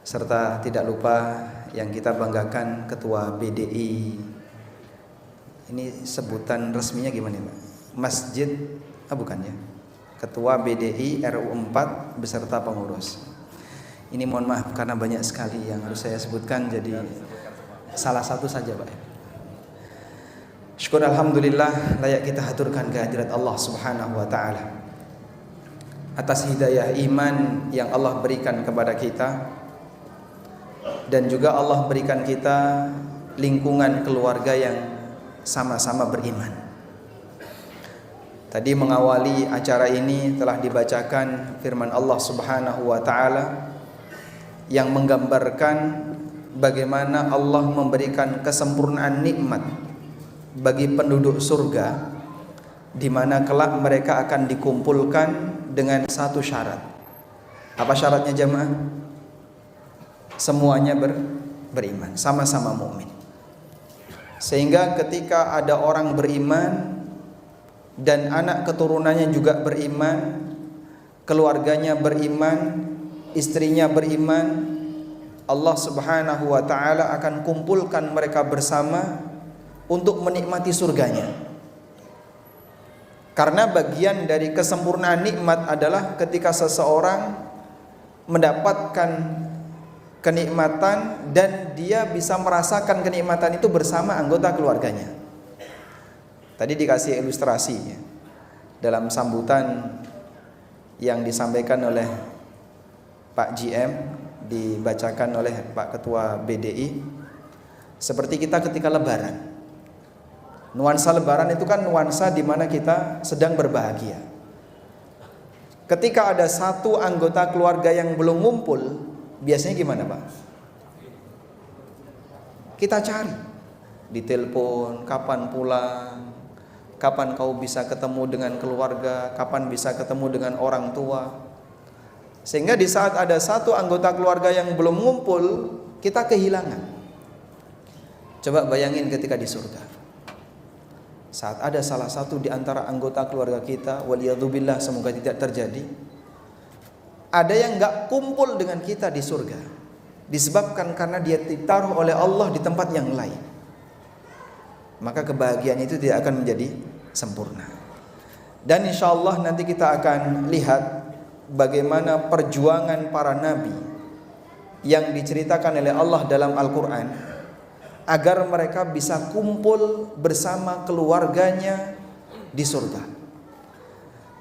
serta tidak lupa yang kita banggakan Ketua BDI. Ini sebutan resminya gimana Pak? Masjid, bukan ya? Ketua BDI RU 4 beserta pengurus. Ini mohon maaf karena banyak sekali yang harus saya sebutkan, jadi salah satu saja Pak. Syukur alhamdulillah layak kita haturkan kehadirat Allah Subhanahu wa taala atas hidayah iman yang Allah berikan kepada kita, dan juga Allah berikan kita lingkungan keluarga yang sama-sama beriman. Tadi mengawali acara ini telah dibacakan firman Allah Subhanahu wa taala yang menggambarkan bagaimana Allah memberikan kesempurnaan nikmat bagi penduduk surga, di mana kelak mereka akan dikumpulkan dengan satu syarat. Apa syaratnya jemaah? Semuanya beriman, sama-sama mukmin. Sehingga ketika ada orang beriman dan anak keturunannya juga beriman, keluarganya beriman, istrinya beriman, Allah Subhanahu wa taala akan kumpulkan mereka bersama untuk menikmati surganya. Karena bagian dari kesempurnaan nikmat adalah ketika seseorang mendapatkan kenikmatan dan dia bisa merasakan kenikmatan itu bersama anggota keluarganya. Tadi dikasih ilustrasi ya, dalam sambutan yang disampaikan oleh Pak GM, dibacakan oleh Pak Ketua BDI, seperti kita ketika lebaran. Nuansa lebaran itu kan nuansa di mana kita sedang berbahagia. Ketika ada satu anggota keluarga yang belum ngumpul, biasanya gimana Pak? Kita cari, ditelepon, kapan pulang, kapan kau bisa ketemu dengan keluarga, kapan bisa ketemu dengan orang tua. Sehingga di saat ada satu anggota keluarga yang belum ngumpul, kita kehilangan. Coba bayangin ketika di surga, saat ada salah satu di antara anggota keluarga kita, waliyadzubillah semoga tidak terjadi, ada yang gak kumpul dengan kita di surga, disebabkan karena dia ditaruh oleh Allah di tempat yang lain, maka kebahagiaan itu tidak akan menjadi sempurna. Dan insya Allah nanti kita akan lihat bagaimana perjuangan para nabi yang diceritakan oleh Allah dalam Al-Quran, agar mereka bisa kumpul bersama keluarganya di surga.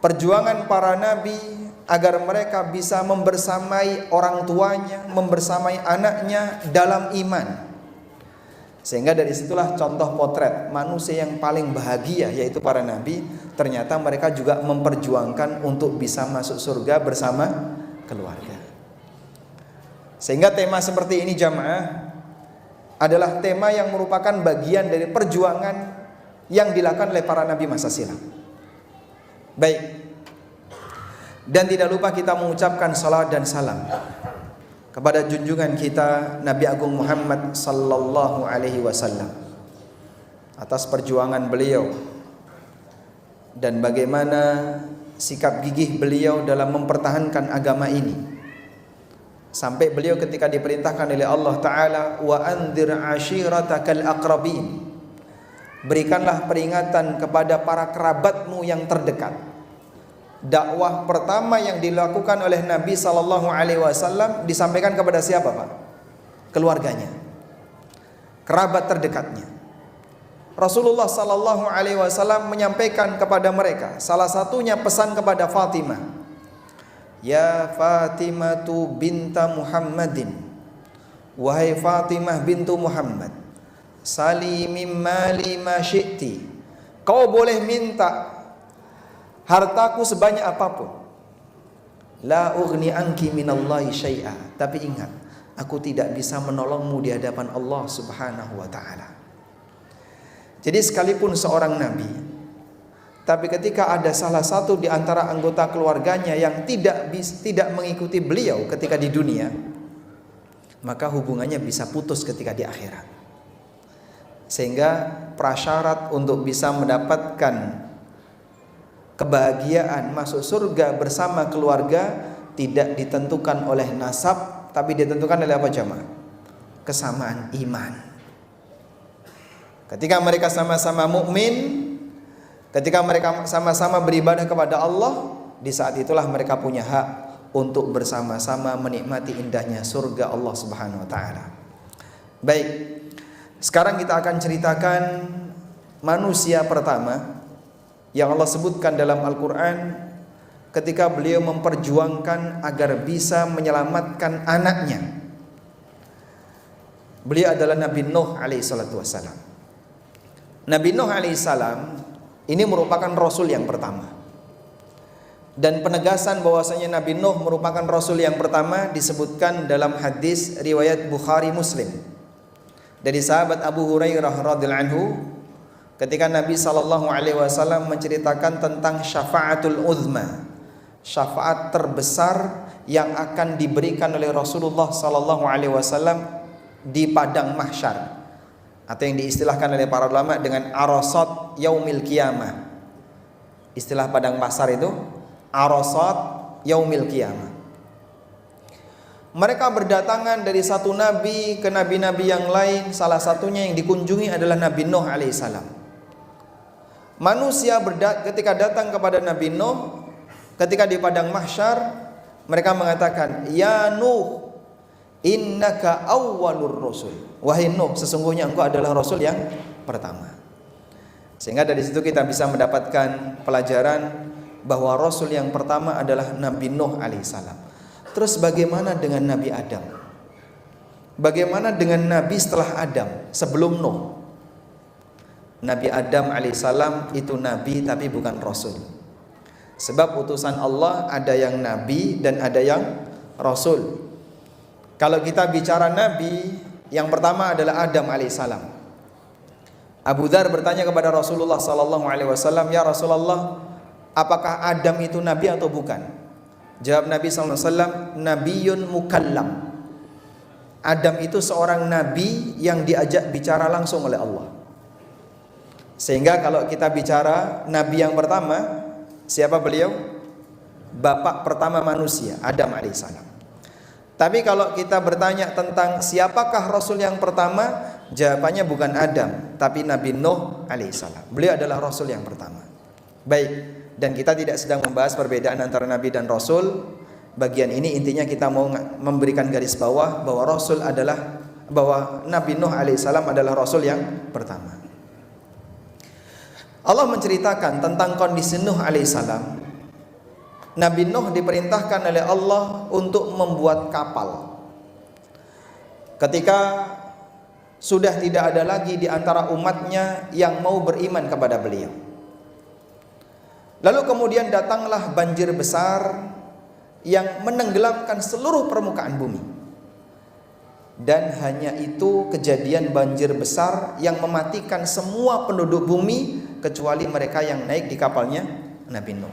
Perjuangan para nabi agar mereka bisa membersamai orang tuanya, membersamai anaknya dalam iman. Sehingga dari situlah contoh potret manusia yang paling bahagia, yaitu para nabi. Ternyata mereka juga memperjuangkan untuk bisa masuk surga bersama keluarga. Sehingga tema seperti ini jamaah adalah tema yang merupakan bagian dari perjuangan yang dilakukan oleh para nabi masa silam. Baik. Dan tidak lupa kita mengucapkan salat dan salam kepada junjungan kita Nabi Agung Muhammad sallallahu alaihi wasallam atas perjuangan beliau dan bagaimana sikap gigih beliau dalam mempertahankan agama ini. Sampai beliau ketika diperintahkan oleh Allah Ta'ala, wa anzir ashiratakal aqrabin, berikanlah peringatan kepada para kerabatmu yang terdekat. Dakwah pertama yang dilakukan oleh Nabi SAW disampaikan kepada siapa Pak? Keluarganya, kerabat terdekatnya. Rasulullah SAW menyampaikan kepada mereka, salah satunya pesan kepada Fatimah, ya Fatimatu binta Muhammadin, wahai Fatimah bintu Muhammad, sali mimma lima syi'ti, kau boleh minta hartaku sebanyak apapun, la ughni anki minallahi syai'a, tapi ingat, aku tidak bisa menolongmu di hadapan Allah Subhanahu wa taala. Jadi sekalipun seorang nabi, tapi ketika ada salah satu di antara anggota keluarganya yang tidak mengikuti beliau ketika di dunia, maka hubungannya bisa putus ketika di akhirat. Sehingga prasyarat untuk bisa mendapatkan kebahagiaan masuk surga bersama keluarga tidak ditentukan oleh nasab, tapi ditentukan oleh apa jamaah? Kesamaan iman. Ketika mereka sama-sama mukmin, ketika mereka sama-sama beribadah kepada Allah, di saat itulah mereka punya hak untuk bersama-sama menikmati indahnya surga Allah Subhanahu wa taala. Baik. Sekarang kita akan ceritakan manusia pertama yang Allah sebutkan dalam Al-Qur'an ketika beliau memperjuangkan agar bisa menyelamatkan anaknya. Beliau adalah Nabi Nuh alaihi salatu wassalam. Nabi Nuh alaihi salam ini merupakan rasul yang pertama. Dan penegasan bahwasanya Nabi Nuh merupakan rasul yang pertama disebutkan dalam hadis riwayat Bukhari Muslim dari sahabat Abu Hurairah radhiyallahu anhu ketika Nabi sallallahu alaihi wasallam menceritakan tentang syafaatul uzma, syafaat terbesar yang akan diberikan oleh Rasulullah sallallahu alaihi wasallam di padang mahsyar, atau yang diistilahkan oleh para ulama dengan arasat yaumil qiyamah. Istilah padang mahsyar itu arasat yaumil qiyamah. Mereka berdatangan dari satu nabi ke nabi-nabi yang lain. Salah satunya yang dikunjungi adalah Nabi Nuh alaihissalam. Manusia ketika datang kepada Nabi Nuh, ketika di padang mahsyar, mereka mengatakan, "Ya Nuh, innaka awwalur rusul." Wahai Nuh, sesungguhnya engkau adalah rasul yang pertama. Sehingga dari situ kita bisa mendapatkan pelajaran bahwa rasul yang pertama adalah Nabi Nuh alaihissalam. Terus bagaimana dengan Nabi Adam? Bagaimana dengan Nabi setelah Adam, sebelum Nuh? Nabi Adam alaihissalam itu Nabi tapi bukan Rasul. Sebab utusan Allah ada yang Nabi dan ada yang Rasul. Kalau kita bicara Nabi, yang pertama adalah Adam alaihissalam. Abu Dzar bertanya kepada Rasulullah sallallahu alaihi wasallam, "Ya Rasulullah, apakah Adam itu Nabi atau bukan?" Jawab Nabi SAW, Nabiyun mukallam. Adam itu seorang Nabi yang diajak bicara langsung oleh Allah. Sehingga kalau kita bicara Nabi yang pertama, siapa beliau? Bapak pertama manusia, Adam alaihissalam. Tapi kalau kita bertanya tentang siapakah Rasul yang pertama, jawabannya bukan Adam, tapi Nabi Nuh alaihissalam. Beliau adalah Rasul yang pertama. Baik. Dan kita tidak sedang membahas perbedaan antara Nabi dan Rasul. Bagian ini intinya kita mau memberikan garis bawah bahwa Rasul adalah, bahwa Nabi Nuh alaihissalam adalah Rasul yang pertama. Allah menceritakan tentang kondisi Nuh alaihissalam. Nabi Nuh diperintahkan oleh Allah untuk membuat kapal. Ketika sudah tidak ada lagi di antara umatnya yang mau beriman kepada beliau. Lalu kemudian datanglah banjir besar yang menenggelamkan seluruh permukaan bumi. Dan hanya itu kejadian banjir besar yang mematikan semua penduduk bumi kecuali mereka yang naik di kapalnya Nabi Nuh.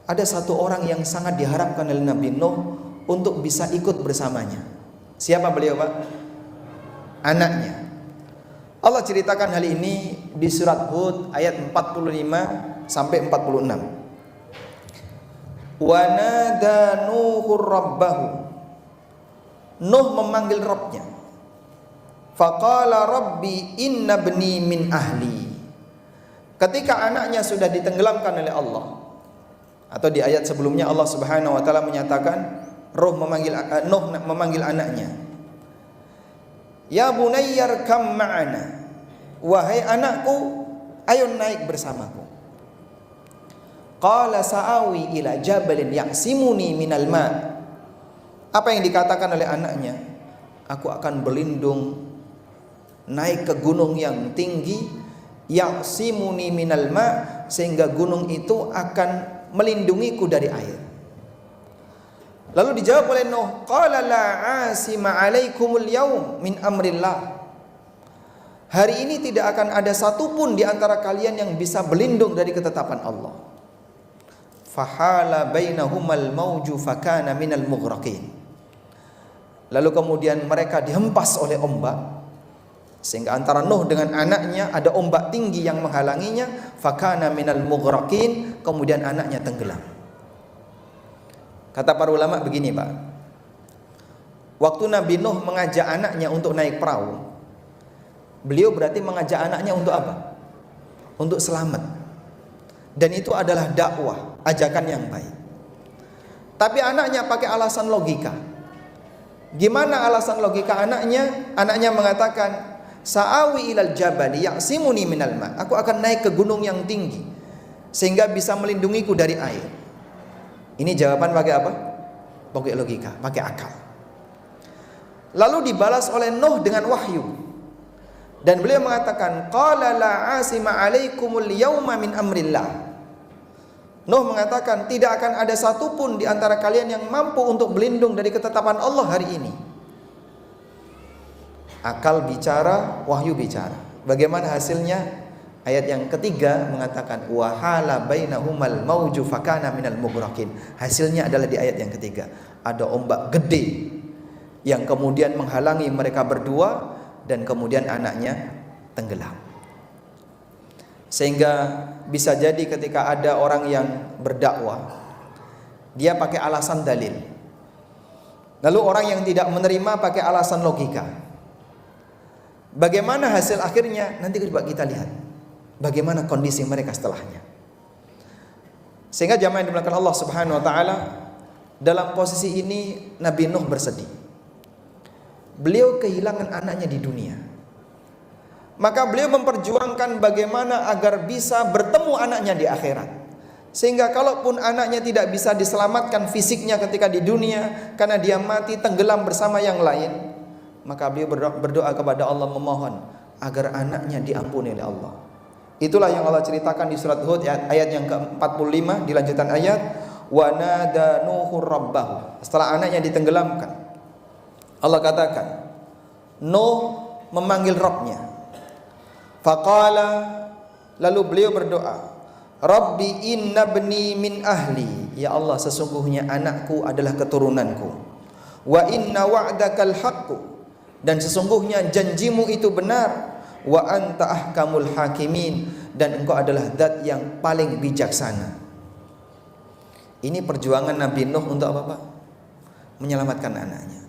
Ada satu orang yang sangat diharapkan oleh Nabi Nuh untuk bisa ikut bersamanya. Siapa beliau, Pak? Anaknya. Allah ceritakan hal ini di surat Hud ayat 45 sampai 46. Wa nada Nuhur rabbahu. Nuh memanggil Rabbnya. Faqala rabbi inna bni min ahli. Ketika anaknya sudah ditenggelamkan oleh Allah, atau di ayat sebelumnya Allah Subhanahu wa taala menyatakan Nuh memanggil anaknya. Ya bunayyar kam ma'ana. Wahai anakku, ayo naik bersamaku. Qala sa'awi ila jabalin ya'simuni minal ma'. Apa yang dikatakan oleh anaknya? Aku akan berlindung naik ke gunung yang tinggi, ya'simuni minal ma', sehingga gunung itu akan melindungiku dari air. Lalu dijawab oleh Nuh, qala la 'asima 'alaikumul yaum min amrillah. Hari ini tidak akan ada satupun di antara kalian yang bisa berlindung dari ketetapan Allah. Fahala bainahumal mauju fakana minal mughraqin. Lalu kemudian mereka dihempas oleh ombak, sehingga antara Nuh dengan anaknya ada ombak tinggi yang menghalanginya, fakana minal mughraqin, kemudian anaknya tenggelam. Kata para ulama begini, Pak, Waktu Nabi Nuh mengajak anaknya untuk naik perahu, beliau berarti mengajak anaknya untuk apa? Untuk selamat. Dan itu adalah dakwah, ajakan yang baik. Tapi anaknya pakai alasan logika. Gimana alasan logika anaknya? Anaknya mengatakan, sa'awi ilal jabali ya'simuni minal ma. Aku akan naik ke gunung yang tinggi sehingga bisa melindungiku dari air. Ini jawaban pakai apa? Pakai logika, pakai akal. Lalu dibalas oleh Nuh dengan wahyu. Dan beliau mengatakan, qala la asima alaikumul yauma min amrillah. Nuh mengatakan, tidak akan ada satupun di antara kalian yang mampu untuk berlindung dari ketetapan Allah hari ini. Akal bicara, wahyu bicara. Bagaimana hasilnya? Ayat yang ketiga mengatakan, wa hala bainahumal mauju fakana minal mughraqin. Hasilnya adalah di ayat yang ketiga. Ada ombak gede yang kemudian menghalangi mereka berdua, dan kemudian anaknya tenggelam. Sehingga bisa jadi ketika ada orang yang berdakwah, dia pakai alasan dalil, lalu orang yang tidak menerima pakai alasan logika. Bagaimana hasil akhirnya? Nanti coba kita lihat bagaimana kondisi mereka setelahnya. Sehingga jamaah yang dimuliakan Allah Subhanahu wa taala, dalam posisi ini Nabi Nuh bersedih. Beliau kehilangan anaknya di dunia. Maka beliau memperjuangkan bagaimana agar bisa bertemu anaknya di akhirat. Sehingga kalaupun anaknya tidak bisa diselamatkan fisiknya ketika di dunia karena dia mati tenggelam bersama yang lain, maka beliau berdoa kepada Allah memohon agar anaknya diampuni oleh Allah. Itulah yang Allah ceritakan di surat Hud ayat yang ke-45 di lanjutan ayat, wa nada nuhur rabbahu. Setelah anaknya ditenggelamkan, Allah katakan, Nuh memanggil Rabbnya. Faqala, lalu beliau berdoa, Rabbi inna bni min ahli. Ya Allah, sesungguhnya anakku adalah keturunanku. Wa inna wa'dakal haqqu. Dan sesungguhnya janjimu itu benar. Wa anta ahkamul hakimin. Dan engkau adalah zat yang paling bijaksana. Ini perjuangan Nabi Nuh untuk apa, Pak? Menyelamatkan anaknya.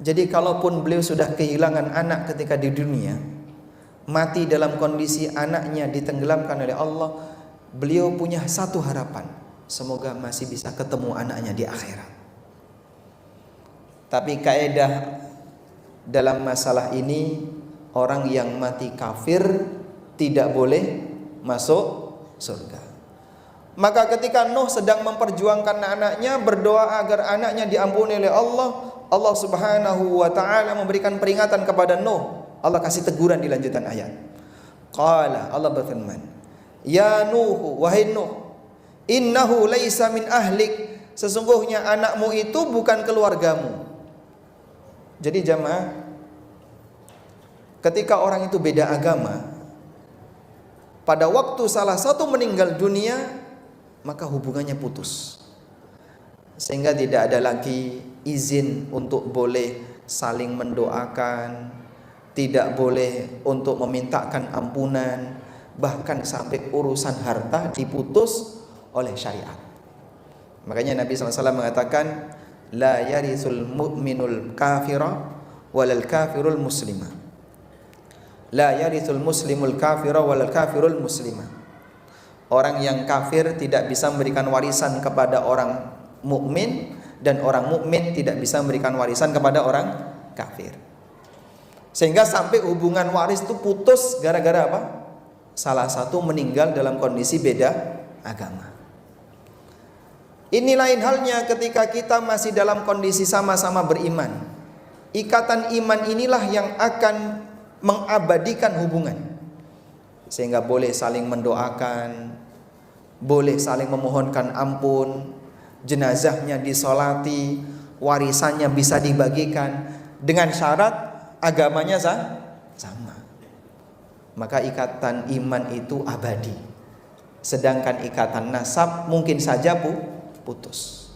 Jadi kalaupun beliau sudah kehilangan anak ketika di dunia, mati dalam kondisi anaknya ditenggelamkan oleh Allah, beliau punya satu harapan, semoga masih bisa ketemu anaknya di akhirat. Tapi kaidah dalam masalah ini, orang yang mati kafir tidak boleh masuk surga. Maka ketika Nuh sedang memperjuangkan anaknya, berdoa agar anaknya diampuni oleh Allah, Allah Subhanahu wa taala memberikan peringatan kepada Nuh. Allah kasih teguran di lanjutan ayat. Qala, Allah berfirman, ya Nuh, wahai Nuh, innahu laisa min ahlik. Sesungguhnya anakmu itu bukan keluargamu. Jadi jamaah, ketika orang itu beda agama, pada waktu salah satu meninggal dunia, maka hubungannya putus. Sehingga tidak ada lagi izin untuk boleh saling mendoakan, tidak boleh untuk memintakan ampunan, bahkan sampai urusan harta diputus oleh syariat. Makanya Nabi SAW mengatakan, la yarithul mu'minul kafira walal kafirul muslima. La yarithul muslimul kafira walal kafirul muslima. Orang yang kafir tidak bisa memberikan warisan kepada orang mukmin, dan orang mukmin tidak bisa memberikan warisan kepada orang kafir. Sehingga sampai hubungan waris itu putus gara-gara apa? Salah satu meninggal dalam kondisi beda agama. Ini lain halnya ketika kita masih dalam kondisi sama-sama beriman. Ikatan iman inilah yang akan mengabadikan hubungan. Sehingga boleh saling mendoakan, boleh saling memohonkan ampun, jenazahnya disolati, warisannya bisa dibagikan, dengan syarat agamanya sama. Maka ikatan iman itu abadi. Sedangkan ikatan nasab mungkin saja putus.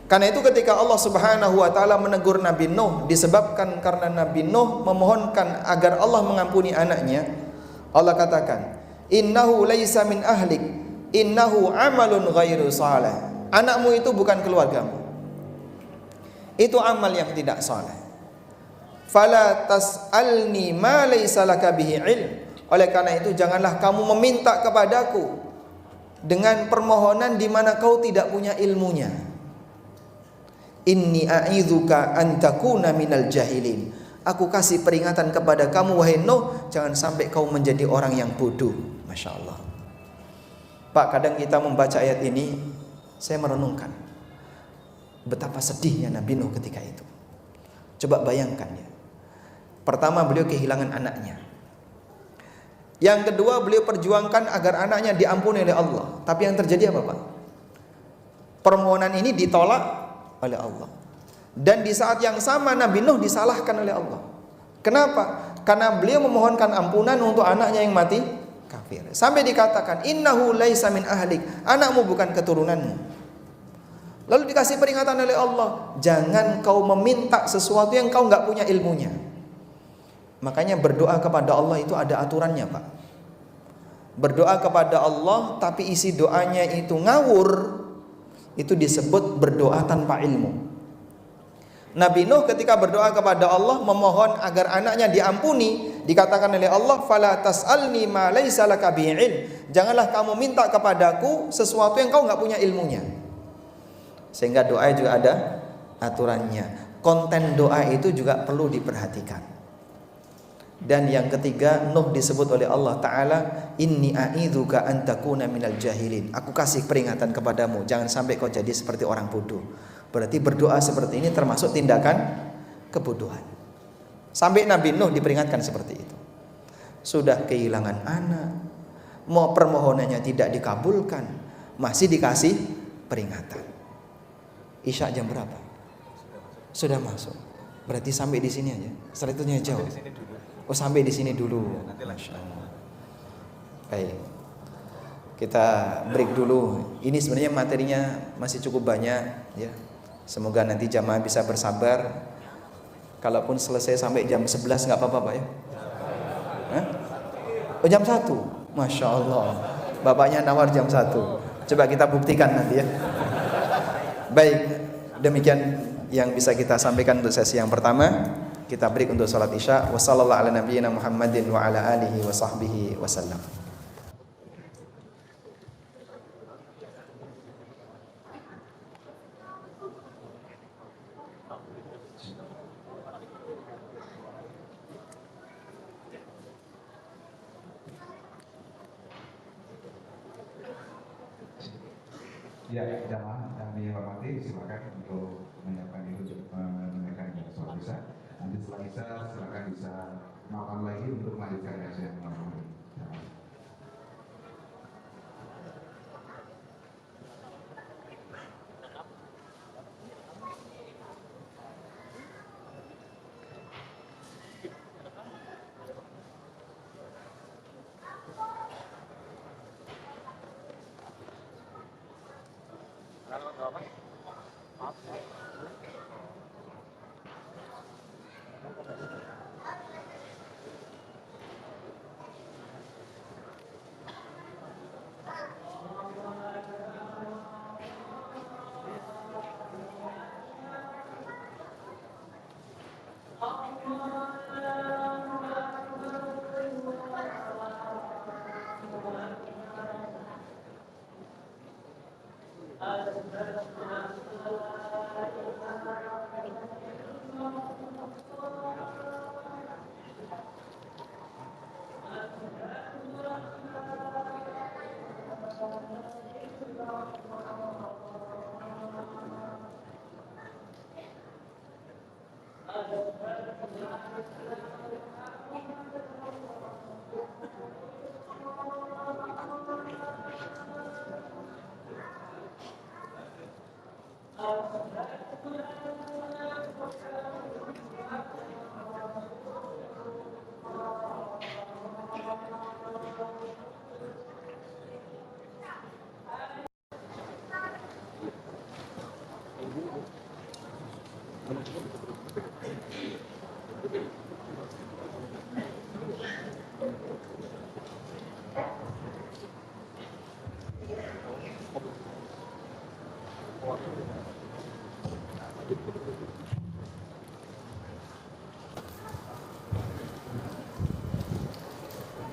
Karena itu ketika Allah Subhanahu wa taala menegur Nabi Nuh, disebabkan karena Nabi Nuh memohonkan agar Allah mengampuni anaknya, Allah katakan, innahu laisa min ahlik, innahu amalun ghairu salih. Anakmu itu bukan keluargamu. Itu amal yang tidak saleh. Fala tas'alni ma laysa laka bihi ilm. Oleh karena itu janganlah kamu meminta kepadaku dengan permohonan di mana kau tidak punya ilmunya. Inni a'idzuka an takuna minal jahilin. Aku kasih peringatan kepada kamu wahai Nuh, jangan sampai kau menjadi orang yang bodoh. Masya Allah. Pak, kadang kita membaca ayat ini, saya merenungkan betapa sedihnya Nabi Nuh ketika itu. Coba bayangkan ya. Pertama, beliau kehilangan anaknya. Yang kedua, beliau perjuangkan agar anaknya diampuni oleh Allah. Tapi yang terjadi apa, Pak? Permohonan ini ditolak oleh Allah. Dan di saat yang sama Nabi Nuh disalahkan oleh Allah. Kenapa? Karena beliau memohonkan ampunan untuk anaknya yang mati kafir. Sampai dikatakan, innahu laisa min ahlik. Anakmu bukan keturunanmu. Lalu dikasih peringatan oleh Allah, jangan kau meminta sesuatu yang kau nggak punya ilmunya. Makanya berdoa kepada Allah itu ada aturannya, Pak. Berdoa kepada Allah tapi isi doanya itu ngawur, itu disebut berdoa tanpa ilmu. Nabi Nuh ketika berdoa kepada Allah memohon agar anaknya diampuni, dikatakan oleh Allah, fala tas'alni ma laisa laka bihi ilm. Janganlah kamu minta kepadaku sesuatu yang kau nggak punya ilmunya. Sehingga doa juga ada aturannya. Konten doa itu juga perlu diperhatikan. Dan yang ketiga, Nuh disebut oleh Allah Ta'ala, inni a'idzuka an takuna minal jahilin. Aku kasih peringatan kepadamu, jangan sampai kau jadi seperti orang bodoh. Berarti berdoa seperti ini termasuk tindakan kebodohan. Sampai Nabi Nuh diperingatkan seperti itu. Sudah kehilangan anak, mau permohonannya tidak dikabulkan, masih dikasih peringatan. Isya jam berapa? Sudah masuk. Berarti sampai di sini aja. Setelah itu jauh. Oh, sampai di sini dulu. Masya Allah. Baik. Kita break dulu. Ini sebenarnya materinya masih cukup banyak ya. Semoga nanti jamaah bisa bersabar. Kalaupun selesai sampai jam 11 nggak apa-apa Pak ya? Hah? Oh, jam 1. Masya Allah. Bapaknya nawar jam 1. Coba kita buktikan nanti ya. Baik, demikian yang bisa kita sampaikan untuk sesi yang pertama. Kita break untuk salat Isya. Wassallallahu ala nabiyyina Muhammadin wa ala alihi wa sahbihi wasallam. Ya, jamaah yang dihormati, silakan untuk menyiapkan diri untuk menunaikan sholat Isya. Nanti setelah Isya silakan bisa makan lagi untuk melanjutkan kajian malam.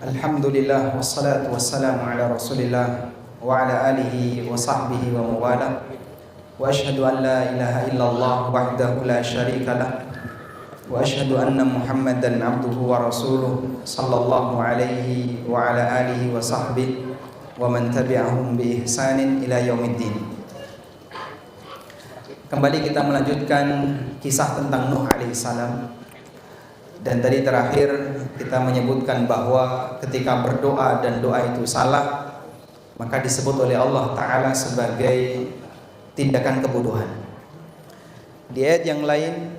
Alhamdulillah wassalatu wassalamu ala Rasulillah wa ala alihi wa sahbihi wa mawala. Wa asyhadu an la ilaha illallah wahdahu la syarika lah. Wa asyhadu anna Muhammadan abduhu wa rasuluh sallallahu alaihi wa ala alihi wa sahbihi wa man tabi'ahum bi ihsanin ila yaumiddin. Kembali kita melanjutkan kisah tentang Nuh alaihissalam. Dan tadi terakhir kita menyebutkan bahwa ketika berdoa dan doa itu salah, maka disebut oleh Allah Ta'ala sebagai tindakan kebodohan. Di ayat yang lain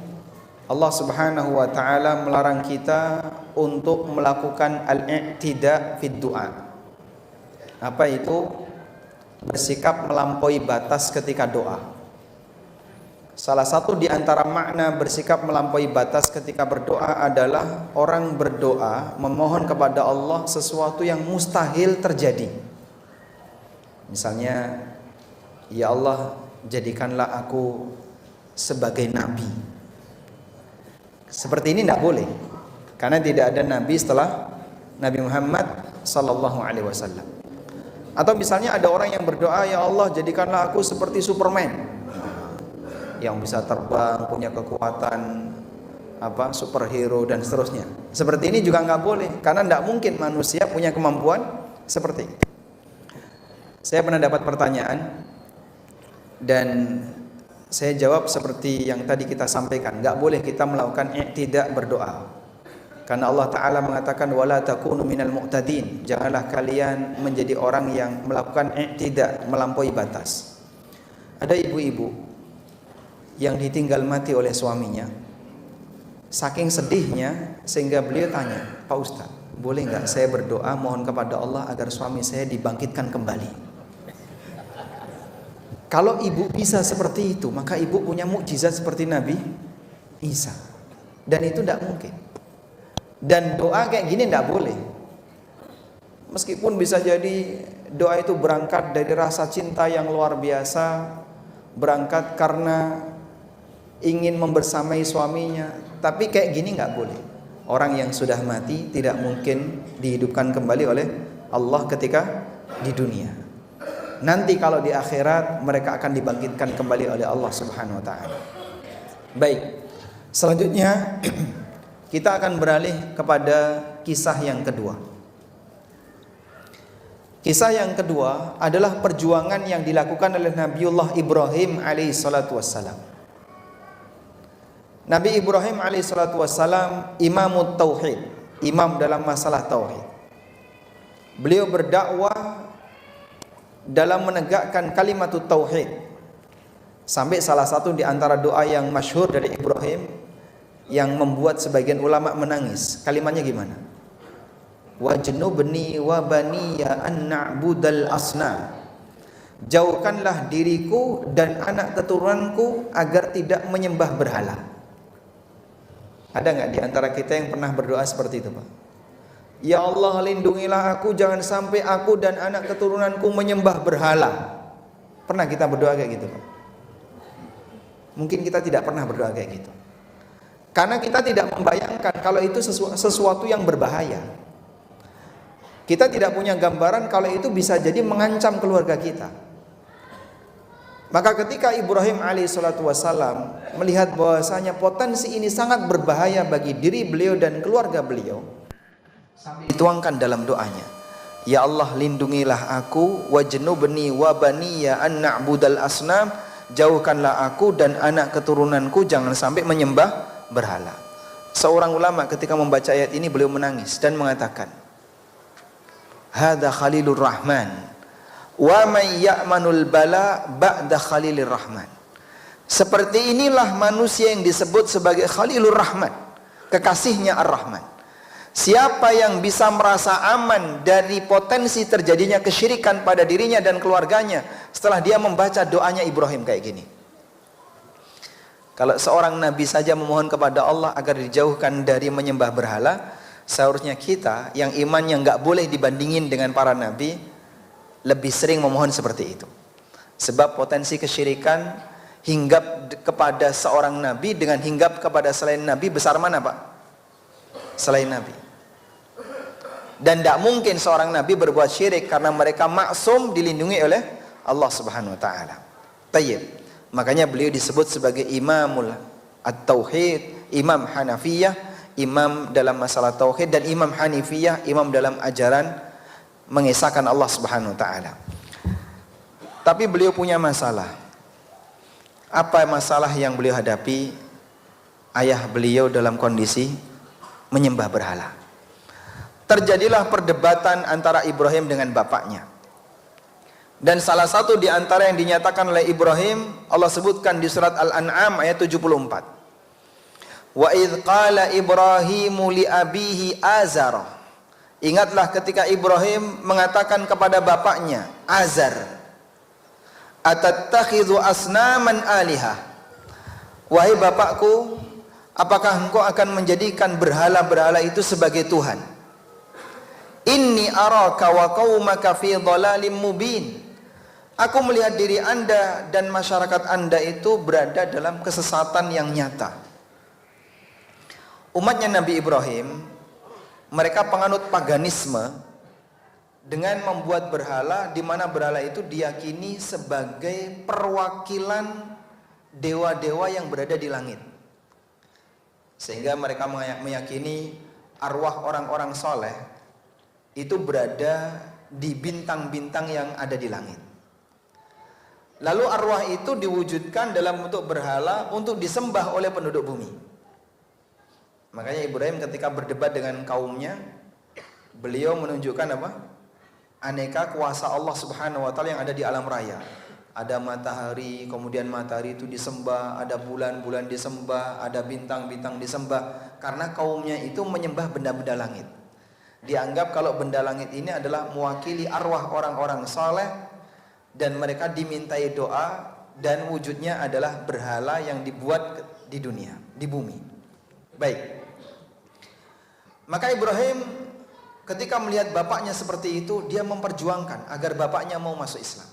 Allah Subhanahu wa Ta'ala melarang kita untuk melakukan al-i'tida fid du'a. Apa itu? Bersikap melampaui batas ketika doa. Salah satu di antara makna bersikap melampaui batas ketika berdoa adalah orang berdoa memohon kepada Allah sesuatu yang mustahil terjadi. Misalnya, ya Allah, jadikanlah aku sebagai nabi. Seperti ini tidak boleh, karena tidak ada nabi setelah Nabi Muhammad sallallahu alaihi wasallam. Atau misalnya ada orang yang berdoa, ya Allah, jadikanlah aku seperti Superman, yang bisa terbang, punya kekuatan superhero dan seterusnya. Seperti ini juga nggak boleh, karena tidak mungkin manusia punya kemampuan seperti itu. Saya pernah dapat pertanyaan dan saya jawab seperti yang tadi kita sampaikan, nggak boleh kita melakukan i'tida berdoa, karena Allah Ta'ala mengatakan wala takunu minal mu'tadin, janganlah kalian menjadi orang yang melakukan i'tida, melampaui batas. Ada ibu-ibu yang ditinggal mati oleh suaminya, saking sedihnya sehingga beliau tanya, Pak Ustadz, boleh nggak saya berdoa mohon kepada Allah agar suami saya dibangkitkan kembali? Kalau ibu bisa seperti itu, maka ibu punya mukjizat seperti Nabi Isa, dan itu tidak mungkin. Dan doa kayak gini tidak boleh, meskipun bisa jadi doa itu berangkat dari rasa cinta yang luar biasa, berangkat karena ingin membersamai suaminya, tapi kayak gini nggak boleh. Orang yang sudah mati tidak mungkin dihidupkan kembali oleh Allah ketika di dunia. Nanti kalau di akhirat mereka akan dibangkitkan kembali oleh Allah Subhanahu wa Ta'ala. Baik, selanjutnya kita akan beralih kepada kisah yang kedua. Kisah yang kedua adalah perjuangan yang dilakukan oleh Nabiullah Ibrahim alaihissalatu wassalam. Nabi Ibrahim alaihissalatu wassalam imamut tauhid, imam dalam masalah tauhid. Beliau berdakwah dalam menegakkan kalimatut tauhid, sampai salah satu di antara doa yang masyhur dari Ibrahim yang membuat sebagian ulama menangis. Kalimatnya gimana? Wajnubni wa baniya an na'budal asnam. Jauhkanlah diriku dan anak keturunanku agar tidak menyembah berhala. Ada nggak di antara kita yang pernah berdoa seperti itu, Pak? Ya Allah, lindungilah aku, jangan sampai aku dan anak keturunanku menyembah berhala. Pernah kita berdoa kayak gitu, Pak? Mungkin kita tidak pernah berdoa kayak gitu, karena kita tidak membayangkan kalau itu sesuatu yang berbahaya. Kita tidak punya gambaran kalau itu bisa jadi mengancam keluarga kita. Maka ketika Ibrahim alaihissalatu wassalam melihat bahwasanya potensi ini sangat berbahaya bagi diri beliau dan keluarga beliau, sampai dituangkan dalam doanya, ya Allah, lindungilah aku, wajnubni wa baniya an na'budal asnam, jauhkanlah aku dan anak keturunanku jangan sampai menyembah berhala. Seorang ulama ketika membaca ayat ini beliau menangis dan mengatakan, hadza khalilur rahman wa may ya'manul bala ba'da khalilir rahman. Seperti inilah manusia yang disebut sebagai Khalilur Rahman, kekasihnya Ar-Rahman. Siapa yang bisa merasa aman dari potensi terjadinya kesyirikan pada dirinya dan keluarganya setelah dia membaca doanya Ibrahim kayak gini. Kalau seorang nabi saja memohon kepada Allah agar dijauhkan dari menyembah berhala, seharusnya kita yang imannya nggak boleh dibandingin dengan para nabi lebih sering memohon seperti itu. Sebab potensi kesyirikan hinggap kepada seorang nabi dengan hinggap kepada selain nabi besar mana, Pak? Selain nabi. Dan tidak mungkin seorang nabi berbuat syirik karena mereka maksum, dilindungi oleh Allah Subhanahu wa taala. Tayyib. Makanya beliau disebut sebagai Imamul At-Tauhid, Imam Hanafiyah, imam dalam masalah tauhid, dan Imam Hanifiyah, imam dalam ajaran mengesahkan Allah Subhanahu wa taala. Tapi beliau punya masalah. Apa masalah yang beliau hadapi? Ayah beliau dalam kondisi menyembah berhala. Terjadilah perdebatan antara Ibrahim dengan bapaknya. Dan salah satu di antara yang dinyatakan oleh Ibrahim, Allah sebutkan di surat Al-An'am ayat 74. Wa idh qala Ibrahimu li abihi Azar. Ingatlah ketika Ibrahim mengatakan kepada bapaknya Azar, atattakhidhu asnaman alihah. Wahai bapakku, apakah engkau akan menjadikan berhala-berhala itu sebagai Tuhan? Inni araka wa qaumaka fi dhalalim mubin. Aku melihat diri anda dan masyarakat anda itu berada dalam kesesatan yang nyata. Umatnya Nabi Ibrahim, mereka penganut paganisme dengan membuat berhala, di mana berhala itu diyakini sebagai perwakilan dewa-dewa yang berada di langit. Sehingga mereka meyakini arwah orang-orang soleh itu berada di bintang-bintang yang ada di langit. Lalu arwah itu diwujudkan dalam bentuk berhala untuk disembah oleh penduduk bumi. Makanya Ibrahim ketika berdebat dengan kaumnya, beliau menunjukkan apa? Aneka kuasa Allah Subhanahu wa taala yang ada di alam raya. Ada matahari, kemudian matahari itu disembah, ada bulan-bulan disembah, ada bintang-bintang disembah, karena kaumnya itu menyembah benda-benda langit. Dianggap kalau benda langit ini adalah mewakili arwah orang-orang saleh, dan mereka dimintai doa, dan wujudnya adalah berhala yang dibuat di dunia, di bumi. Baik. Maka Ibrahim ketika melihat bapaknya seperti itu, dia memperjuangkan agar bapaknya mau masuk Islam.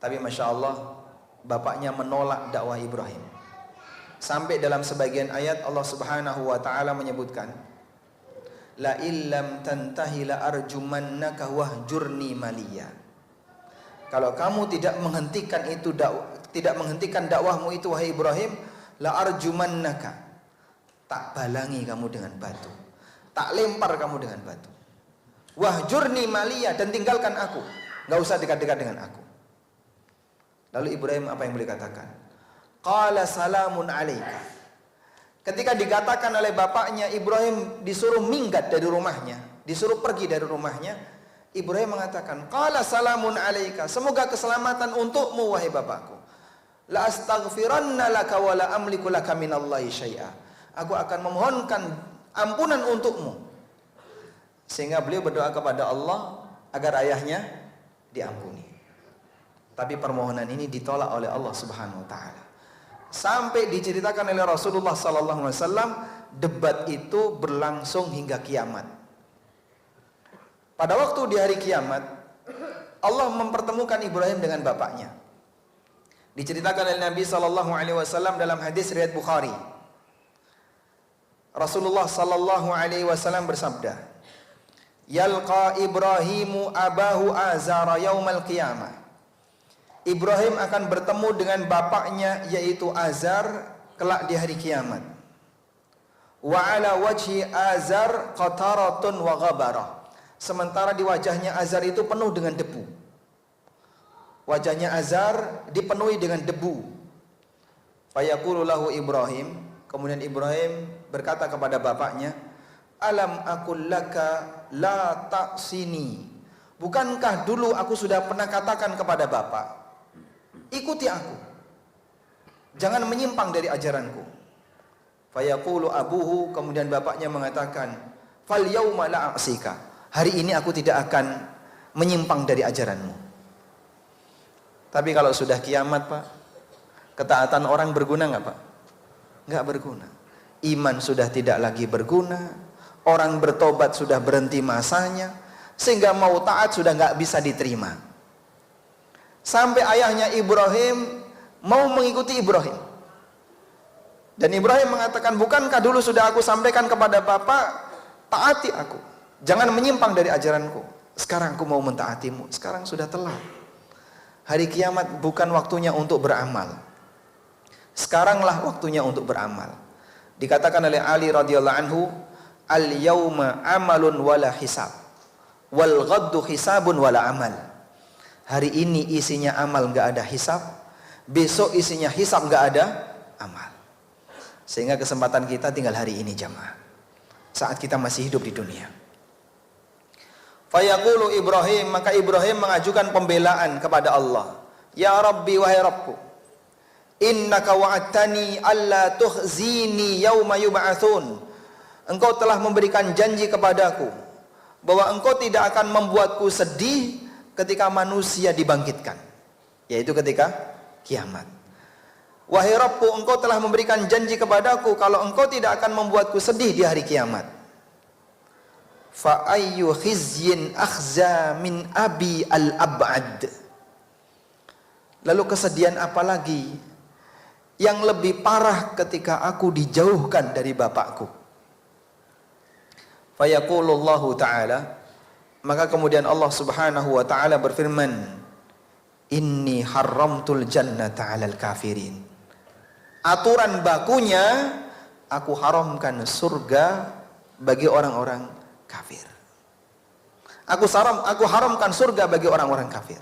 Tapi Masya Allah, bapaknya menolak dakwah Ibrahim. Sampai dalam sebagian ayat Allah Subhanahu wa ta'ala menyebutkan, la illam tantahi la arjumannaka wahjurni maliya. Kalau kamu tidak menghentikan itu tidak menghentikan dakwahmu itu wahai Ibrahim, la arjumannaka, tak balangi kamu dengan batu, tak lempar kamu dengan batu. Wahjurni maliya, dan tinggalkan aku, enggak usah dekat-dekat dengan aku. Lalu Ibrahim apa yang boleh katakan? Qala salamun alaika. Ketika dikatakan oleh bapaknya, Ibrahim disuruh minggat dari rumahnya, disuruh pergi dari rumahnya, Ibrahim mengatakan, qala salamun alaika, semoga keselamatan untukmu wahai bapakku. La astaghfiranna laka wa la amliku laka minallahi syai'a. Aku akan memohonkan ampunan untukmu. Sehingga beliau berdoa kepada Allah agar ayahnya diampuni. Tapi permohonan ini ditolak oleh Allah Subhanahu wa taala. Sampai diceritakan oleh Rasulullah sallallahu alaihi wasallam, debat itu berlangsung hingga kiamat. Pada waktu di hari kiamat, Allah mempertemukan Ibrahim dengan bapaknya. Diceritakan oleh Nabi sallallahu alaihi wasallam dalam hadis riwayat Bukhari. Rasulullah sallallahu alaihi wasallam bersabda, "Yalqa Ibrahimu abahu Azara yaumal qiyamah." Ibrahim akan bertemu dengan bapaknya yaitu Azar kelak di hari kiamat. Wa ala wajhi Azar qataratun wa ghabarah. Sementara di wajahnya Azar itu penuh dengan debu. Wajahnya Azar dipenuhi dengan debu. Fayaqulu lahu Ibrahim, kemudian Ibrahim berkata kepada bapaknya, "Alam aqul laka la ta'sini." Bukankah dulu aku sudah pernah katakan kepada bapak, ikuti aku, jangan menyimpang dari ajaranku. Fayaqulu abuhu, kemudian bapaknya mengatakan, fal yauma la a'sika, hari ini aku tidak akan menyimpang dari ajaranmu. Tapi kalau sudah kiamat Pak, ketaatan orang berguna nggak Pak? Nggak berguna. Iman sudah tidak lagi berguna, orang bertobat sudah berhenti masanya, sehingga mau taat sudah nggak bisa diterima. Sampai ayahnya Ibrahim mau mengikuti Ibrahim. Dan Ibrahim mengatakan, bukankah dulu sudah aku sampaikan kepada bapak, taati aku, Jangan menyimpang dari ajaranku. Sekarang aku mau mentaatimu. Sekarang sudah telat. Hari kiamat bukan waktunya untuk beramal. Sekaranglah waktunya untuk beramal. Dikatakan oleh Ali radhiyallahu anhu, al-yauma amalun wala hisab, wal ghaddu hisabun wala amal. Hari ini isinya amal, enggak ada hisab. Besok isinya hisab, enggak ada amal. Sehingga kesempatan kita tinggal hari ini jamaah, saat kita masih hidup di dunia. Fayaqulu Ibrahim, maka Ibrahim mengajukan pembelaan kepada Allah. Ya Rabbi, wahai Rabbku, innaka wa'adtani alla tukhzini yauma yub'atsun. Engkau telah memberikan janji kepadaku bahwa engkau tidak akan membuatku sedih ketika manusia dibangkitkan, yaitu ketika kiamat. Wahai Rabbku, engkau telah memberikan janji kepadaku kalau engkau tidak akan membuatku sedih di hari kiamat. Fa ayyu khizyin akhza min abi al-ab'ad. Lalu kesedihan apa lagi yang lebih parah ketika aku dijauhkan dari bapakku? Fayaqulullahu ta'ala, maka kemudian Allah subhanahu wa ta'ala berfirman, inni haramtul jannata 'alal kafirin. Aturan bakunya, aku haramkan surga bagi orang-orang kafir. Aku haramkan surga bagi orang-orang kafir.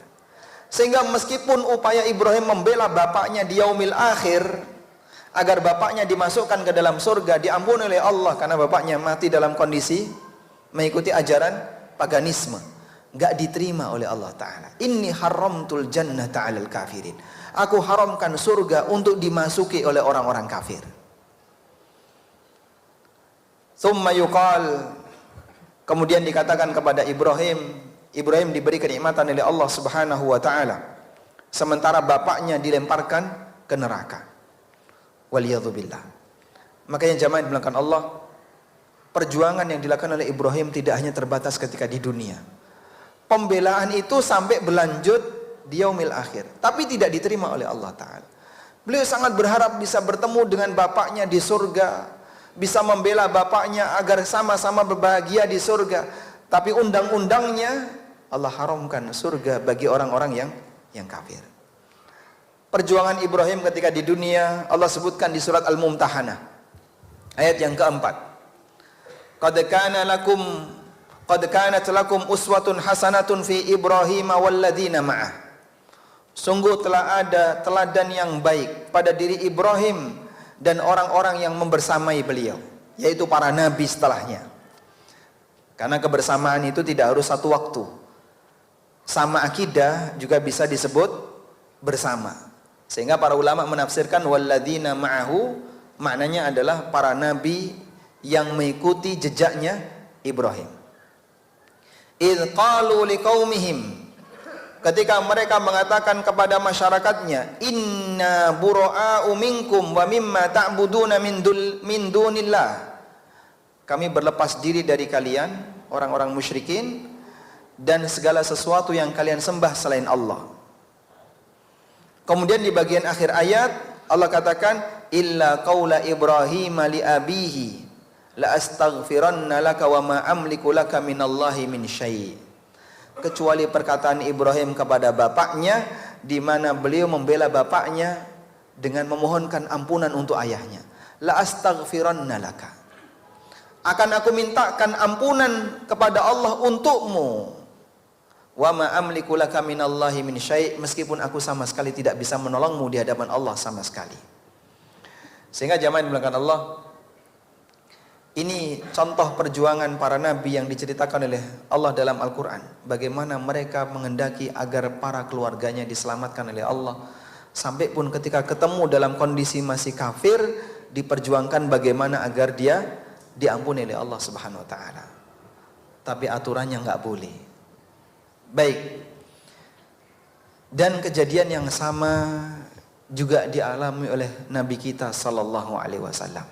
Sehingga meskipun upaya Ibrahim membela bapaknya di yaumil akhir agar bapaknya dimasukkan ke dalam surga, diampuni oleh Allah karena bapaknya mati dalam kondisi mengikuti ajaran paganisme, enggak diterima oleh Allah Ta'ala. Inni haramtul jannata 'alal kafirin. Aku haramkan surga untuk dimasuki oleh orang-orang kafir. Tsumma yuqal, kemudian dikatakan kepada Ibrahim diberi kenikmatan oleh Allah Subhanahu wa taala, sementara bapaknya dilemparkan ke neraka. Waliyadzubillah. Makanya jamaah dimulakan Allah, perjuangan yang dilakukan oleh Ibrahim tidak hanya terbatas ketika di dunia. Pembelaan itu sampai berlanjut di yaumil akhir, tapi tidak diterima oleh Allah Ta'ala. Beliau sangat berharap bisa bertemu dengan bapaknya di surga, bisa membela bapaknya agar sama-sama berbahagia di surga. Tapi undang-undangnya Allah haramkan surga bagi orang-orang yang kafir. Perjuangan Ibrahim ketika di dunia Allah sebutkan di surat Al-Mumtahanah ayat yang keempat. Qad kanat lakum uswatun hasanatun fi Ibrahim walladzina ma'ah. Sungguh telah ada teladan yang baik pada diri Ibrahim dan orang-orang yang membersamai beliau, yaitu para nabi setelahnya. Karena kebersamaan itu tidak harus satu waktu. Sama akidah juga bisa disebut bersama. Sehingga para ulama menafsirkan walladzina ma'ahu, maknanya adalah para nabi yang mengikuti jejaknya Ibrahim. Idz qalu liqaumihim, ketika mereka mengatakan kepada masyarakatnya, inna bura'a'u minkum wa mimma ta'buduna min dunillah. Kami berlepas diri dari kalian, orang-orang musyrikin, dan segala sesuatu yang kalian sembah selain Allah. Kemudian di bagian akhir ayat Allah katakan, illa qaula Ibrahim li abihi la astaghfiranna laka wa ma amliku laka minallahi min syai'. Kecuali perkataan Ibrahim kepada bapaknya, di mana beliau membela bapaknya dengan memohonkan ampunan untuk ayahnya. La astaghfiranna laka, akan aku mintakan ampunan kepada Allah untukmu. Wa ma amliku laka minallahi min syai', meskipun aku sama sekali tidak bisa menolongmu di hadapan Allah sama sekali. Sehingga jamaah dimulakan Allah, ini contoh perjuangan para nabi yang diceritakan oleh Allah dalam Al-Quran. Bagaimana mereka menghendaki agar para keluarganya diselamatkan oleh Allah. Sampai pun ketika ketemu dalam kondisi masih kafir, diperjuangkan bagaimana agar dia diampuni oleh Allah Subhanahu wa taala. Tapi aturannya nggak boleh. Baik. Dan kejadian yang sama juga dialami oleh Nabi kita sallallahu alaihi wasallam.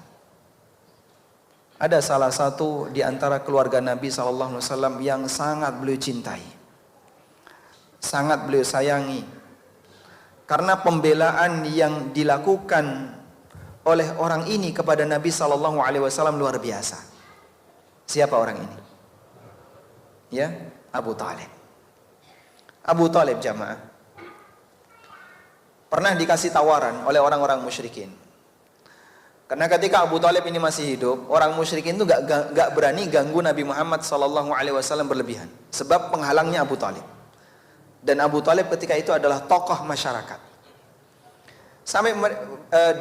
Ada salah satu di antara keluarga Nabi SAW yang sangat beliau cintai, sangat beliau sayangi, karena pembelaan yang dilakukan oleh orang ini kepada Nabi SAW luar biasa. Siapa orang ini? Ya, Abu Talib. Abu Talib jamaah pernah dikasih tawaran oleh orang-orang musyrikin. Karena ketika Abu Talib ini masih hidup, orang musyrikin itu gak berani ganggu Nabi Muhammad SAW berlebihan. Sebab penghalangnya Abu Talib. Dan Abu Talib ketika itu adalah tokoh masyarakat. Sampai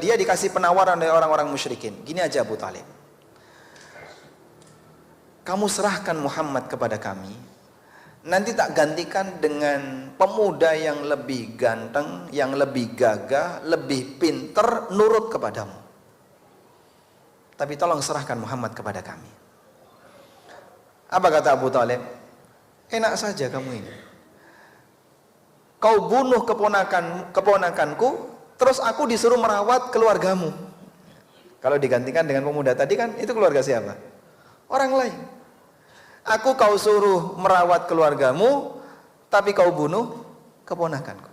dia dikasih penawaran oleh orang-orang musyrikin. Gini aja Abu Talib, kamu serahkan Muhammad kepada kami, nanti tak gantikan dengan pemuda yang lebih ganteng, yang lebih gagah, lebih pinter, nurut kepadamu. Tapi tolong serahkan Muhammad kepada kami. Apa kata Abu Talib? Enak saja kamu ini. Kau bunuh keponakanku, terus aku disuruh merawat keluargamu. Kalau digantikan dengan pemuda tadi kan, itu keluarga siapa? Orang lain. Aku kau suruh merawat keluargamu, tapi kau bunuh keponakanku.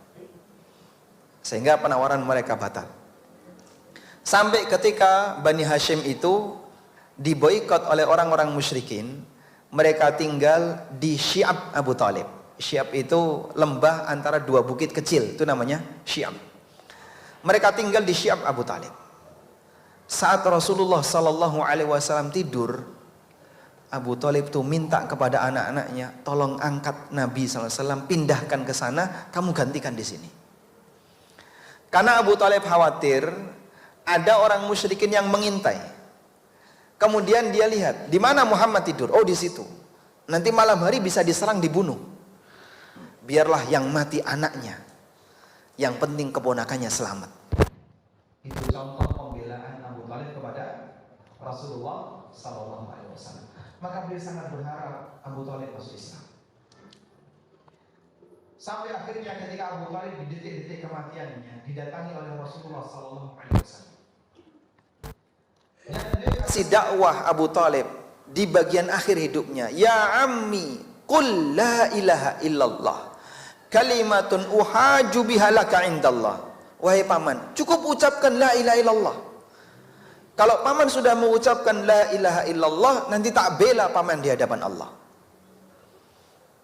Sehingga penawaran mereka batal. Sampai ketika Bani Hashim itu diboikot oleh orang-orang musyrikin, mereka tinggal di Syi'ab Abu Talib. Syi'ab itu lembah antara dua bukit kecil, itu namanya Syi'ab. Mereka tinggal di Syi'ab Abu Talib. Saat Rasulullah SAW tidur, Abu Talib tuh minta kepada anak-anaknya, tolong angkat Nabi SAW, pindahkan ke sana, kamu gantikan di sini. Karena Abu Talib khawatir ada orang musyrikin yang mengintai. Kemudian dia lihat, di mana Muhammad tidur? Oh, di situ. Nanti malam hari bisa diserang, dibunuh. Biarlah yang mati anaknya, yang penting keponakannya selamat. Itu contoh pembelaan Abu Talib kepada Rasulullah SAW. Maka beliau sangat berharap Abu Talib masuk Islam. Sampai akhirnya ketika Abu Talib di detik-detik kematiannya didatangi oleh Rasulullah SAW. Si dakwah Abu Talib di bagian akhir hidupnya, ya ammi qul la ilaha illallah kalimatun uhaju biha laka indallah. Wahai paman, cukup ucapkan la ilaha illallah. Kalau paman sudah mengucapkan la ilaha illallah, nanti tak bela paman di hadapan Allah.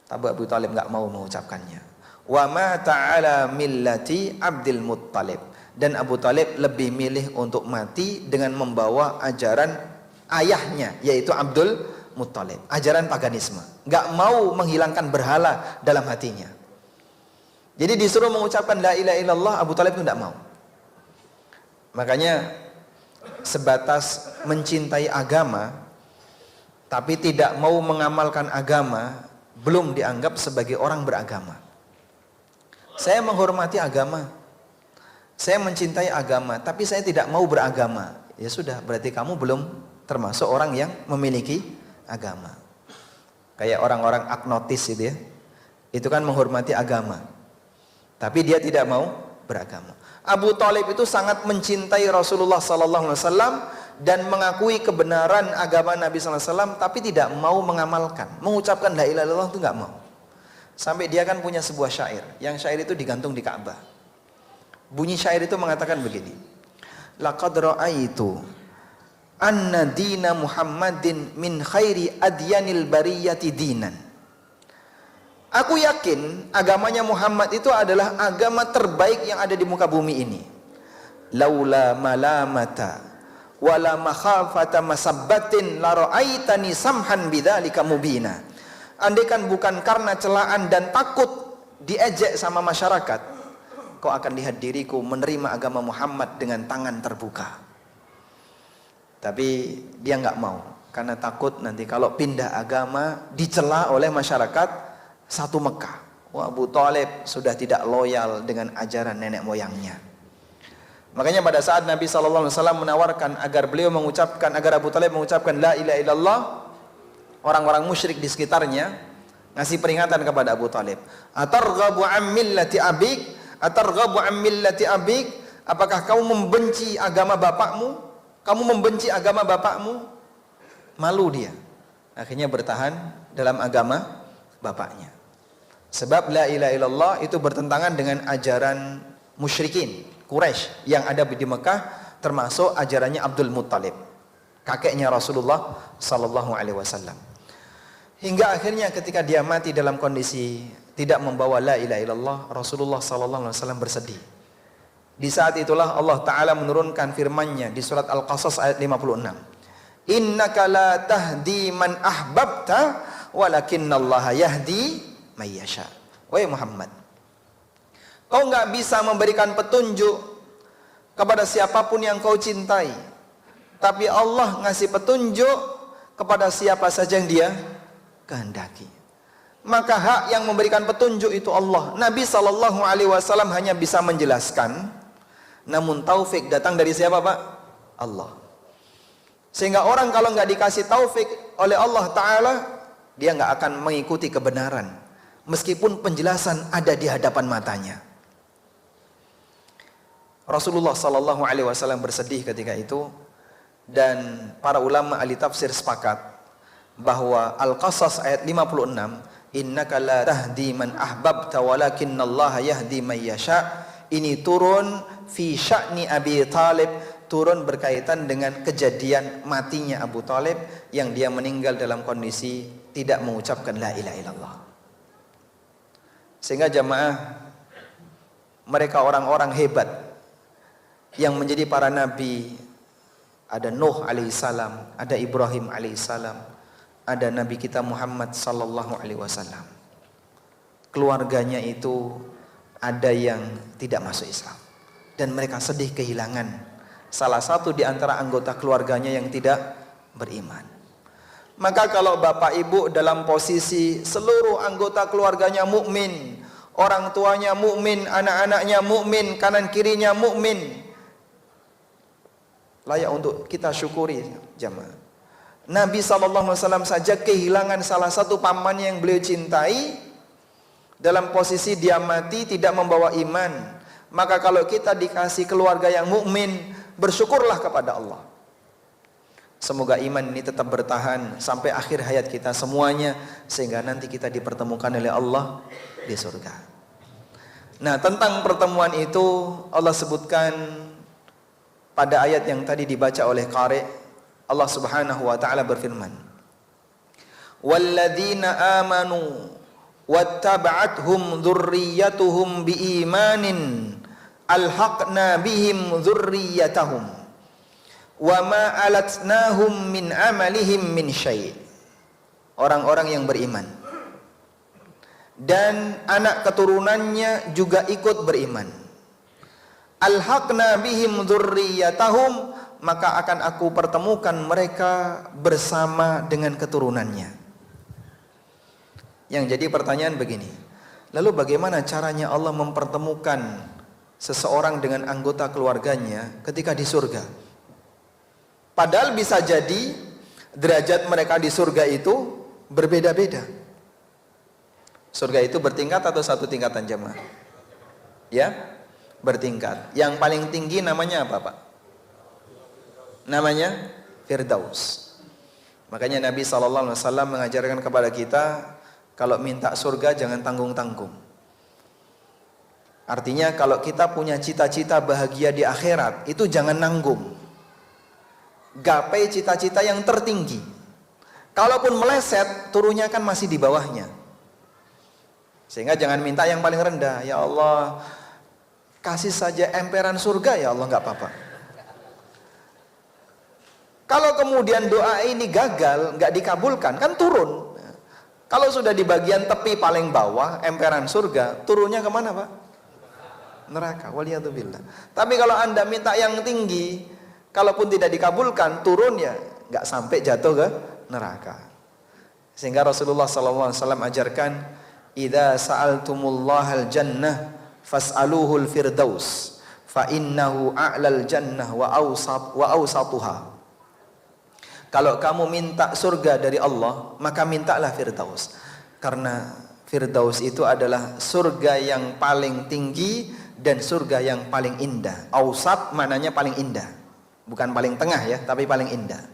Tapi Abu Talib enggak mau mengucapkannya. Wa ma ta'ala millati Abdul Muttalib. Dan Abu Talib lebih milih untuk mati dengan membawa ajaran ayahnya, yaitu Abdul Muttalib, ajaran paganisme. Enggak mau menghilangkan berhala dalam hatinya. Jadi disuruh mengucapkan la ilaha illallah, Abu Talib itu enggak mau. Makanya sebatas mencintai agama tapi tidak mau mengamalkan agama, belum dianggap sebagai orang beragama. Saya menghormati agama, saya mencintai agama, tapi saya tidak mau beragama. Ya sudah, berarti kamu belum termasuk orang yang memiliki agama. Kayak orang-orang agnotis itu ya, itu kan menghormati agama, tapi dia tidak mau beragama. Abu Talib itu sangat mencintai Rasulullah SAW dan mengakui kebenaran agama Nabi SAW, tapi tidak mau mengamalkan, mengucapkan la ilaha illallah itu nggak mau. Sampai dia kan punya sebuah syair, yang syair itu digantung di Ka'bah. Bunyi syair itu mengatakan begini, laqad ra'aitu anna dina Muhammadin min khairi adyanil bariyati dinan. Aku yakin agamanya Muhammad itu adalah agama terbaik yang ada di muka bumi ini. Laula malamata wala makhafata masabbatin la ra'aitani samhan bidzalika mubina. Andaikan bukan karena celaan dan takut diejek sama masyarakat, kau akan lihat diriku menerima agama Muhammad dengan tangan terbuka. Tapi dia nggak mau, karena takut nanti kalau pindah agama dicela oleh masyarakat satu Mekah. Wah, Abu Talib sudah tidak loyal dengan ajaran nenek moyangnya. Makanya pada saat Nabi SAW menawarkan agar Abu Talib mengucapkan la ilaha illallah, orang-orang musyrik di sekitarnya ngasih peringatan kepada Abu Talib. Atarghabu an millati abik? Atarghabu an millati abik? Apakah kamu membenci agama bapakmu? Kamu membenci agama bapakmu? Malu dia. Akhirnya bertahan dalam agama bapaknya. Sebab la ilaha illallah itu bertentangan dengan ajaran musyrikin Quraisy yang ada di Mekah, termasuk ajarannya Abdul Muttalib, kakeknya Rasulullah sallallahu alaihi wasallam. Hingga akhirnya ketika dia mati dalam kondisi tidak membawa la ilaha illallah, Rasulullah sallallahu alaihi wasallam bersedih. Di saat itulah Allah Ta'ala menurunkan firman-Nya di surat Al-Qasas ayat 56. Innaka la tahdi man ahbabta walakinnallaha yahdi may yasha. Wahai Muhammad, kau enggak bisa memberikan petunjuk kepada siapapun yang kau cintai, tapi Allah ngasih petunjuk kepada siapa saja yang Dia kehendaki. Maka hak yang memberikan petunjuk itu Allah. Nabi sallallahu alaihi wasallam hanya bisa menjelaskan, namun taufik datang dari siapa, Pak? Allah. Sehingga orang kalau nggak dikasih taufik oleh Allah Ta'ala, dia nggak akan mengikuti kebenaran, meskipun penjelasan ada di hadapan matanya. Rasulullah sallallahu alaihi wasallam bersedih ketika itu, dan para ulama ahli tafsir sepakat bahwa Al-Qasas ayat 56, innaka la tahdi man ahbabta walakinnallaha yahdi may yasha, ini turun fi sya'ni Abi Thalib, turun berkaitan dengan kejadian matinya Abu Thalib yang dia meninggal dalam kondisi tidak mengucapkan la ilaha illallah. Sehingga jamaah, mereka orang-orang hebat yang menjadi para nabi. Ada Nuh alaihissalam, ada Ibrahim alaihissalam, ada Nabi kita Muhammad sallallahu alaihi wasallam. Keluarganya itu ada yang tidak masuk Islam, dan mereka sedih kehilangan salah satu di antara anggota keluarganya yang tidak beriman. Maka kalau bapak ibu dalam posisi seluruh anggota keluarganya mukmin, orang tuanya mukmin, anak-anaknya mukmin, kanan kirinya mukmin, layak untuk kita syukuri jamaah. Nabi SAW saja kehilangan salah satu pamannya yang beliau cintai dalam posisi dia mati tidak membawa iman. Maka kalau kita dikasih keluarga yang mukmin, bersyukurlah kepada Allah. Semoga iman ini tetap bertahan sampai akhir hayat kita semuanya, sehingga nanti kita dipertemukan oleh Allah di surga. Nah, tentang pertemuan itu Allah sebutkan pada ayat yang tadi dibaca oleh qari. Allah Subhanahu wa taala berfirman, "Walladzina amanu wattaba'athum dzurriyyatuhum biimanin alhaqna bihim dzurriyyatahum wa ma alatnahum min amalihim min syai'." Orang-orang yang beriman dan anak keturunannya juga ikut beriman. Alhaqna bihim dzurriyyatahum, maka akan aku pertemukan mereka bersama dengan keturunannya. Yang jadi pertanyaan begini, lalu bagaimana caranya Allah mempertemukan seseorang dengan anggota keluarganya ketika di surga? Padahal bisa jadi derajat mereka di surga itu berbeda-beda. Surga itu bertingkat atau satu tingkatan jemaah? Ya, bertingkat. Yang paling tinggi namanya apa, Pak? Namanya Firdaus. Makanya Nabi SAW mengajarkan kepada kita, kalau minta surga jangan tanggung-tanggung. Artinya kalau kita punya cita-cita bahagia di akhirat, itu jangan nanggung. Gapai cita-cita yang tertinggi. Kalaupun meleset, turunnya kan masih di bawahnya. Sehingga jangan minta yang paling rendah. Ya Allah, kasih saja emperan surga, ya Allah, nggak apa-apa. Kalau kemudian doa ini gagal, nggak dikabulkan, kan turun. Kalau sudah di bagian tepi paling bawah, emperan surga, turunnya kemana, Pak? Neraka, waliyadzubillah. Tapi kalau Anda minta yang tinggi, kalaupun tidak dikabulkan, turun ya nggak sampai jatuh ke neraka. Sehingga Rasulullah SAW ajarkan, idza sa'altumullahal jannah fas'aluhul firdaus fa innahu a'lal jannah wa awsatuha. Kalau kamu minta surga dari Allah, maka mintalah Firdaus. Karena Firdaus itu adalah surga yang paling tinggi dan surga yang paling indah. Ausat maknanya paling indah. Bukan paling tengah ya, tapi paling indah.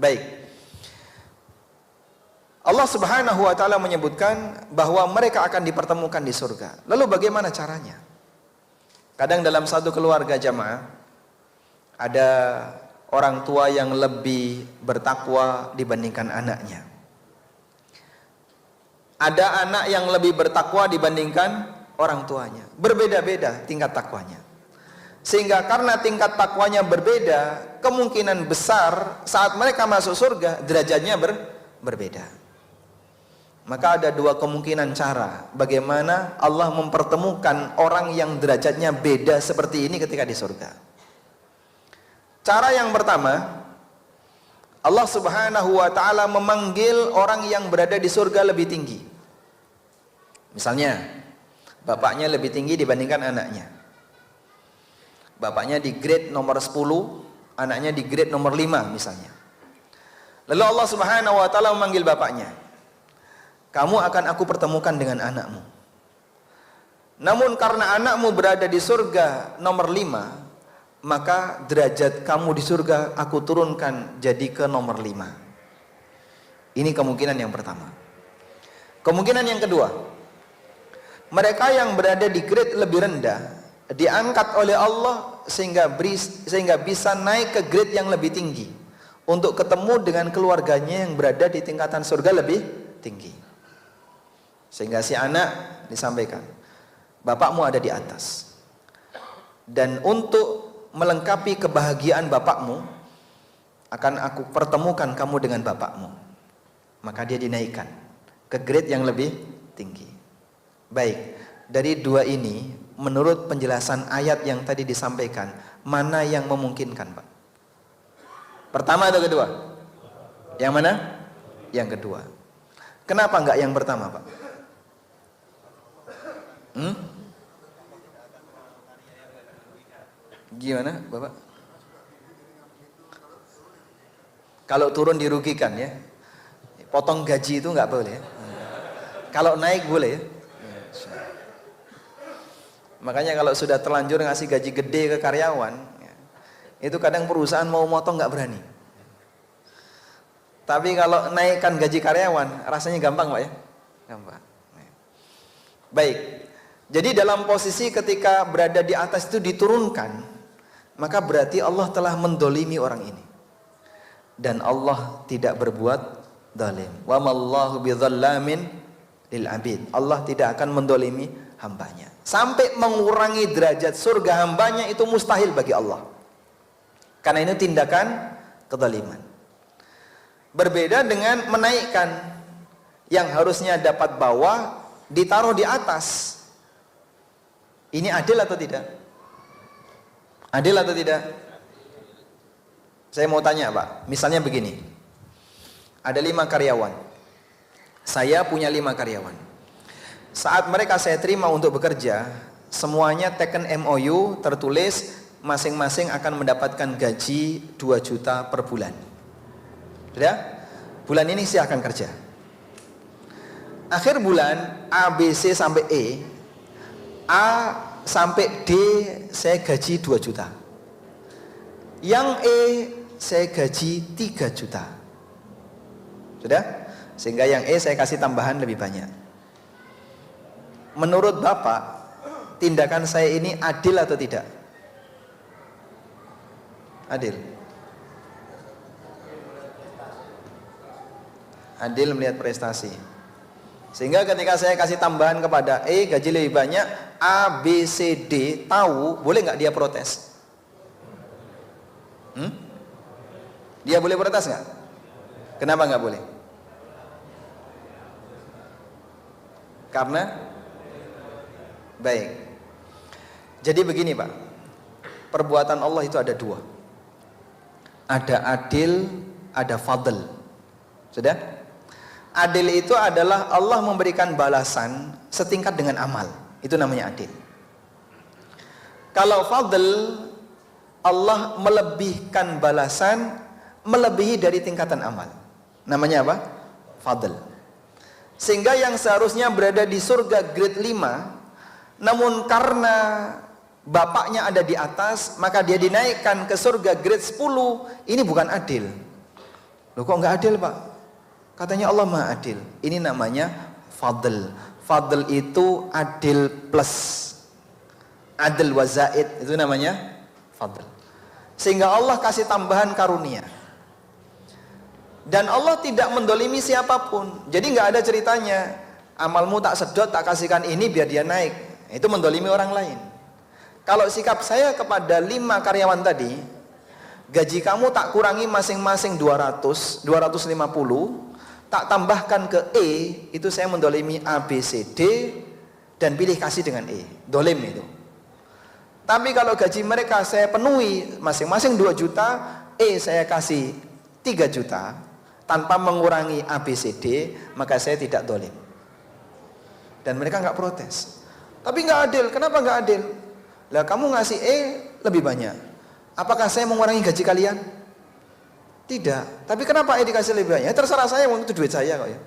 Baik. Allah Subhanahu wa taala menyebutkan bahwa mereka akan dipertemukan di surga. Lalu bagaimana caranya? Kadang dalam satu keluarga jamaah ada orang tua yang lebih bertakwa dibandingkan anaknya. Ada anak yang lebih bertakwa dibandingkan orang tuanya. Berbeda-beda tingkat takwanya. Sehingga karena tingkat takwanya berbeda, kemungkinan besar saat mereka masuk surga derajatnya berbeda. Maka ada dua kemungkinan cara bagaimana Allah mempertemukan orang yang derajatnya beda seperti ini ketika di surga. Cara yang pertama, Allah Subhanahu wa ta'ala memanggil orang yang berada di surga lebih tinggi. Misalnya, bapaknya lebih tinggi dibandingkan anaknya. Bapaknya di grade nomor 10, anaknya di grade nomor 5 misalnya. Lalu Allah Subhanahu wa ta'ala memanggil bapaknya. Kamu akan aku pertemukan dengan anakmu. Namun karena anakmu berada di surga nomor 5, maka derajat kamu di surga aku turunkan jadi ke nomor 5. Ini kemungkinan yang pertama. Kemungkinan yang kedua, mereka yang berada di grade lebih rendah diangkat oleh Allah sehingga bisa naik ke grade yang lebih tinggi untuk ketemu dengan keluarganya yang berada di tingkatan surga lebih tinggi. Sehingga si anak disampaikan, bapakmu ada di atas, dan untuk melengkapi kebahagiaan bapakmu akan aku pertemukan kamu dengan bapakmu. Maka dia dinaikkan ke grade yang lebih tinggi. Baik, dari dua ini menurut penjelasan ayat yang tadi disampaikan, mana yang memungkinkan, Pak? Pertama atau kedua? Yang mana? Yang kedua. Kenapa enggak yang pertama, Pak? Gimana, Bapak? Kalau turun dirugikan ya. Potong gaji itu nggak boleh. Kalau naik boleh ya. Makanya kalau sudah terlanjur ngasih gaji gede ke karyawan, itu kadang perusahaan mau motong nggak berani. Tapi kalau naikkan gaji karyawan, rasanya gampang, Pak ya. Gampang. Baik. Jadi dalam posisi ketika berada di atas itu diturunkan, maka berarti Allah telah mendolimi orang ini. Dan Allah tidak berbuat zalim. Wa mallahu bidzallamin lil abid. Allah tidak akan mendolimi hambanya. Sampai mengurangi derajat surga hambanya itu mustahil bagi Allah. Karena ini tindakan kezaliman. Berbeda dengan menaikkan yang harusnya dapat bawah ditaruh di atas. Ini adil atau tidak? Adil atau tidak? Saya mau tanya, Pak. Misalnya begini. Ada 5 karyawan. Saya punya 5 karyawan. Saat mereka saya terima untuk bekerja, semuanya taken MOU, tertulis masing-masing akan mendapatkan gaji 2 juta per bulan. Sudah? Bulan ini saya akan kerja. Akhir bulan A, B, C sampai E, A sampai D saya gaji 2 juta. Yang E saya gaji 3 juta. Sudah? Sehingga yang E saya kasih tambahan lebih banyak. Menurut Bapak, tindakan saya ini adil atau tidak? Adil. Adil melihat prestasi. Sehingga ketika saya kasih tambahan kepada E gaji lebih banyak, A, B, C, D tahu, boleh nggak dia protes? Dia boleh protes nggak? Kenapa nggak boleh? Karena baik. Jadi begini, Pak. Perbuatan Allah itu ada 2. Ada adil, ada fadl. Sudah? Adil itu adalah Allah memberikan balasan setingkat dengan amal. Itu namanya adil. Kalau fadl, Allah melebihkan balasan melebihi dari tingkatan amal. Namanya apa? Fadl. Sehingga yang seharusnya berada di surga grade 5, namun karena bapaknya ada di atas, maka dia dinaikkan ke surga grade 10. Ini bukan adil. Loh, kok nggak adil, Pak? Katanya Allah Maha Adil. Ini namanya fadl. Fadl itu adil plus. Adil wa zaid, itu namanya fadl. Sehingga Allah kasih tambahan karunia. Dan Allah tidak mendolimi siapapun. Jadi nggak ada ceritanya amalmu tak sedot, tak kasihkan ini biar dia naik. Itu mendolimi orang lain. Kalau sikap saya kepada 5 karyawan tadi, gaji kamu tak kurangi masing-masing 200, 250, tak tambahkan ke E, itu saya mendolimi A, B, C, D, dan pilih kasih dengan E. Dolim itu. Tapi kalau gaji mereka saya penuhi masing-masing 2 juta, E saya kasih 3 juta, tanpa mengurangi A, B, C, D, maka saya tidak dolim. Dan mereka nggak protes. Tapi nggak adil. Kenapa nggak adil? Lah kamu ngasih E lebih banyak. Apakah saya mengurangi gaji kalian? Tidak. Tapi kenapa E dikasih lebih banyak? Terserah saya, itu duit saya kok ya.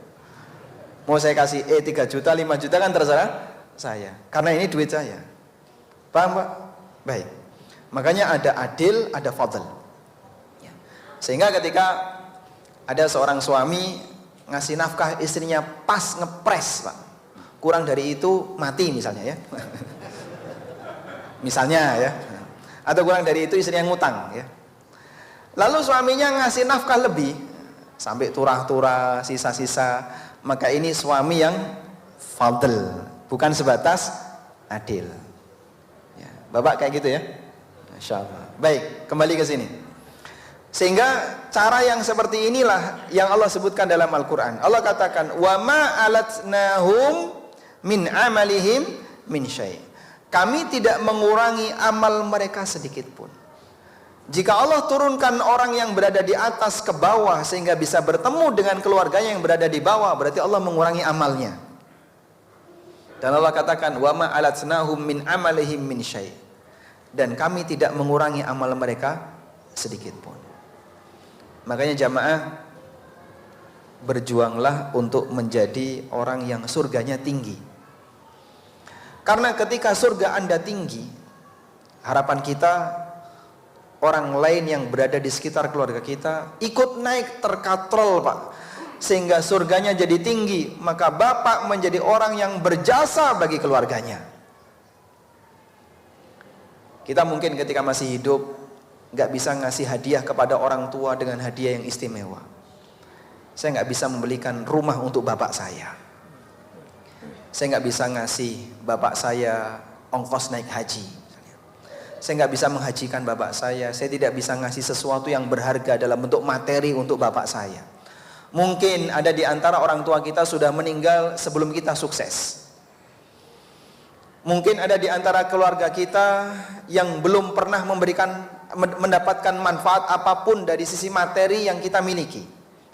Mau saya kasih E 3 juta, 5 juta kan terserah saya. Karena ini duit saya. Paham Pak? Baik. Makanya ada adil, ada fadl. Sehingga ketika ada seorang suami ngasih nafkah istrinya pas ngepres Pak, kurang dari itu mati misalnya ya. Misalnya ya. Atau kurang dari itu istrinya ngutang ya. Lalu suaminya ngasih nafkah lebih sampai turah-turah, sisa-sisa, maka ini suami yang fadl, bukan sebatas adil. Ya, Bapak kayak gitu ya? Masya Allah. Baik, kembali ke sini. Sehingga cara yang seperti inilah yang Allah sebutkan dalam Al-Quran. Allah katakan, wa ma alatnahum min amalihim min syai'. Kami tidak mengurangi amal mereka sedikit pun. Jika Allah turunkan orang yang berada di atas ke bawah sehingga bisa bertemu dengan keluarganya yang berada di bawah, berarti Allah mengurangi amalnya. Dan Allah katakan, wa ma alatnahum min amalihim min syai'. Dan kami tidak mengurangi amal mereka sedikit pun. Makanya jamaah, berjuanglah untuk menjadi orang yang surganya tinggi. Karena ketika surga Anda tinggi, harapan kita orang lain yang berada di sekitar keluarga kita ikut naik terkatrol Pak, sehingga surganya jadi tinggi. Maka Bapak menjadi orang yang berjasa bagi keluarganya. Kita mungkin ketika masih hidup nggak bisa ngasih hadiah kepada orang tua dengan hadiah yang istimewa. Saya nggak bisa membelikan rumah untuk bapak saya. Saya nggak bisa ngasih bapak saya ongkos naik haji. Saya nggak bisa menghajikan bapak saya. Saya tidak bisa ngasih sesuatu yang berharga dalam bentuk materi untuk bapak saya. Mungkin ada di antara orang tua kita sudah meninggal sebelum kita sukses. Mungkin ada di antara keluarga kita yang belum pernah mendapatkan manfaat apapun dari sisi materi yang kita miliki,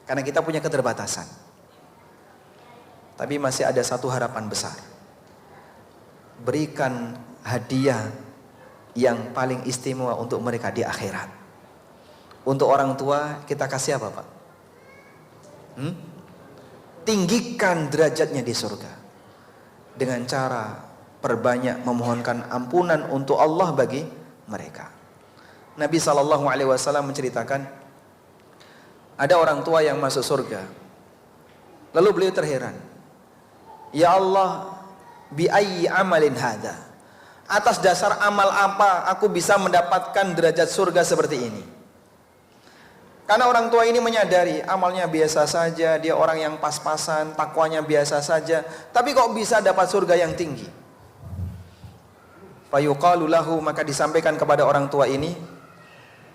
karena kita punya keterbatasan. Tapi masih ada satu harapan besar. Berikan hadiah yang paling istimewa untuk mereka di akhirat. Untuk orang tua kita kasih apa Pak? Tinggikan derajatnya di surga dengan cara perbanyak memohonkan ampunan untuk Allah bagi mereka. Nabi SAW menceritakan, ada orang tua yang masuk surga. Lalu beliau terheran, ya Allah, bi ayyi amalin hadza? Atas dasar amal apa aku bisa mendapatkan derajat surga seperti ini? Karena orang tua ini menyadari amalnya biasa saja, dia orang yang pas-pasan, takwanya biasa saja, tapi kok bisa dapat surga yang tinggi? Fayuqalu lahu, maka disampaikan kepada orang tua ini,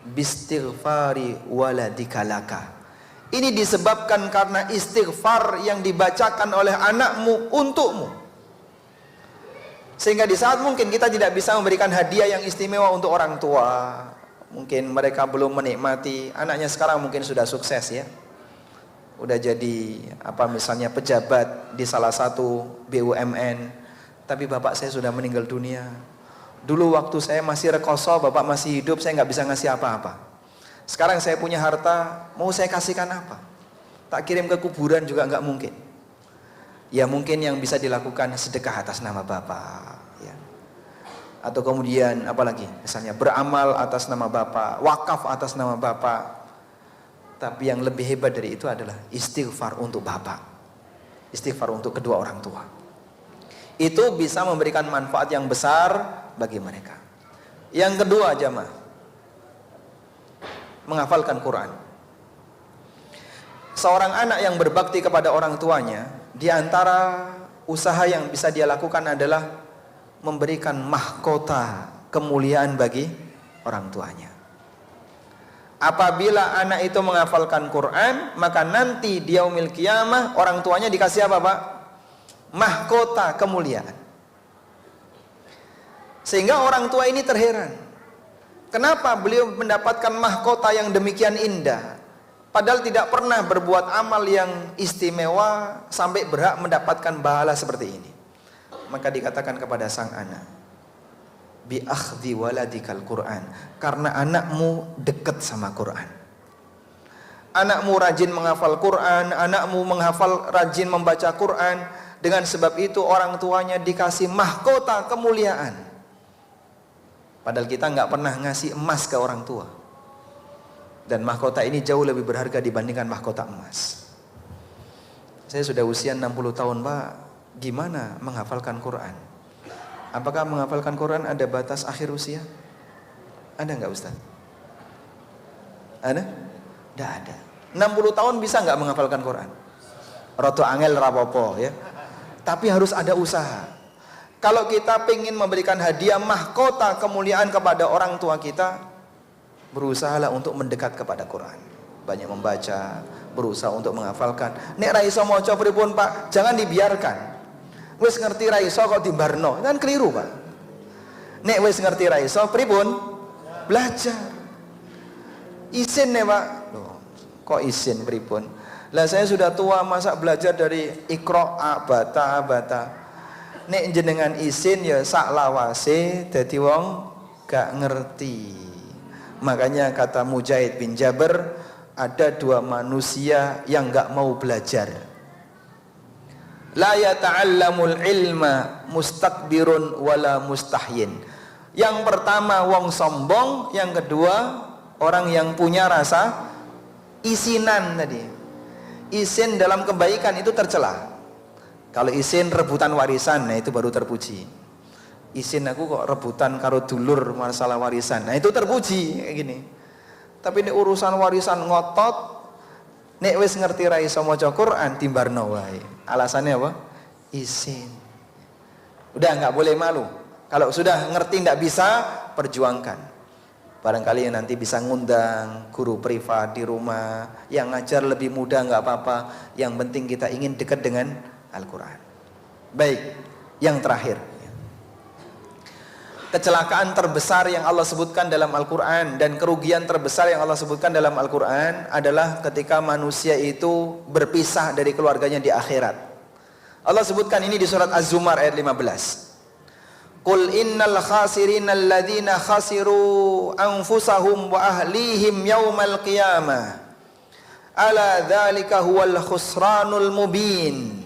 bistighfari waladika laka. Ini disebabkan karena istighfar yang dibacakan oleh anakmu untukmu. Sehingga di saat mungkin kita tidak bisa memberikan hadiah yang istimewa untuk orang tua, mungkin mereka belum menikmati, anaknya sekarang mungkin sudah sukses ya, udah jadi misalnya pejabat di salah satu BUMN, tapi bapak saya sudah meninggal dunia. Dulu waktu saya masih rekoso, bapak masih hidup, saya nggak bisa ngasih apa-apa. Sekarang saya punya harta, mau saya kasihkan apa? Tak kirim ke kuburan juga nggak mungkin. Ya mungkin yang bisa dilakukan sedekah atas nama bapak, ya. Atau kemudian apalagi, misalnya beramal atas nama bapak, wakaf atas nama bapak. Tapi yang lebih hebat dari itu adalah istighfar untuk bapak, istighfar untuk kedua orang tua. Itu bisa memberikan manfaat yang besar bagi mereka. Yang kedua jamaah, menghafalkan Quran. Seorang anak yang berbakti kepada orang tuanya, di antara usaha yang bisa dia lakukan adalah memberikan mahkota kemuliaan bagi orang tuanya. Apabila anak itu menghafalkan Quran, maka nanti di yaumil qiyamah orang tuanya dikasih apa, Pak? Mahkota kemuliaan. Sehingga orang tua ini terheran, kenapa beliau mendapatkan mahkota yang demikian indah, padahal tidak pernah berbuat amal yang istimewa sampai berhak mendapatkan pahala seperti ini. Maka dikatakan kepada sang anak, bi akhdhi waladikal Quran, karena anakmu dekat sama Quran. Anakmu rajin menghafal Quran, anakmu rajin membaca Quran. Dengan sebab itu orang tuanya dikasih mahkota kemuliaan. Padahal kita nggak pernah ngasih emas ke orang tua. Dan mahkota ini jauh lebih berharga dibandingkan mahkota emas. Saya sudah usia 60 tahun, Pak. Gimana menghafalkan Quran? Apakah menghafalkan Quran ada batas akhir usia? Ada nggak, Ustaz? Ada? Tidak ada. 60 tahun bisa nggak menghafalkan Quran? Roto angel rapopo ya. Tapi harus ada usaha. Kalau kita ingin memberikan hadiah mahkota kemuliaan kepada orang tua kita, berusahalah untuk mendekat kepada Quran. Banyak membaca, berusaha untuk menghafalkan. Nek ra iso maca pripun, Pak? Jangan dibiarkan. Wis ngerti ra iso kok dibarno, kan keliru, Pak. Nek wis ngerti ra iso pripun? Belajar. Isin nih, Pak. Loh, kok isin pripun? Lah saya sudah tua, masa belajar dari Iqra bata. Nek jenengan isin ya sak lawase dadi wong gak ngerti. Makanya kata Mujahid bin Jabir, ada dua manusia yang gak mau belajar. La yata'allamul ilma mustakbirun wala mustahyin. Yang pertama wong sombong, yang kedua orang yang punya rasa isinan tadi. Isin dalam kebaikan itu tercela. Kalau isin rebutan warisan, nah itu baru terpuji. Isin aku kok rebutan karo dulur masalah warisan, nah itu terpuji kayak gini. Tapi ini urusan warisan ngotot, nek wis ngerti ra iso maca Quran timbarno wae. Alasannya apa? Isin. Udah nggak boleh malu. Kalau sudah ngerti nggak bisa, perjuangkan. Barangkali nanti bisa ngundang guru privat di rumah yang ngajar lebih mudah, nggak apa-apa. Yang penting kita ingin dekat dengan Al-Quran. Baik, yang terakhir, kecelakaan terbesar yang Allah sebutkan dalam Al-Quran dan kerugian terbesar yang Allah sebutkan dalam Al-Quran adalah ketika manusia itu berpisah dari keluarganya di akhirat. Allah sebutkan ini di surat Az-Zumar ayat 15. Qul innal khasirina alladhina khasiru anfusahum wa ahlihim yawmal qiyamah ala dzalika huwal khusranul mubin.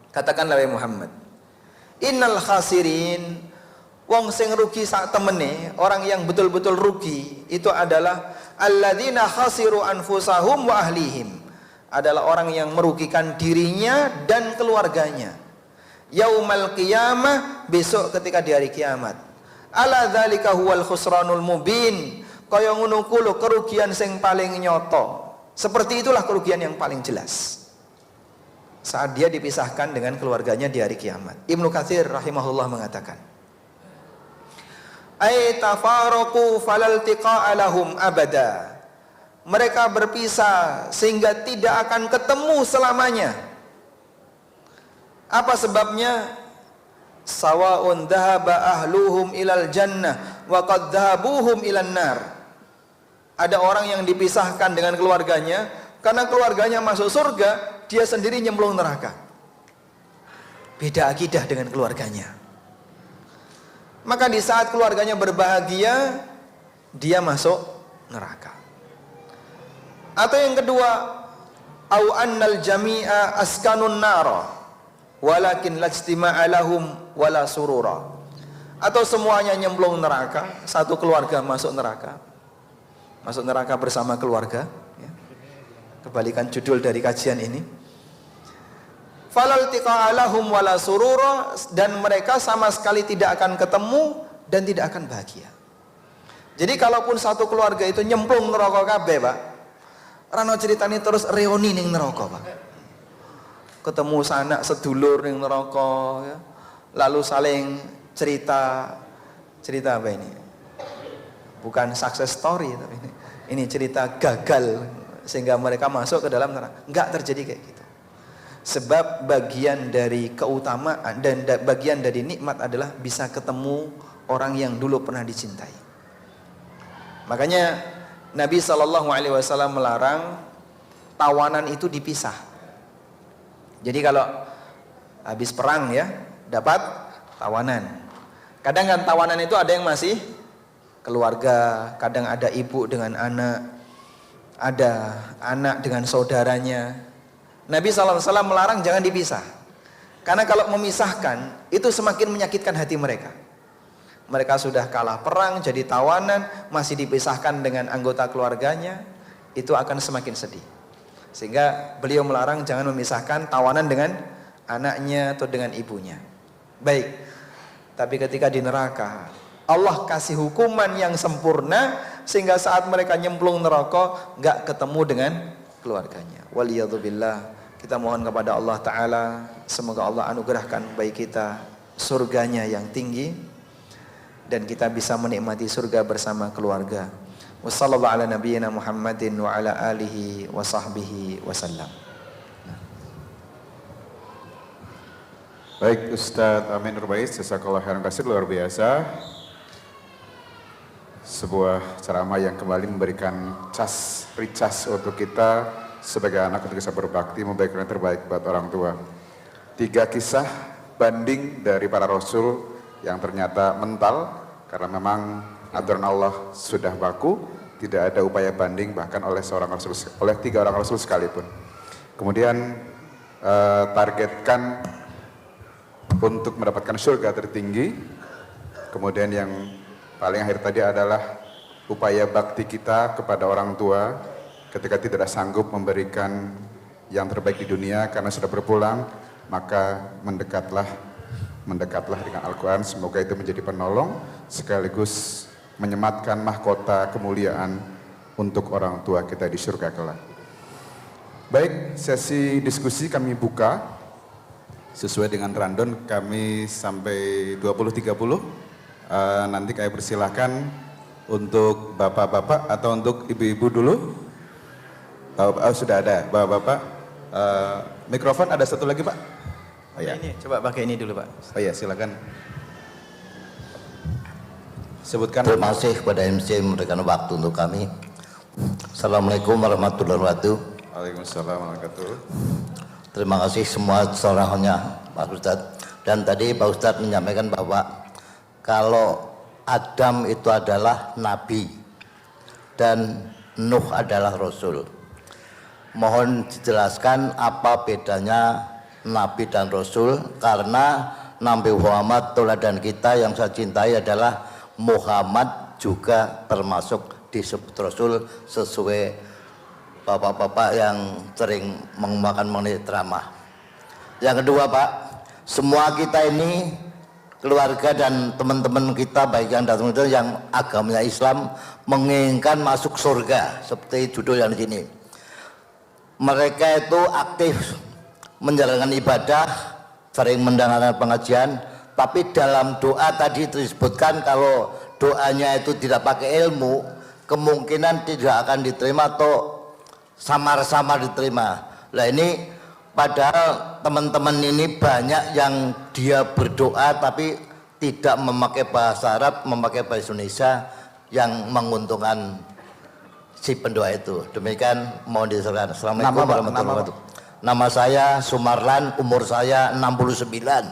Katakanlah wahai Muhammad, innal khasirin, wong sing rugi sak temene, orang yang betul-betul rugi itu adalah alladzina khasiru anfusahum wa ahlihim, adalah orang yang merugikan dirinya dan keluarganya. Yaumal qiyamah, besok ketika di hari kiamat. Ala dzalika huwal khusranul mubin, kaya ngono kuwi kerugian sing paling nyoto. Seperti itulah kerugian yang paling jelas saat dia dipisahkan dengan keluarganya di hari kiamat. Ibnu Katsir rahimahullah mengatakan, ay tafaraqu falaltiqa'a lahum abada. Mereka berpisah sehingga tidak akan ketemu selamanya. Apa sebabnya? Sawa'un dhahaba ahluhum ilal jannah wa qad dhahabuhum ilan nar. Ada orang yang dipisahkan dengan keluarganya karena keluarganya masuk surga, dia sendiri nyemplung neraka. Beda akidah dengan keluarganya. Maka di saat keluarganya berbahagia, dia masuk neraka. Atau yang kedua, au annal jami'a askanun nara walakin lajtima'a lahum wala surura. Atau semuanya nyemplung neraka, satu keluarga masuk neraka. Masuk neraka bersama keluarga, ya. Kebalikan judul dari kajian ini. Falaltiqa'a lahum wala surura, dan mereka sama sekali tidak akan ketemu dan tidak akan bahagia. Jadi kalaupun satu keluarga itu nyemplung neraka kabeh, Pak, rano ceritanya terus reuni ning neraka, Pak. ketemu sanak sedulur ning neraka ya. Lalu saling cerita apa ini? Bukan success story tapi ini cerita gagal sehingga mereka masuk ke dalam neraka. Enggak terjadi kayak gitu. Sebab bagian dari keutamaan dan bagian dari nikmat adalah bisa ketemu orang yang dulu pernah dicintai. Makanya Nabi SAW melarang tawanan itu dipisah. Jadi kalau habis perang ya dapat tawanan. Kadang kan tawanan itu ada yang masih keluarga, kadang ada ibu dengan anak, ada anak dengan saudaranya. Nabi SAW melarang jangan dipisah. Karena kalau memisahkan itu semakin menyakitkan hati mereka. Mereka sudah kalah perang jadi tawanan, masih dipisahkan dengan anggota keluarganya, itu akan semakin sedih. Sehingga beliau melarang jangan memisahkan tawanan dengan anaknya atau dengan ibunya. Baik, tapi ketika di neraka Allah kasih hukuman yang sempurna sehingga saat mereka nyemplung neraka nggak ketemu dengan keluarganya. Waliyadzubillah. Kita mohon kepada Allah Ta'ala semoga Allah anugerahkan bagi kita surganya yang tinggi dan kita bisa menikmati surga bersama keluarga. Wassallallahu ala nabiyyina Muhammadin wa ala alihi wa sahbihi wasallam. Baik Ustadz Amin Nurbais, jazakallah khairan katsir, luar biasa. Sebuah ceramah yang kembali memberikan recas untuk kita sebagai anak untuk bisa berbakti, memberikan yang terbaik buat orang tua. 3 kisah banding dari para rasul yang ternyata mental karena memang aturan Allah sudah baku, tidak ada upaya banding bahkan oleh 3 orang rasul sekalipun. Kemudian targetkan untuk mendapatkan surga tertinggi. Kemudian yang paling akhir tadi adalah upaya bakti kita kepada orang tua ketika tidak sanggup memberikan yang terbaik di dunia karena sudah berpulang, maka mendekatlah dengan Al-Quran. Semoga itu menjadi penolong sekaligus menyematkan mahkota kemuliaan untuk orang tua kita di surga kelak. Baik, sesi diskusi kami buka sesuai dengan rundown kami sampai 20.30. Nanti kami persilahkan untuk bapak-bapak atau untuk ibu-ibu dulu. Sudah ada bapak-bapak. Mikrofon ada satu lagi Pak. Oh ya. Ini coba pakai ini dulu Pak. Oh ya, silakan. Sebutkan. Terima kasih kepada MC yang memberikan waktu untuk kami. Assalamualaikum warahmatullahi wabarakatuh. Waalaikumsalam warahmatullahi wabarakatuh. Terima kasih semua seorangnya Pak Ustadz. Dan tadi Pak Ustadz menyampaikan bahwa kalau Adam itu adalah nabi dan Nuh adalah rasul. Mohon dijelaskan apa bedanya nabi dan rasul, karena Nabi Muhammad teladan kita yang saya cintai adalah Muhammad juga termasuk disebut rasul sesuai bapak-bapak yang sering menggunakan mengenai ceramah. Yang kedua Pak, semua kita ini keluarga dan teman-teman kita baik yang datang itu yang agamanya Islam menginginkan masuk surga seperti judul yang di sini. Mereka itu aktif menjalankan ibadah, sering mendengarkan pengajian, tapi dalam doa tadi disebutkan kalau doanya itu tidak pakai ilmu, kemungkinan tidak akan diterima atau samar-samar diterima. Nah ini padahal teman-teman ini banyak yang dia berdoa tapi tidak memakai bahasa Arab, memakai bahasa Indonesia yang menguntungkan si pendoa itu. Demikian mohon diserahkan. Assalamualaikum warahmatullahi wabarakatuh. Nama saya Sumarlan, umur saya 69.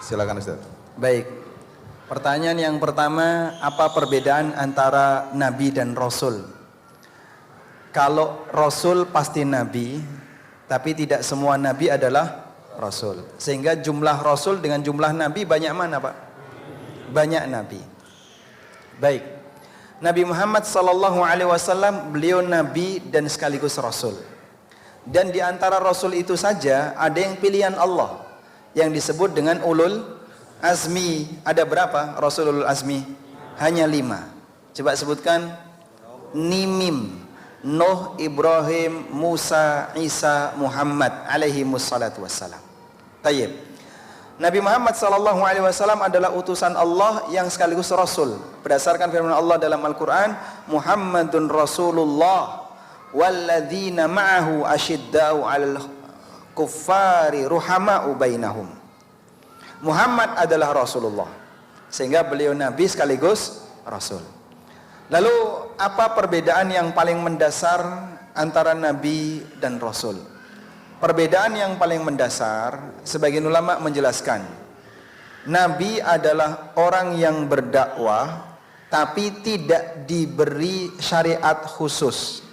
Silakan Ustaz. Baik. Pertanyaan yang pertama, apa perbedaan antara nabi dan rasul? Kalau rasul pasti nabi, tapi tidak semua nabi adalah rasul. Sehingga jumlah rasul dengan jumlah nabi banyak mana, Pak? Banyak nabi. Baik. Nabi Muhammad SAW beliau nabi dan sekaligus rasul. Dan di antara rasul itu saja ada yang pilihan Allah yang disebut dengan ulul azmi. Ada berapa rasul ulul azmi? Hanya 5. Coba sebutkan. Nimim. Nuh, Ibrahim, Musa, Isa, Muhammad alaihi wassalatu wassalam. Tayyib. Nabi Muhammad sallallahu alaihi wasallam adalah utusan Allah yang sekaligus rasul. Berdasarkan firman Allah dalam Al-Qur'an, Muhammadun Rasulullah walladzina ma'ahu asyiddau 'alal kuffari ruhama'u bainahum. Muhammad adalah Rasulullah, sehingga beliau nabi sekaligus rasul. Lalu apa perbedaan yang paling mendasar antara nabi dan rasul? Perbedaan yang paling mendasar, sebagian ulama menjelaskan, nabi adalah orang yang berdakwah tapi tidak diberi syariat khusus.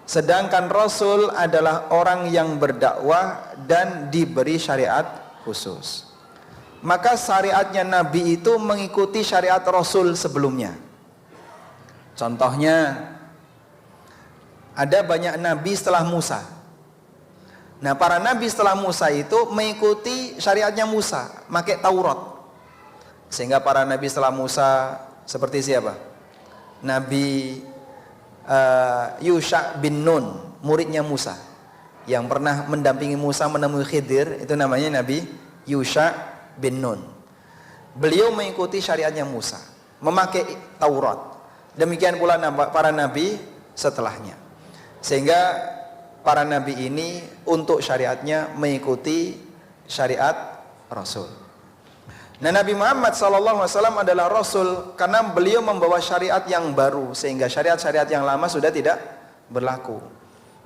Sedangkan rasul adalah orang yang berdakwah dan diberi syariat khusus. Maka syariatnya nabi itu mengikuti syariat rasul sebelumnya. Contohnya, ada banyak nabi setelah Musa. Nah, para nabi setelah Musa itu mengikuti syariatnya Musa, pakai Taurat. Sehingga para nabi setelah Musa seperti siapa? Nabi Yusha bin Nun, muridnya Musa, yang pernah mendampingi Musa menemui Khidir, itu namanya Nabi Yusha bin Nun. Beliau mengikuti syariatnya Musa, memakai Taurat. Demikian pula para nabi setelahnya. Sehingga para nabi ini untuk syariatnya mengikuti syariat Rasul. Nah, Nabi Muhammad SAW adalah Rasul karena beliau membawa syariat yang baru, sehingga syariat-syariat yang lama sudah tidak berlaku.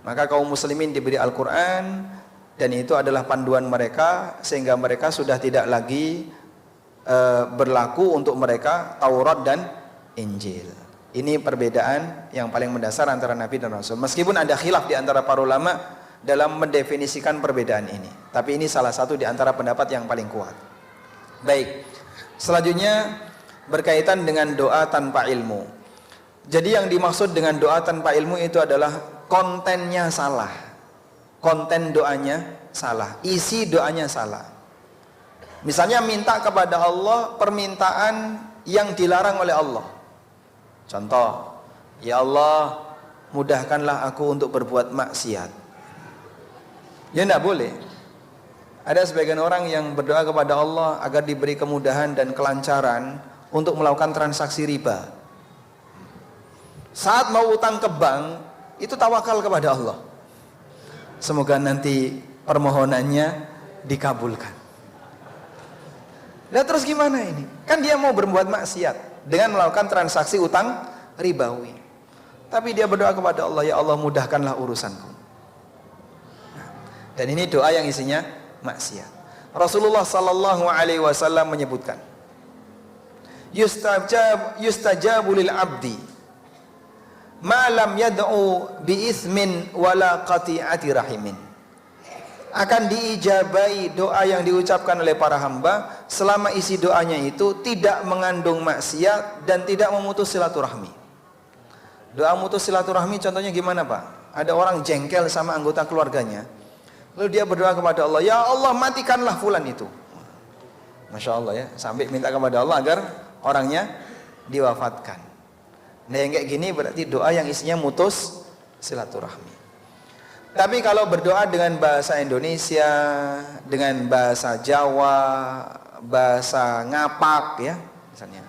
Maka kaum muslimin diberi Al-Quran, dan itu adalah panduan mereka, sehingga mereka sudah tidak lagi berlaku untuk mereka Taurat dan Injil. Ini perbedaan yang paling mendasar antara Nabi dan Rasul. Meskipun ada khilaf di antara para ulama dalam mendefinisikan perbedaan ini, tapi ini salah satu di antara pendapat yang paling kuat. Baik, selanjutnya berkaitan dengan doa tanpa ilmu. Jadi yang dimaksud dengan doa tanpa ilmu itu adalah kontennya salah. Konten doanya salah, isi doanya salah. Misalnya minta kepada Allah permintaan yang dilarang oleh Allah. Contoh, ya Allah, mudahkanlah aku untuk berbuat maksiat. Ya tidak boleh. Ada sebagian orang yang berdoa kepada Allah agar diberi kemudahan dan kelancaran untuk melakukan transaksi riba. Saat mau utang ke bank, itu tawakal kepada Allah. Semoga nanti permohonannya dikabulkan. Nah, terus gimana ini? Kan dia mau berbuat maksiat dengan melakukan transaksi utang ribawi. Tapi dia berdoa kepada Allah, ya Allah mudahkanlah urusanku. Dan ini doa yang isinya maksiat. Rasulullah sallallahu alaihi wasallam menyebutkan, yustajabu lil abdi ma lam yad'u bi ismin wala qati'ati rahimin. Akan diijabai doa yang diucapkan oleh para hamba selama isi doanya itu tidak mengandung maksiat dan tidak memutus silaturahmi. Doa memutus silaturahmi contohnya gimana, Pak? Ada orang jengkel sama anggota keluarganya, lalu dia berdoa kepada Allah, ya Allah matikanlah fulan itu. Masya Allah ya, sampai minta kepada Allah agar orangnya diwafatkan. Nah, yang kayak gini berarti doa yang isinya mutus silaturahmi. Tapi kalau berdoa dengan bahasa Indonesia, dengan bahasa Jawa, bahasa ngapak ya, misalnya,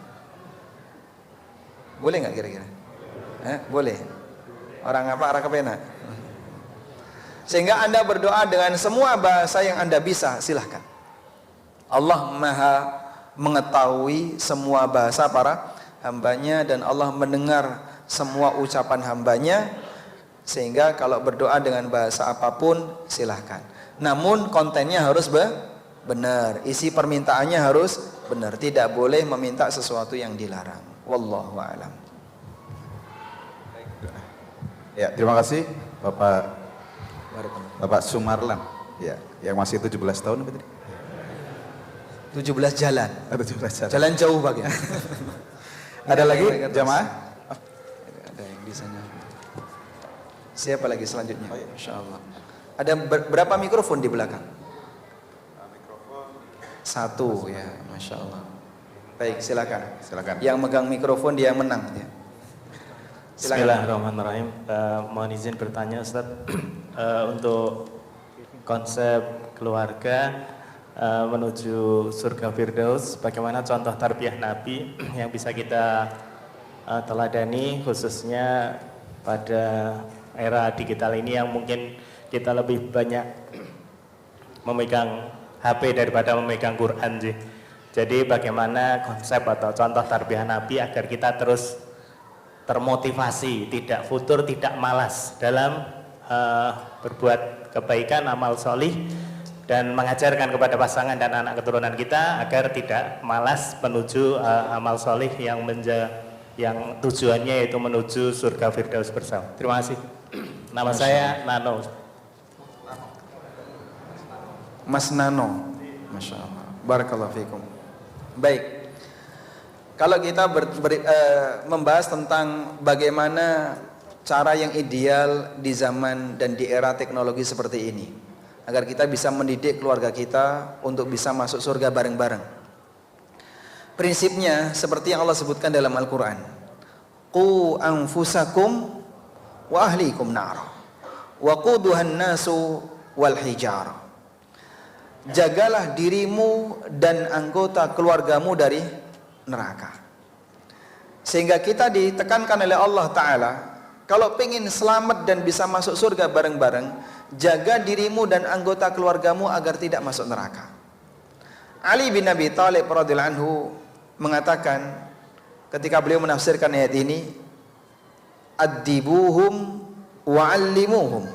boleh nggak kira-kira? Boleh. Orang ngapak, orang kepena. Sehingga Anda berdoa dengan semua bahasa yang Anda bisa, silahkan. Allah Maha mengetahui semua bahasa para hambanya, dan Allah mendengar semua ucapan hambanya. Sehingga kalau berdoa dengan bahasa apapun silahkan. Namun kontennya harus benar, isi permintaannya harus benar. Tidak boleh meminta sesuatu yang dilarang. Wallahu a'lam. Ya, terima kasih Bapak Sumarlan. Ya, yang masih 17 tahun apa tadi? 17 jalan. 17 jalan. Jalan jauh Pak ya. Ada lagi jamaah? Ada yang di sana. Siapa lagi selanjutnya? Masya Allah. Ada berapa mikrofon di belakang? Mikrofon 1 ya, Masya Allah. Baik, silakan. Silakan. Yang megang mikrofon dia menang ya. Silakan. Bismillahirrahmanirrahim. Mohon izin bertanya Ustaz. Untuk konsep keluarga menuju surga Firdaus, bagaimana contoh tarbiyah Nabi yang bisa kita teladani khususnya pada era digital ini yang mungkin kita lebih banyak memegang HP daripada memegang Quran sih. Jadi bagaimana konsep atau contoh tarbiyah Nabi agar kita terus termotivasi, tidak futur, tidak malas dalam berbuat kebaikan, amal solih, dan mengajarkan kepada pasangan dan anak keturunan kita agar tidak malas menuju amal solih yang tujuannya yaitu menuju surga Firdaus bersama. Terima kasih. Nama saya Nano. Mas Nano. Masya Allah. Barakallahu fikum. Baik. Kalau kita membahas tentang bagaimana cara yang ideal di zaman dan di era teknologi seperti ini, agar kita bisa mendidik keluarga kita untuk bisa masuk surga bareng-bareng. Prinsipnya seperti yang Allah sebutkan dalam Al-Quran. Qu anfusakum wa ahlikum nara wa quduhan nasu wal hijar. Jagalah dirimu dan anggota keluargamu dari neraka. Sehingga kita ditekankan oleh Allah Ta'ala, kalau pengen selamat dan bisa masuk surga bareng-bareng, jaga dirimu dan anggota keluargamu agar tidak masuk neraka. Ali bin Abi Thalib radhiyallahu anhu mengatakan ketika beliau menafsirkan ayat ini, addibuhum wa'allimuhum,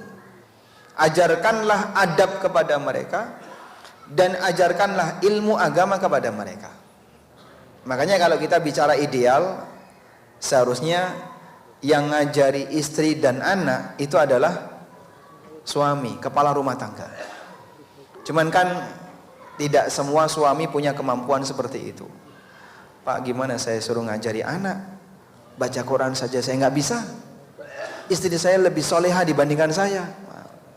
ajarkanlah adab kepada mereka dan ajarkanlah ilmu agama kepada mereka. Makanya kalau kita bicara ideal, seharusnya yang ngajari istri dan anak itu adalah suami, kepala rumah tangga. Cuman kan tidak semua suami punya kemampuan seperti itu. Pak, gimana saya suruh ngajari anak baca Quran saja saya nggak bisa. Istri saya lebih solehah dibandingkan saya.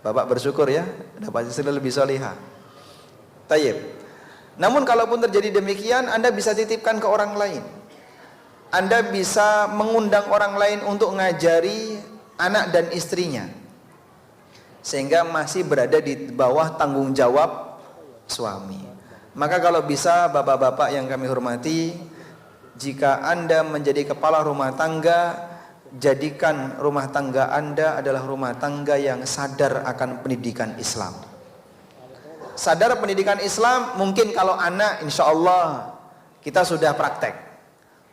Bapak bersyukur ya, dapat istri lebih solehah. Tayyib. Namun kalaupun terjadi demikian, Anda bisa titipkan ke orang lain. Anda bisa mengundang orang lain untuk ngajari anak dan istrinya, sehingga masih berada di bawah tanggung jawab suami. Maka kalau bisa bapak-bapak yang kami hormati, jika Anda menjadi kepala rumah tangga, jadikan rumah tangga Anda adalah rumah tangga yang sadar akan pendidikan Islam. Sadar pendidikan Islam, mungkin kalau anak insya Allah kita sudah praktek.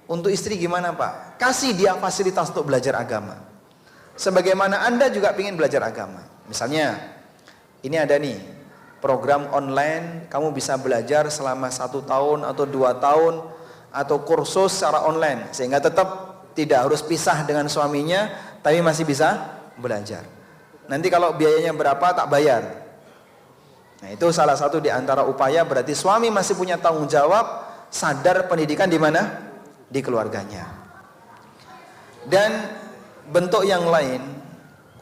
Untuk istri gimana Pak? Kasih dia fasilitas untuk belajar agama. Sebagaimana Anda juga ingin belajar agama. Misalnya, ini ada nih program online, kamu bisa belajar selama 1 tahun atau 2 tahun, atau kursus secara online, sehingga tetap tidak harus pisah dengan suaminya, tapi masih bisa belajar. Nanti kalau biayanya berapa tak bayar. Nah, itu salah satu di antara upaya, berarti suami masih punya tanggung jawab, sadar pendidikan di mana? Di keluarganya. Dan bentuk yang lain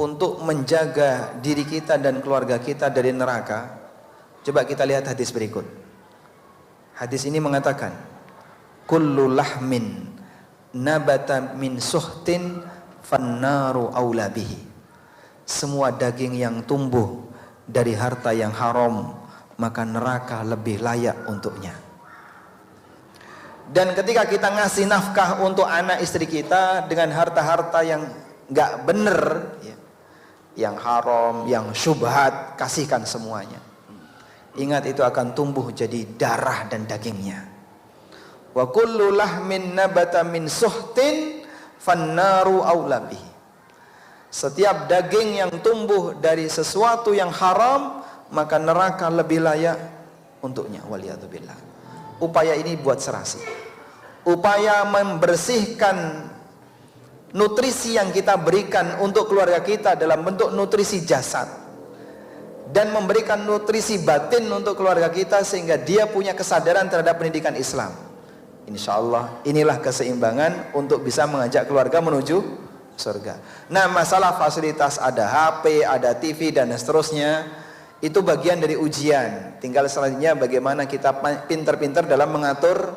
untuk menjaga diri kita dan keluarga kita dari neraka, coba kita lihat hadis berikut. Hadis ini mengatakan, kullu lahmin nabata min suhtin fannaru aula bihi. Semua daging yang tumbuh dari harta yang haram, maka neraka lebih layak untuknya. Dan ketika kita ngasih nafkah untuk anak istri kita dengan harta-harta yang nggak bener, ya, yang haram, yang syubhat, kasihkan semuanya. Ingat, itu akan tumbuh jadi darah dan dagingnya. Wa kullu lahmin nabata min suhtin fannaru aula bihi. Setiap daging yang tumbuh dari sesuatu yang haram, maka neraka lebih layak untuknya. Waliyadzubillah. Upaya ini buat serasi. Upaya membersihkan nutrisi yang kita berikan untuk keluarga kita dalam bentuk nutrisi jasad, dan memberikan nutrisi batin untuk keluarga kita sehingga dia punya kesadaran terhadap pendidikan Islam. Insya Allah inilah keseimbangan untuk bisa mengajak keluarga menuju surga. Nah, masalah fasilitas, ada HP, ada TV dan seterusnya, itu bagian dari ujian. Tinggal selanjutnya bagaimana kita pintar-pintar dalam mengatur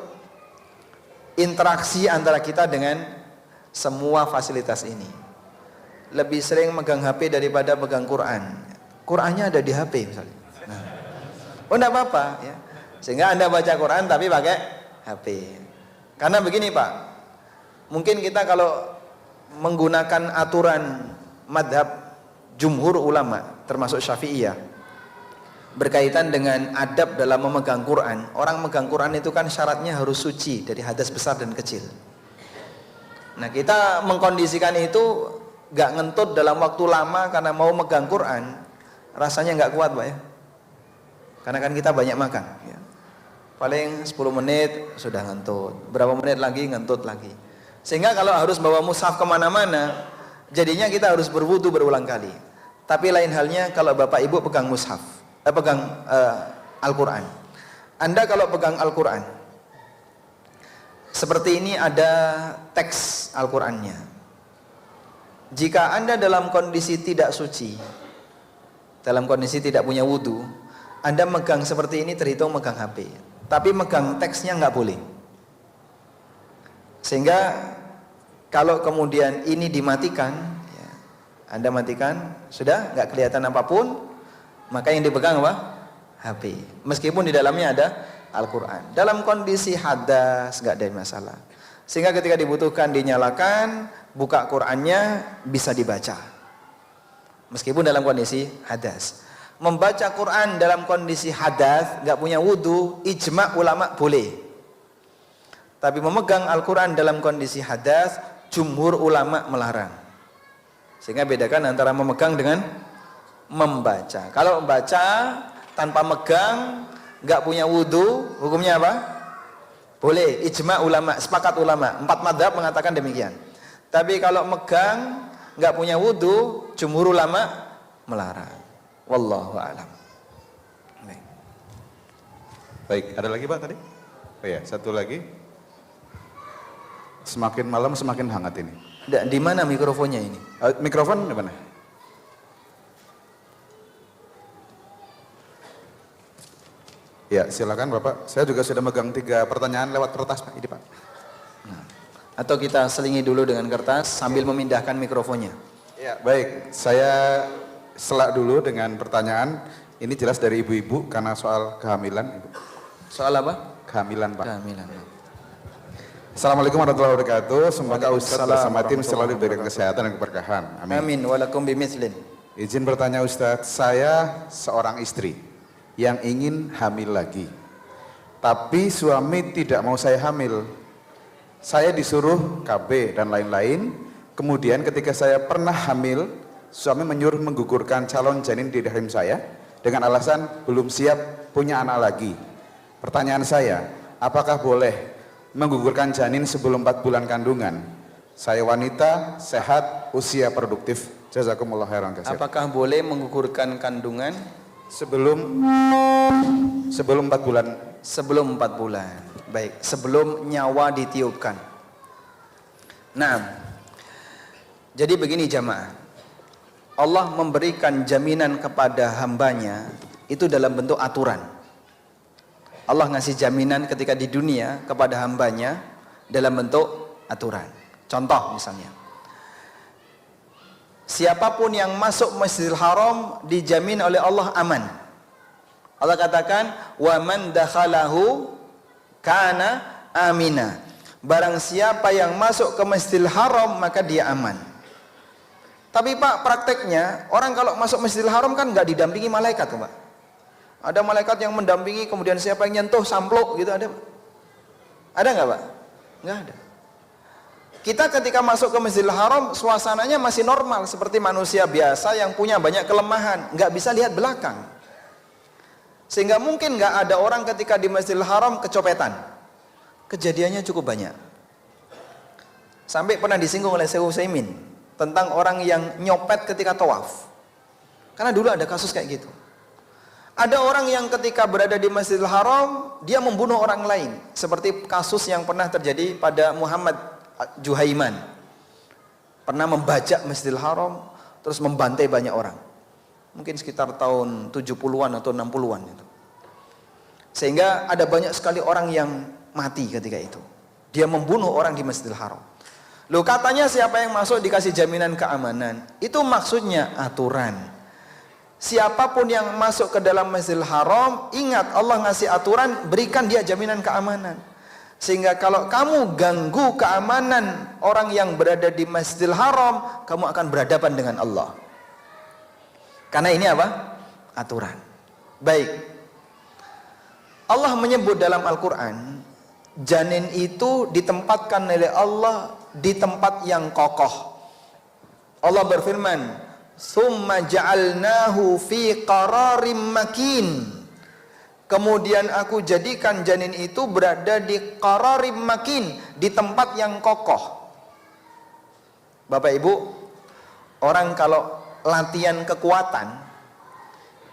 interaksi antara kita dengan semua fasilitas ini. Lebih sering megang HP daripada pegang Quran. Qurannya ada di HP misalnya. Nah. Oh enggak apa-apa ya. Sehingga Anda baca Quran tapi pakai HP. Karena begini Pak, mungkin kita kalau menggunakan aturan madhab jumhur ulama termasuk Syafi'iyah berkaitan dengan adab dalam memegang Quran. Orang memegang Quran itu kan syaratnya harus suci dari hadas besar dan kecil. Nah kita mengkondisikan itu gak ngentut dalam waktu lama karena mau megang Quran, rasanya gak kuat Pak ya. Karena kan kita banyak makan ya. Paling 10 menit sudah ngentut, berapa menit lagi ngentut lagi. Sehingga kalau harus bawa mushaf kemana-mana, jadinya kita harus berwudu berulang kali. Tapi lain halnya kalau Bapak Ibu pegang mushaf, pegang Al-Quran. Anda kalau pegang Al-Quran, seperti ini ada teks Al-Qurannya. Jika Anda dalam kondisi tidak suci, dalam kondisi tidak punya wudu, Anda megang seperti ini terhitung megang HP. Tapi megang teksnya nggak boleh. Sehingga kalau kemudian ini dimatikan, ya, Anda matikan, sudah nggak kelihatan apapun, maka yang dipegang apa? HP. Meskipun di dalamnya ada Al-Quran. Dalam kondisi hadas nggak ada masalah. Sehingga ketika dibutuhkan dinyalakan, buka Qurannya bisa dibaca. Meskipun dalam kondisi hadas. Membaca Quran dalam kondisi hadas, nggak punya wudu, ijma ulama boleh. Tapi memegang Al-Quran dalam kondisi hadas, jumhur ulama melarang. Sehingga bedakan antara memegang dengan membaca. Kalau membaca tanpa megang, nggak punya wudu, hukumnya apa? Boleh, ijma ulama, sepakat ulama. 4 mazhab mengatakan demikian. Tapi kalau megang, nggak punya wudu, jumhur ulama melarang. Wallahu a'lam. Baik, ada lagi Pak tadi? Oh ya, satu lagi. Semakin malam semakin hangat ini. Di mana mikrofonnya ini? Mikrofon di mana? Ya, silakan Bapak. Saya juga sudah megang 3 pertanyaan lewat kertas Pak. Ini Pak. Atau kita selingi dulu dengan kertas sambil memindahkan mikrofonnya. Ya, baik. Saya selak dulu dengan pertanyaan. Ini jelas dari ibu-ibu karena soal kehamilan. Ibu. Soal apa? Kehamilan Pak. Kehamilan. Assalamualaikum warahmatullahi wabarakatuh. Semoga Ustaz bersama tim selalu diberikan kesehatan dan keberkahan. Amin. Amin. Walakum bimithlin. Izin bertanya Ustaz, saya seorang istri yang ingin hamil lagi. Tapi suami tidak mau saya hamil. Saya disuruh KB dan lain-lain. Kemudian ketika saya pernah hamil, suami menyuruh menggugurkan calon janin di rahim saya dengan alasan belum siap punya anak lagi. Pertanyaan saya, apakah boleh menggugurkan janin sebelum 4 bulan kandungan? Saya wanita, sehat, usia produktif. Jazakumullah khairan katsir. Apakah boleh menggugurkan kandungan Sebelum 4 bulan. sebelum 4 bulan? Baik, sebelum nyawa ditiupkan. Nah, jadi begini jamaah. Allah memberikan jaminan kepada hambanya itu dalam bentuk aturan. Allah ngasih jaminan ketika di dunia kepada hambanya dalam bentuk aturan. Contoh misalnya, siapapun yang masuk Masjidil Haram dijamin oleh Allah aman. Allah katakan, wa man dakhalahu kana amina. Barang siapa yang masuk ke Masjidil Haram maka dia aman. Tapi Pak, prakteknya orang kalau masuk Masjidil Haram kan nggak didampingi malaikat tuh Pak. Ada malaikat yang mendampingi, kemudian siapa yang nyentuh sampluk gitu ada? Ada nggak Pak? Nggak ada. Kita ketika masuk ke Masjidil Haram suasananya masih normal seperti manusia biasa yang punya banyak kelemahan, nggak bisa lihat belakang. Sehingga mungkin nggak ada orang ketika di Masjidil Haram kecopetan. Kejadiannya cukup banyak. Sampai pernah disinggung oleh Syekh Utsaimin tentang orang yang nyopet ketika tawaf. Karena dulu ada kasus kayak gitu. Ada orang yang ketika berada di Masjidil Haram dia membunuh orang lain, seperti kasus yang pernah terjadi pada Muhammad Juhaiman. Pernah membajak Masjidil Haram terus membantai banyak orang. Mungkin sekitar tahun 70-an atau 60-an itu. Sehingga ada banyak sekali orang yang mati ketika itu. Dia membunuh orang di Masjidil Haram. Loh, katanya siapa yang masuk dikasih jaminan keamanan. Itu maksudnya aturan. Siapapun yang masuk ke dalam Masjidil Haram, ingat Allah ngasih aturan, berikan dia jaminan keamanan. Sehingga kalau kamu ganggu keamanan orang yang berada di Masjidil Haram, kamu akan berhadapan dengan Allah. Karena ini apa? Aturan. Baik. Allah menyebut dalam Al-Quran, janin itu ditempatkan oleh Allah di tempat yang kokoh. Allah berfirman, "Tsumma ja'alnahu fi qararim makin." Kemudian aku jadikan janin itu berada di qararim makin, di tempat yang kokoh. Bapak Ibu, orang kalau latihan kekuatan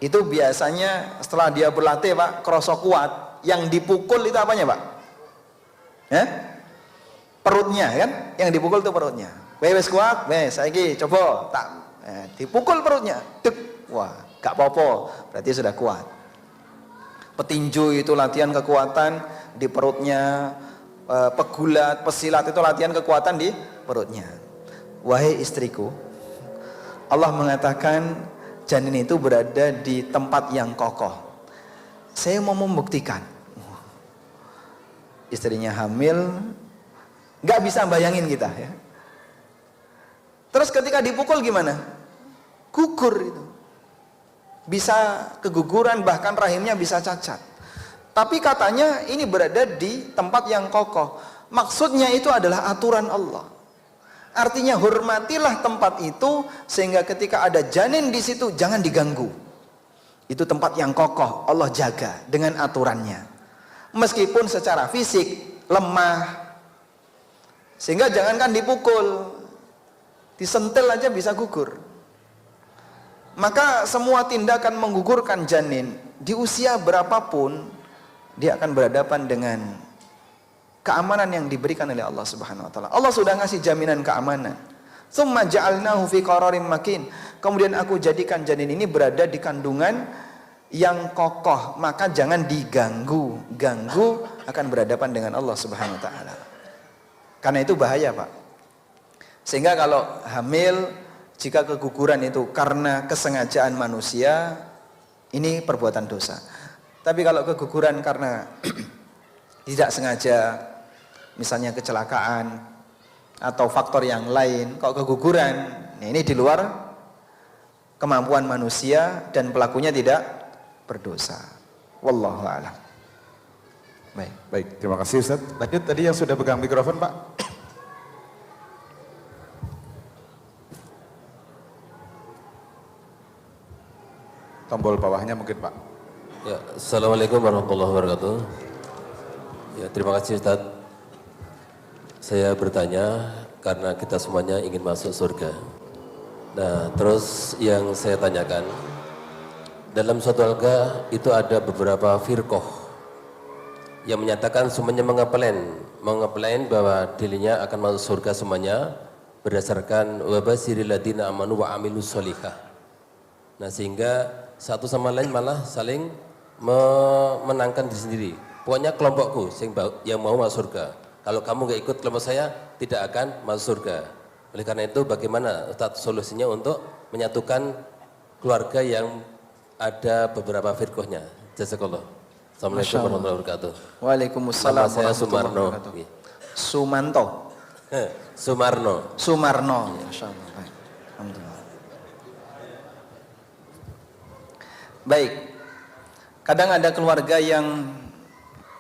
itu biasanya setelah dia berlatih, Pak, kerasa kuat, yang dipukul itu apanya, Pak? Perutnya kan, yang dipukul itu perutnya. Wes kuat, wes saiki coba tak dipukul perutnya, dek, wah gak apa-apa, berarti sudah kuat. Petinju itu latihan kekuatan di perutnya, pegulat, pesilat itu latihan kekuatan di perutnya. Wahai istriku, Allah mengatakan janin itu berada di tempat yang kokoh. Saya mau membuktikan. Istrinya hamil, nggak bisa bayangin kita ya. Terus ketika dipukul gimana? Gugur itu. Bisa keguguran, bahkan rahimnya bisa cacat. Tapi katanya ini berada di tempat yang kokoh. Maksudnya itu adalah aturan Allah. Artinya hormatilah tempat itu sehingga ketika ada janin di situ jangan diganggu. Itu tempat yang kokoh, Allah jaga dengan aturannya. Meskipun secara fisik lemah, sehingga jangankan dipukul, disentil aja bisa gugur. Maka semua tindakan menggugurkan janin di usia berapapun, dia akan berhadapan dengan keamanan yang diberikan oleh Allah Subhanahu wa taala. Allah sudah ngasih jaminan keamanan. Tsumma ja'alnahu fi qararim makin. Kemudian aku jadikan janin ini berada di kandungan yang kokoh, maka jangan diganggu. Ganggu akan berhadapan dengan Allah Subhanahu wa taala. Karena itu bahaya, Pak. Sehingga kalau hamil, jika keguguran itu karena kesengajaan manusia, ini perbuatan dosa. Tapi kalau keguguran karena tidak sengaja, misalnya kecelakaan atau faktor yang lain, kok keguguran, ini di luar kemampuan manusia dan pelakunya tidak berdosa. Wallahu a'lam. Baik, terima kasih Ustaz. Lanjut tadi yang sudah pegang mikrofon, Pak. Tombol bawahnya mungkin, Pak. Ya, Assalamualaikum warahmatullahi wabarakatuh. Ya, terima kasih Ustaz. Saya bertanya karena kita semuanya ingin masuk surga. Nah, terus yang saya tanyakan, dalam suatu alga itu ada beberapa firqoh yang menyatakan semuanya mengeplan bahwa dirinya akan masuk surga semuanya berdasarkan wabasiril ladina amanu wa amilus sholihah. Nah, sehingga satu sama lain malah saling memenangkan diri sendiri. Pokoknya kelompokku yang mau masuk surga. Kalau kamu nggak ikut kelompok saya, tidak akan masuk surga. Oleh karena itu, bagaimana Ustaz solusinya untuk menyatukan keluarga yang ada beberapa firqahnya? Jazakallah. Assalamualaikum warahmatullahi wabarakatuh. Waalaikumsalam. Nama saya Sumarno. Sumanto. Sumarno. Sumarno. Masyaallah. Alhamdulillah. Baik. Kadang ada keluarga yang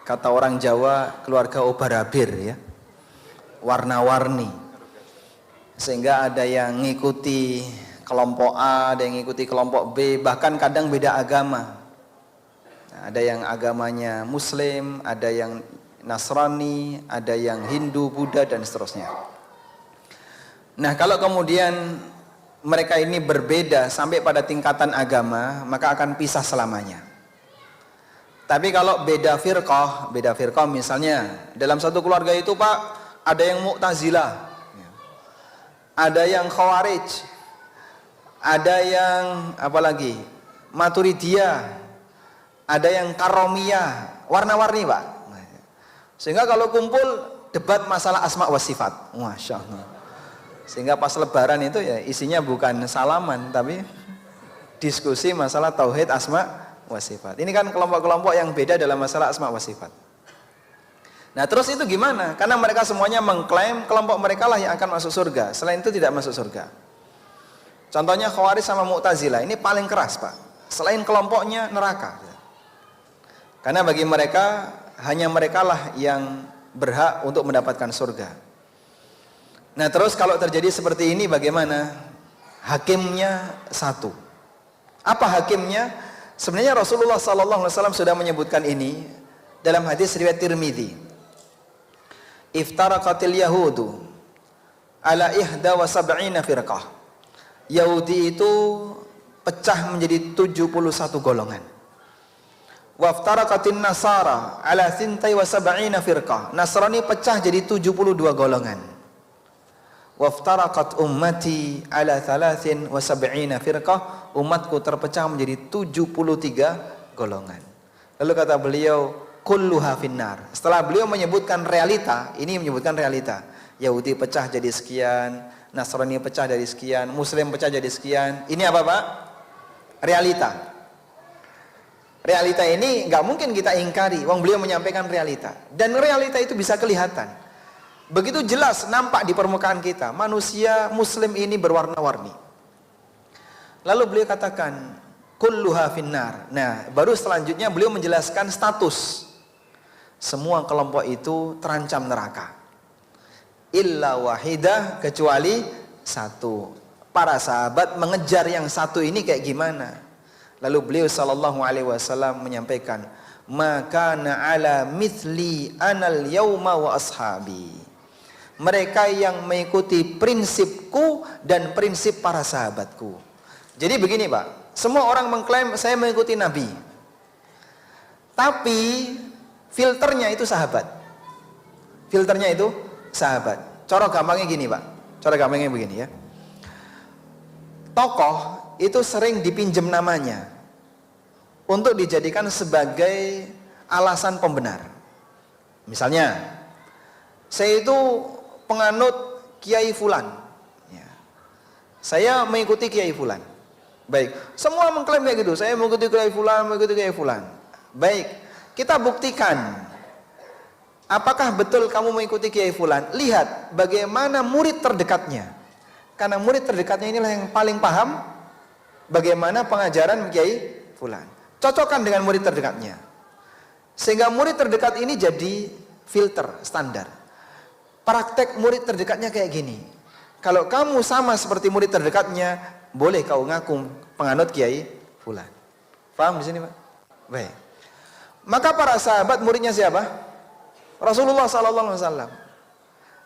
kata orang Jawa, keluarga obarabir ya. Warna-warni. Sehingga ada yang ngikuti kelompok A, ada yang ngikuti kelompok B, bahkan kadang beda agama. Nah, ada yang agamanya Muslim, ada yang Nasrani, ada yang Hindu, Buddha, dan seterusnya. Nah, kalau kemudian mereka ini berbeda sampai pada tingkatan agama, maka akan pisah selamanya. Tapi kalau beda firqah misalnya dalam satu keluarga itu Pak, ada yang Mu'tazilah, ada yang Khawarij, ada yang apalagi Maturidiyah, ada yang Karomiyah, warna-warni Pak. Sehingga kalau kumpul debat masalah asma wa sifat. Masya Allah. Sehingga pas lebaran itu ya isinya bukan salaman tapi diskusi masalah tauhid asma wa sifat. Ini kan kelompok-kelompok yang beda dalam masalah asma wa sifat. Nah terus itu gimana? Karena mereka semuanya mengklaim kelompok mereka lah yang akan masuk surga. Selain itu tidak masuk surga. Contohnya Khawarij sama Mu'tazilah. Ini paling keras Pak. Selain kelompoknya neraka. Karena bagi mereka hanya mereka lah yang berhak untuk mendapatkan surga. Nah terus kalau terjadi seperti ini bagaimana? Hakimnya satu. Apa hakimnya? Sebenarnya Rasulullah SAW sudah menyebutkan ini dalam hadis riwayat Tirmidzi. Iftaraqatil yahudu ala ihda wa sab'ina firqah. Yahudi itu pecah menjadi 71 golongan. Waftaraqatin nasara ala thintai wa sab'ina firqah. Nasrani pecah jadi 72 golongan. Waftaraqat ummati ala thalathin wa sab'ina firqah. Umatku terpecah menjadi 73 golongan. Lalu kata beliau, kulluha finnar. Setelah beliau menyebutkan realita, ini menyebutkan realita. Yahudi pecah jadi sekian, Nasrani pecah dari sekian, Muslim pecah jadi sekian. Ini apa Pak? Realita. Realita ini nggak mungkin kita ingkari. Wong beliau menyampaikan realita. Dan realita itu bisa kelihatan. Begitu jelas nampak di permukaan kita. Manusia Muslim ini berwarna-warni. Lalu beliau katakan, kulluha finnar. Nah, baru selanjutnya beliau menjelaskan status. Semua kelompok itu terancam neraka. Illa wahidah, kecuali satu. Para sahabat mengejar yang satu ini kayak gimana? Lalu beliau sallallahu alaihi wasallam menyampaikan, maka ala mithli anal yauma wa ashabi. Mereka yang mengikuti prinsipku dan prinsip para sahabatku. Jadi begini Pak, semua orang mengklaim saya mengikuti Nabi. Tapi filternya itu sahabat. Filternya itu sahabat. Cara gampangnya gini Pak. Cara gampangnya begini ya. Tokoh itu sering dipinjam namanya untuk dijadikan sebagai alasan pembenar. Misalnya, saya itu penganut Kiai Fulan. Ya. Saya mengikuti Kiai Fulan. Baik, semua mengklaim kayak gitu. Saya mengikuti Kiai Fulan, mengikuti Kiai Fulan. Baik, kita buktikan. Apakah betul kamu mengikuti Kiai Fulan? Lihat bagaimana murid terdekatnya. Karena murid terdekatnya inilah yang paling paham bagaimana pengajaran Kiai Fulan. Cocokkan dengan murid terdekatnya. Sehingga murid terdekat ini jadi filter standar. Praktek murid terdekatnya kayak gini. Kalau kamu sama seperti murid terdekatnya, boleh kau ngaku penganut Kiai Fulan. Paham di sini Pak? Baik. Maka para sahabat muridnya siapa? Rasulullah SAW.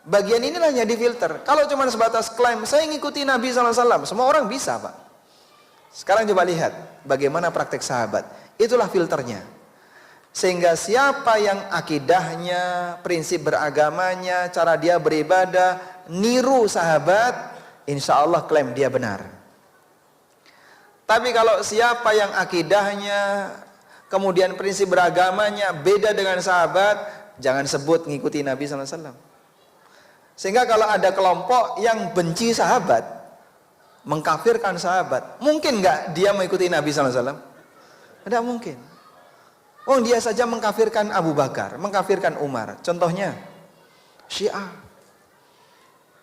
Bagian inilah yang difilter. Kalau cuma sebatas klaim saya ngikuti Nabi SAW, semua orang bisa Pak. Sekarang coba lihat bagaimana praktek sahabat. Itulah filternya. Sehingga siapa yang akidahnya, prinsip beragamanya, cara dia beribadah niru sahabat, insya Allah klaim dia benar. Tapi kalau siapa yang akidahnya, kemudian prinsip beragamanya beda dengan sahabat, jangan sebut ngikuti Nabi SAW. Sehingga kalau ada kelompok yang benci sahabat, mengkafirkan sahabat, mungkin nggak dia mengikuti Nabi SAW? Tidak mungkin. Oh dia saja mengkafirkan Abu Bakar, mengkafirkan Umar. Contohnya Syiah.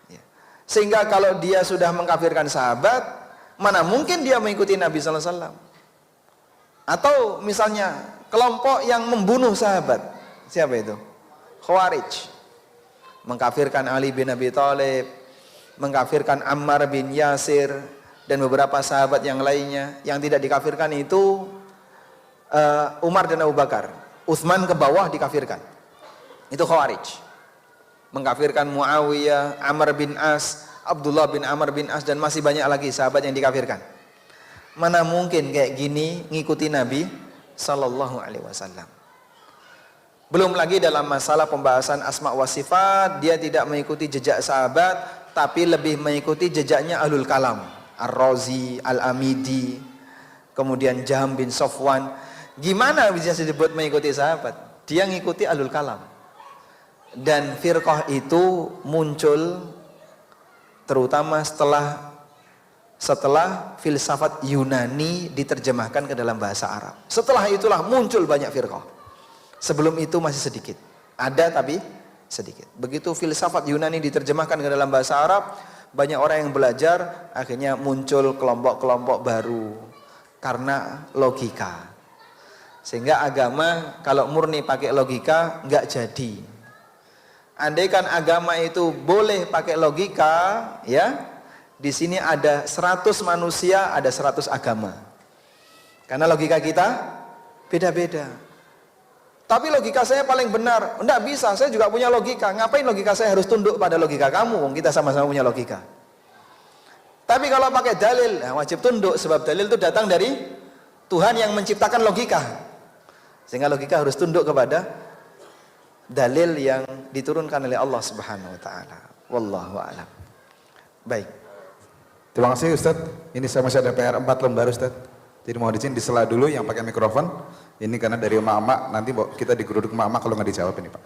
Ya. Sehingga kalau dia sudah mengkafirkan sahabat, mana mungkin dia mengikuti Nabi SAW? Atau misalnya kelompok yang membunuh sahabat, siapa itu? Khawarij, mengkafirkan Ali bin Abi Thalib, mengkafirkan Ammar bin Yasir dan beberapa sahabat yang lainnya. Yang tidak dikafirkan itu Umar dan Abu Bakar. Utsman ke bawah dikafirkan. Itu Khawarij. Mengkafirkan Muawiyah, Amr bin As, Abdullah bin Amr bin As dan masih banyak lagi sahabat yang dikafirkan. Mana mungkin kayak gini ngikuti Nabi sallallahu alaihi wasallam. Belum lagi dalam masalah pembahasan asma wa sifat, dia tidak mengikuti jejak sahabat, tapi lebih mengikuti jejaknya Ahlul Kalam, Ar-Razi, Al-Amidi, kemudian Jaham bin Safwan. Gimana bisa disebut mengikuti sahabat? Dia ngikuti Ahlul Kalam. Dan firqah itu muncul terutama setelah filsafat Yunani diterjemahkan ke dalam bahasa Arab. Setelah itulah muncul banyak firqah. Sebelum itu masih sedikit. Ada tapi sedikit. Begitu filsafat Yunani diterjemahkan ke dalam bahasa Arab, banyak orang yang belajar, akhirnya muncul kelompok-kelompok baru karena logika. Sehingga agama kalau murni pakai logika nggak jadi. Andaikan agama itu boleh pakai logika, ya, di sini ada 100 manusia, ada 100 agama. Karena logika kita beda-beda. Tapi logika saya paling benar. Enggak bisa, saya juga punya logika. Ngapain logika saya harus tunduk pada logika kamu? Wong kita sama-sama punya logika. Tapi kalau pakai dalil, wajib tunduk, sebab dalil itu datang dari Tuhan yang menciptakan logika. Sehingga logika harus tunduk kepada dalil yang diturunkan oleh Allah Subhanahu wa taala. Wallahu a'lam. Baik. Terima kasih Ustadz. Ini saya masih ada PR 4 lembar Ustadz. Jadi mau izin disela dulu yang pakai mikrofon. Ini karena dari emak-emak, nanti kita digeruduk emak-emak kalau nggak dijawab ini Pak.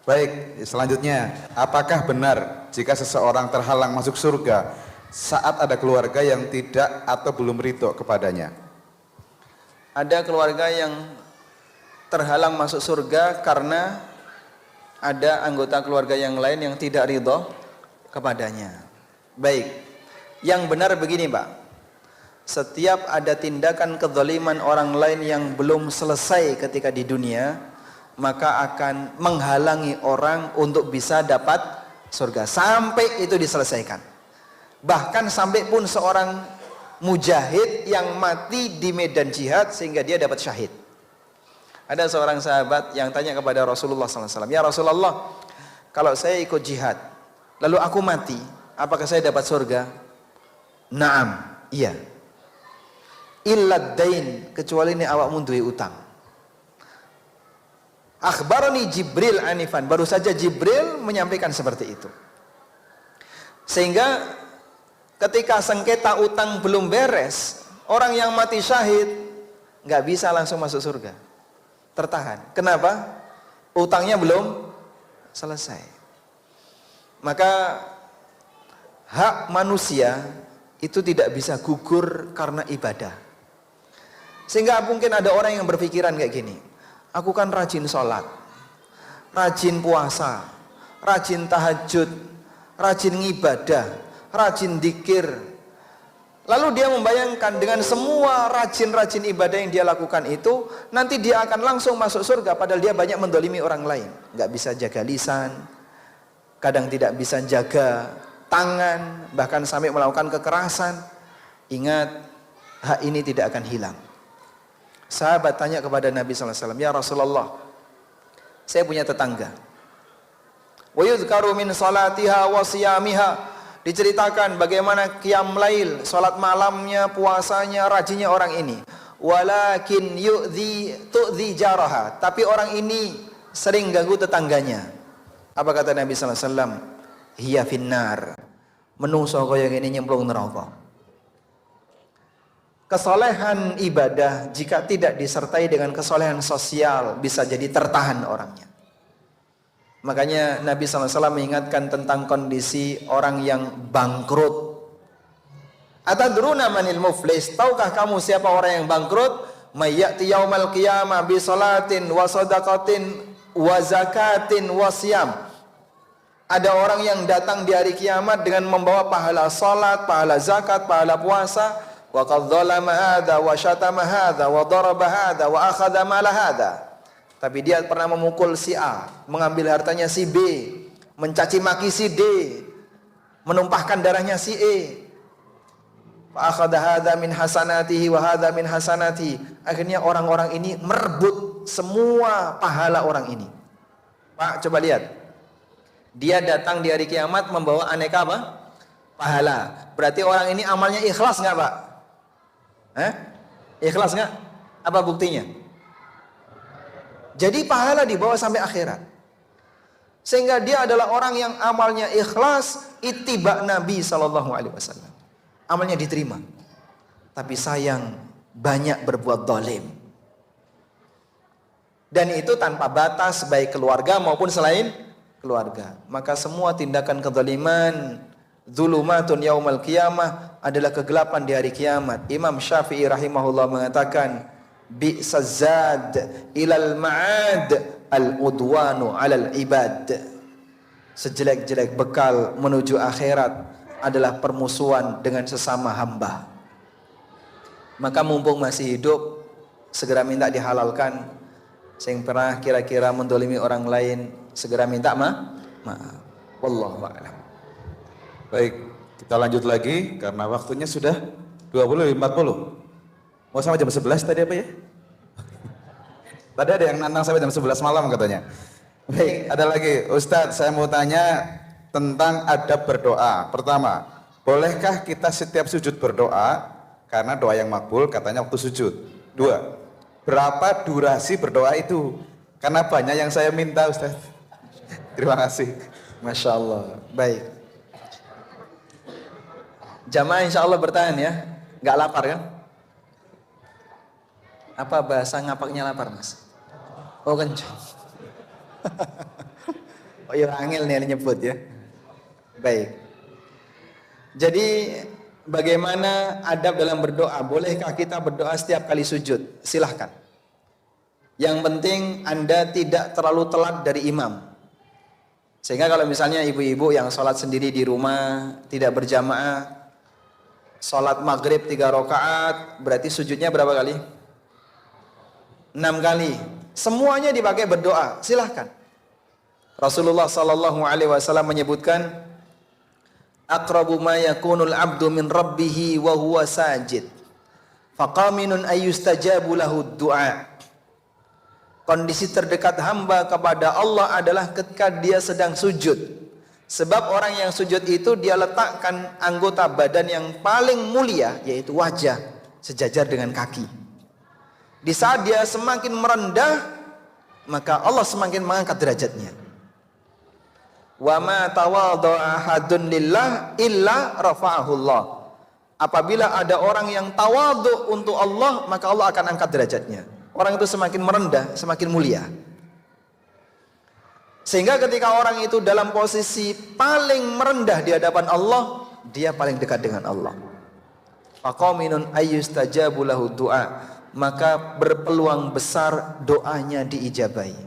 Baik, selanjutnya, apakah benar jika seseorang terhalang masuk surga saat ada keluarga yang tidak atau belum ridho kepadanya? Ada keluarga yang terhalang masuk surga karena ada anggota keluarga yang lain yang tidak ridho kepadanya. Baik, yang benar begini Pak, setiap ada tindakan kezaliman orang lain yang belum selesai ketika di dunia, maka akan menghalangi orang untuk bisa dapat surga sampai itu diselesaikan. Bahkan sampai pun seorang mujahid yang mati di medan jihad sehingga dia dapat syahid. Ada seorang sahabat yang tanya kepada Rasulullah SAW, ya Rasulullah, kalau saya ikut jihad, lalu aku mati, apakah saya dapat surga? Naam, iya. Illad dain, kecuali ini awak duwe utang. Akhbarani Jibril anifan, baru saja Jibril menyampaikan seperti itu. Sehingga ketika sengketa utang belum beres, orang yang mati syahid nggak bisa langsung masuk surga. Tertahan. Kenapa? Utangnya belum selesai. Maka hak manusia itu tidak bisa gugur karena ibadah. Sehingga mungkin ada orang yang berpikiran kayak gini, aku kan rajin sholat, rajin puasa, rajin tahajud, rajin ngibadah, rajin dzikir. Lalu dia membayangkan dengan semua rajin-rajin ibadah yang dia lakukan itu, nanti dia akan langsung masuk surga, padahal dia banyak mendolimi orang lain. Nggak bisa jaga lisan, kadang tidak bisa jaga tangan, bahkan sampai melakukan kekerasan. Ingat, hak ini tidak akan hilang. Sahabat tanya kepada Nabi SAW, ya Rasulullah, saya punya tetangga. Wa yudhkaru min salatiha wa siyamiha, diceritakan bagaimana qiyam lail, salat malamnya, puasanya, rajinnya orang ini. Walakin tu'dhi jaraha, tapi orang ini sering ganggu tetangganya. Apa kata Nabi sallallahu alaihi wasallam? Hiya finnar. Menungso kaya ngene nyemplung neraka. Kesolehan ibadah jika tidak disertai dengan kesolehan sosial bisa jadi tertahan orangnya. Makanya Nabi SAW mengingatkan tentang kondisi orang yang bangkrut. Atadruna manil muflis, tahukah kamu siapa orang yang bangkrut? Mayyati yaumal qiyamah bi salatin wa sadaqatin wa zakatin wa siyam. Ada orang yang datang di hari kiamat dengan membawa pahala salat, pahala zakat, pahala puasa. Wa qad dzalama hadza wa syatama hadza wa daraba hadza wa akhadha mala hadza. Tapi dia pernah memukul si A, mengambil hartanya si B, mencaci maki si D, menumpahkan darahnya si E. Fa akhadha hadza min hasanatihi wa hadza min hasanati. Akhirnya orang-orang ini merebut semua pahala orang ini. Pak, coba lihat. Dia datang di hari kiamat membawa aneka apa? Pahala. Berarti orang ini amalnya ikhlas nggak, Pak? Ikhlas nggak? Apa buktinya? Jadi pahala dibawa sampai akhirat. Sehingga dia adalah orang yang amalnya ikhlas, ittiba Nabi SAW. Amalnya diterima. Tapi sayang, banyak berbuat zalim. Dan itu tanpa batas, baik keluarga maupun selain keluarga. Maka semua tindakan kezaliman, zulumatun yaumal qiyamah, adalah kegelapan di hari kiamat. Imam Syafi'i rahimahullah mengatakan, bi'sazad ilal ma'ad al-udwanu alal ibad. Sejelek-jelek bekal menuju akhirat adalah permusuhan dengan sesama hamba. Maka mumpung masih hidup, segera minta dihalalkan. Yang pernah kira-kira mendolimi orang lain, segera minta maaf. Wallahu a'lam. Baik, kita lanjut lagi karena waktunya sudah 20:40. Mau sampai jam 11 tadi apa ya? Tadi ada yang nantang sampai jam 11 malam katanya. Baik, ada lagi. Ustadz, saya mau tanya tentang adab berdoa. Pertama, bolehkah kita setiap sujud berdoa? Karena doa yang makbul katanya waktu sujud. 2, berapa durasi berdoa itu? Karena banyak yang saya minta, Ustadz. Terima kasih. Masya Allah. Baik. Jamaah insya Allah bertahan ya. Nggak lapar kan? Apa bahasa ngapaknya lapar, Mas? Oh kencang. Oh iya, angel nih nyebut ya. Baik. Jadi bagaimana adab dalam berdoa? Bolehkah kita berdoa setiap kali sujud? Silahkan. Yang penting Anda tidak terlalu telat dari imam. Sehingga kalau misalnya ibu-ibu yang sholat sendiri di rumah, tidak berjamaah, sholat maghrib 3 rakaat, berarti sujudnya berapa kali? 6 kali. Semuanya dipakai berdoa, silahkan. Rasulullah sallallahu alaihi wasallam menyebutkan, aqrabu ma yakunul abdu min rabbih wa huwa sajid, faqaminun ayyustajabu lahu du'a. Kondisi terdekat hamba kepada Allah adalah ketika dia sedang sujud. Sebab orang yang sujud itu dia letakkan anggota badan yang paling mulia, yaitu wajah, sejajar dengan kaki. Di saat dia semakin merendah, maka Allah semakin mengangkat derajatnya. Wa ma tawadha'a ahadun lillah illa rafa'ahu Allah. Apabila ada orang yang tawadhu untuk Allah, maka Allah akan angkat derajatnya. Orang itu semakin merendah, semakin mulia. Sehingga ketika orang itu dalam posisi paling merendah di hadapan Allah, dia paling dekat dengan Allah. Faqaminun ayyustajabu lahu du'a, maka berpeluang besar doanya diijabahi.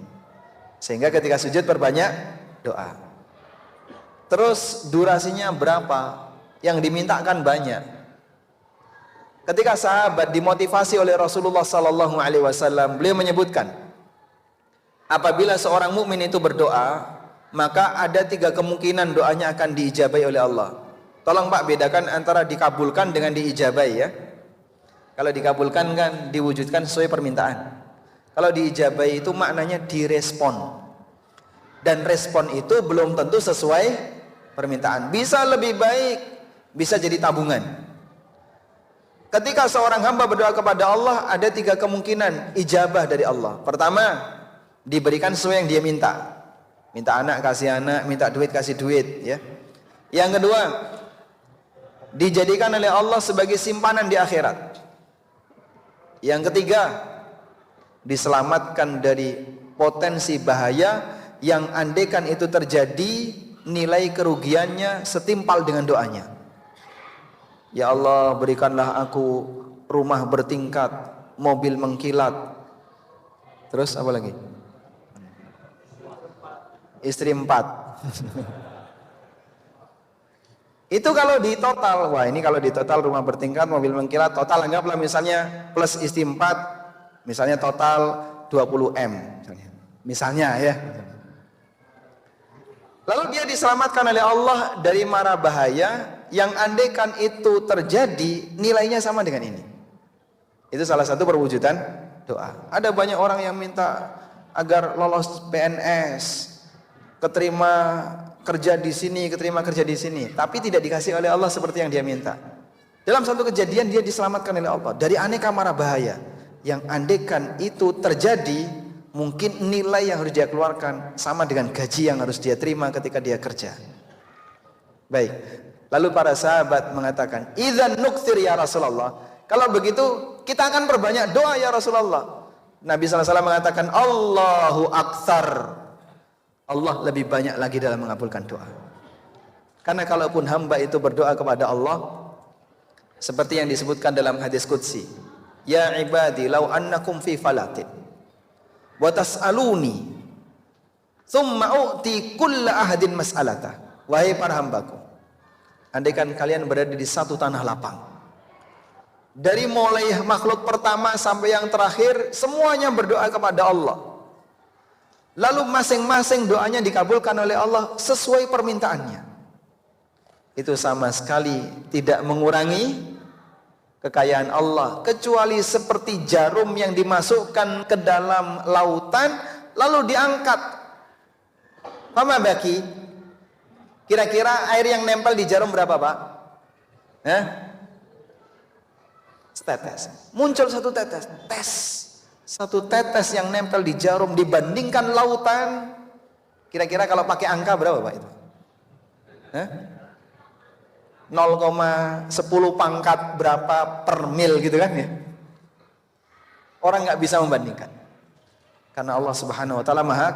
Sehingga ketika sujud perbanyak doa. Terus durasinya berapa? Yang dimintakan banyak. Ketika sahabat dimotivasi oleh Rasulullah sallallahu alaihi wasallam, beliau menyebutkan, apabila seorang mukmin itu berdoa, maka ada 3 kemungkinan doanya akan diijabahi oleh Allah. Tolong Pak bedakan antara dikabulkan dengan diijabahi ya. Kalau dikabulkan kan diwujudkan sesuai permintaan. Kalau diijabahi itu maknanya direspon. Dan respon itu belum tentu sesuai permintaan. Bisa lebih baik, bisa jadi tabungan. Ketika seorang hamba berdoa kepada Allah, ada 3 kemungkinan ijabah dari Allah. Pertama, diberikan sesuai yang dia minta. Minta anak kasih anak, minta duit kasih duit ya. Yang kedua, dijadikan oleh Allah sebagai simpanan di akhirat. Yang ketiga, diselamatkan dari potensi bahaya yang andaikan itu terjadi, nilai kerugiannya setimpal dengan doanya. Ya Allah, berikanlah aku rumah bertingkat, mobil mengkilat. Terus apa lagi? Istri 4. Itu kalau di total, wah ini kalau di total rumah bertingkat, mobil mengkilat, total anggaplah misalnya plus istri 4, misalnya total 20M misalnya ya. Lalu dia diselamatkan oleh Allah dari mara bahaya yang andaikan itu terjadi nilainya sama dengan ini. Itu salah satu perwujudan doa. Ada banyak orang yang minta agar lolos PNS, keterima kerja di sini, keterima kerja di sini, tapi tidak dikasih oleh Allah seperti yang dia minta. Dalam satu kejadian dia diselamatkan oleh Allah dari aneka mara bahaya yang andaikan itu terjadi, mungkin nilai yang harus dia keluarkan sama dengan gaji yang harus dia terima ketika dia kerja. Baik. Lalu para sahabat mengatakan, "Idzan nukthir ya Rasulullah." Kalau begitu kita akan perbanyak doa ya Rasulullah. Nabi SAW mengatakan Allahu Aktsar. Allah lebih banyak lagi dalam mengabulkan doa. Karena kalaupun hamba itu berdoa kepada Allah, seperti yang disebutkan dalam hadis qudsi, ya ibadi law annakum fi falatin wa tas'aluni thumma u'ti kulla ahadin mas'alata. Wahai para hambaku, andaikan kalian berada di satu tanah lapang, dari mulai makhluk pertama sampai yang terakhir semuanya berdoa kepada Allah, lalu masing-masing doanya dikabulkan oleh Allah sesuai permintaannya, itu sama sekali tidak mengurangi kekayaan Allah, kecuali seperti jarum yang dimasukkan ke dalam lautan lalu diangkat. Fama baki, kira-kira air yang nempel di jarum berapa, Pak? Setetes. Muncul satu tetes. Satu tetes yang nempel di jarum dibandingkan lautan, kira-kira kalau pakai angka berapa, Pak, itu? 0,10 pangkat berapa per mil gitu kan ya. Orang nggak bisa membandingkan. Karena Allah Subhanahu wa taala Maha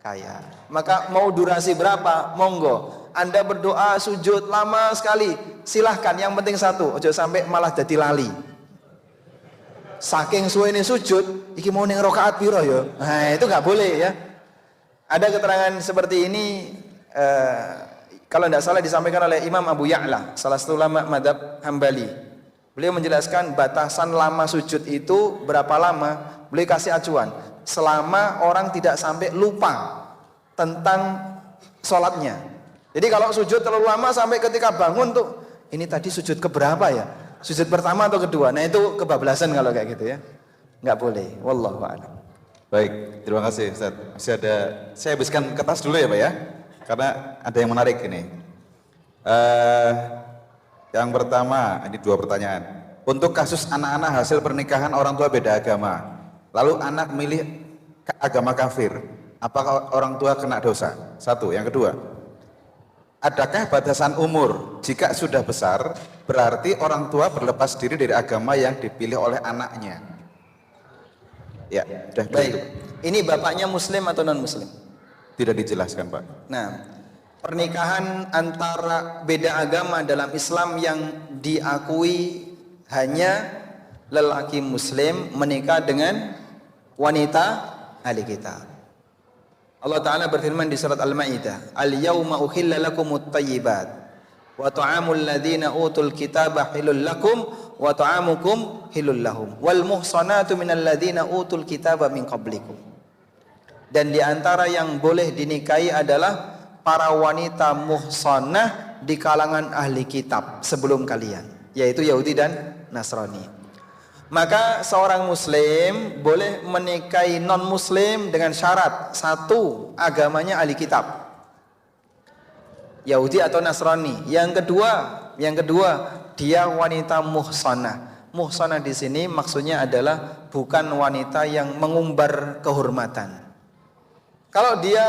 kaya. Maka mau durasi berapa? Monggo. Anda berdoa sujud lama sekali, silahkan. Yang penting satu, ojo sampai malah jadi lali. Saking suwene sujud, iki mau ning rakaat piro ya? Nah, itu nggak boleh ya. Ada keterangan seperti ini, kalau tidak salah disampaikan oleh Imam Abu Ya'la, salah satu ulama madhab Hambali. Beliau menjelaskan batasan lama sujud itu berapa lama. Beliau kasih acuan, selama orang tidak sampai lupa tentang sholatnya. Jadi kalau sujud terlalu lama sampai ketika bangun tuh, ini tadi sujud keberapa ya? Sujud pertama atau kedua? Nah itu kebablasan kalau kayak gitu ya. Nggak boleh. Wallahu a'lam. Baik, terima kasih Ustaz. Masih ada, saya habiskan kertas dulu ya Pak ya, karena ada yang menarik ini. Yang pertama, ini 2 pertanyaan. Untuk kasus anak-anak hasil pernikahan orang tua beda agama, lalu anak milih agama kafir, apakah orang tua kena dosa? 1. Yang kedua, adakah batasan umur? Jika sudah besar, berarti orang tua berlepas diri dari agama yang dipilih oleh anaknya. Ya, sudah. Baik. Ini bapaknya muslim atau non muslim? Tidak dijelaskan Pak. Nah, pernikahan antara beda agama dalam Islam yang diakui hanya lelaki muslim menikah dengan wanita ahli kitab. Allah Ta'ala berfirman di surat Al-Ma'idah, Al-yawma uhilla lakumut tayyibat wa ta'amul ladhina utul kitaba hilul lakum wa ta'amukum hilul lahum wal muhsanatu minal ladhina utul kitaba min qablikum. Dan di antara yang boleh dinikahi adalah para wanita muhsanah di kalangan ahli kitab sebelum kalian, yaitu Yahudi dan Nasrani. Maka seorang muslim boleh menikahi non muslim dengan syarat 1, agamanya ahli kitab, Yahudi atau Nasrani. Yang kedua dia wanita muhsanah. Muhsanah di sini maksudnya adalah bukan wanita yang mengumbar kehormatan. Kalau dia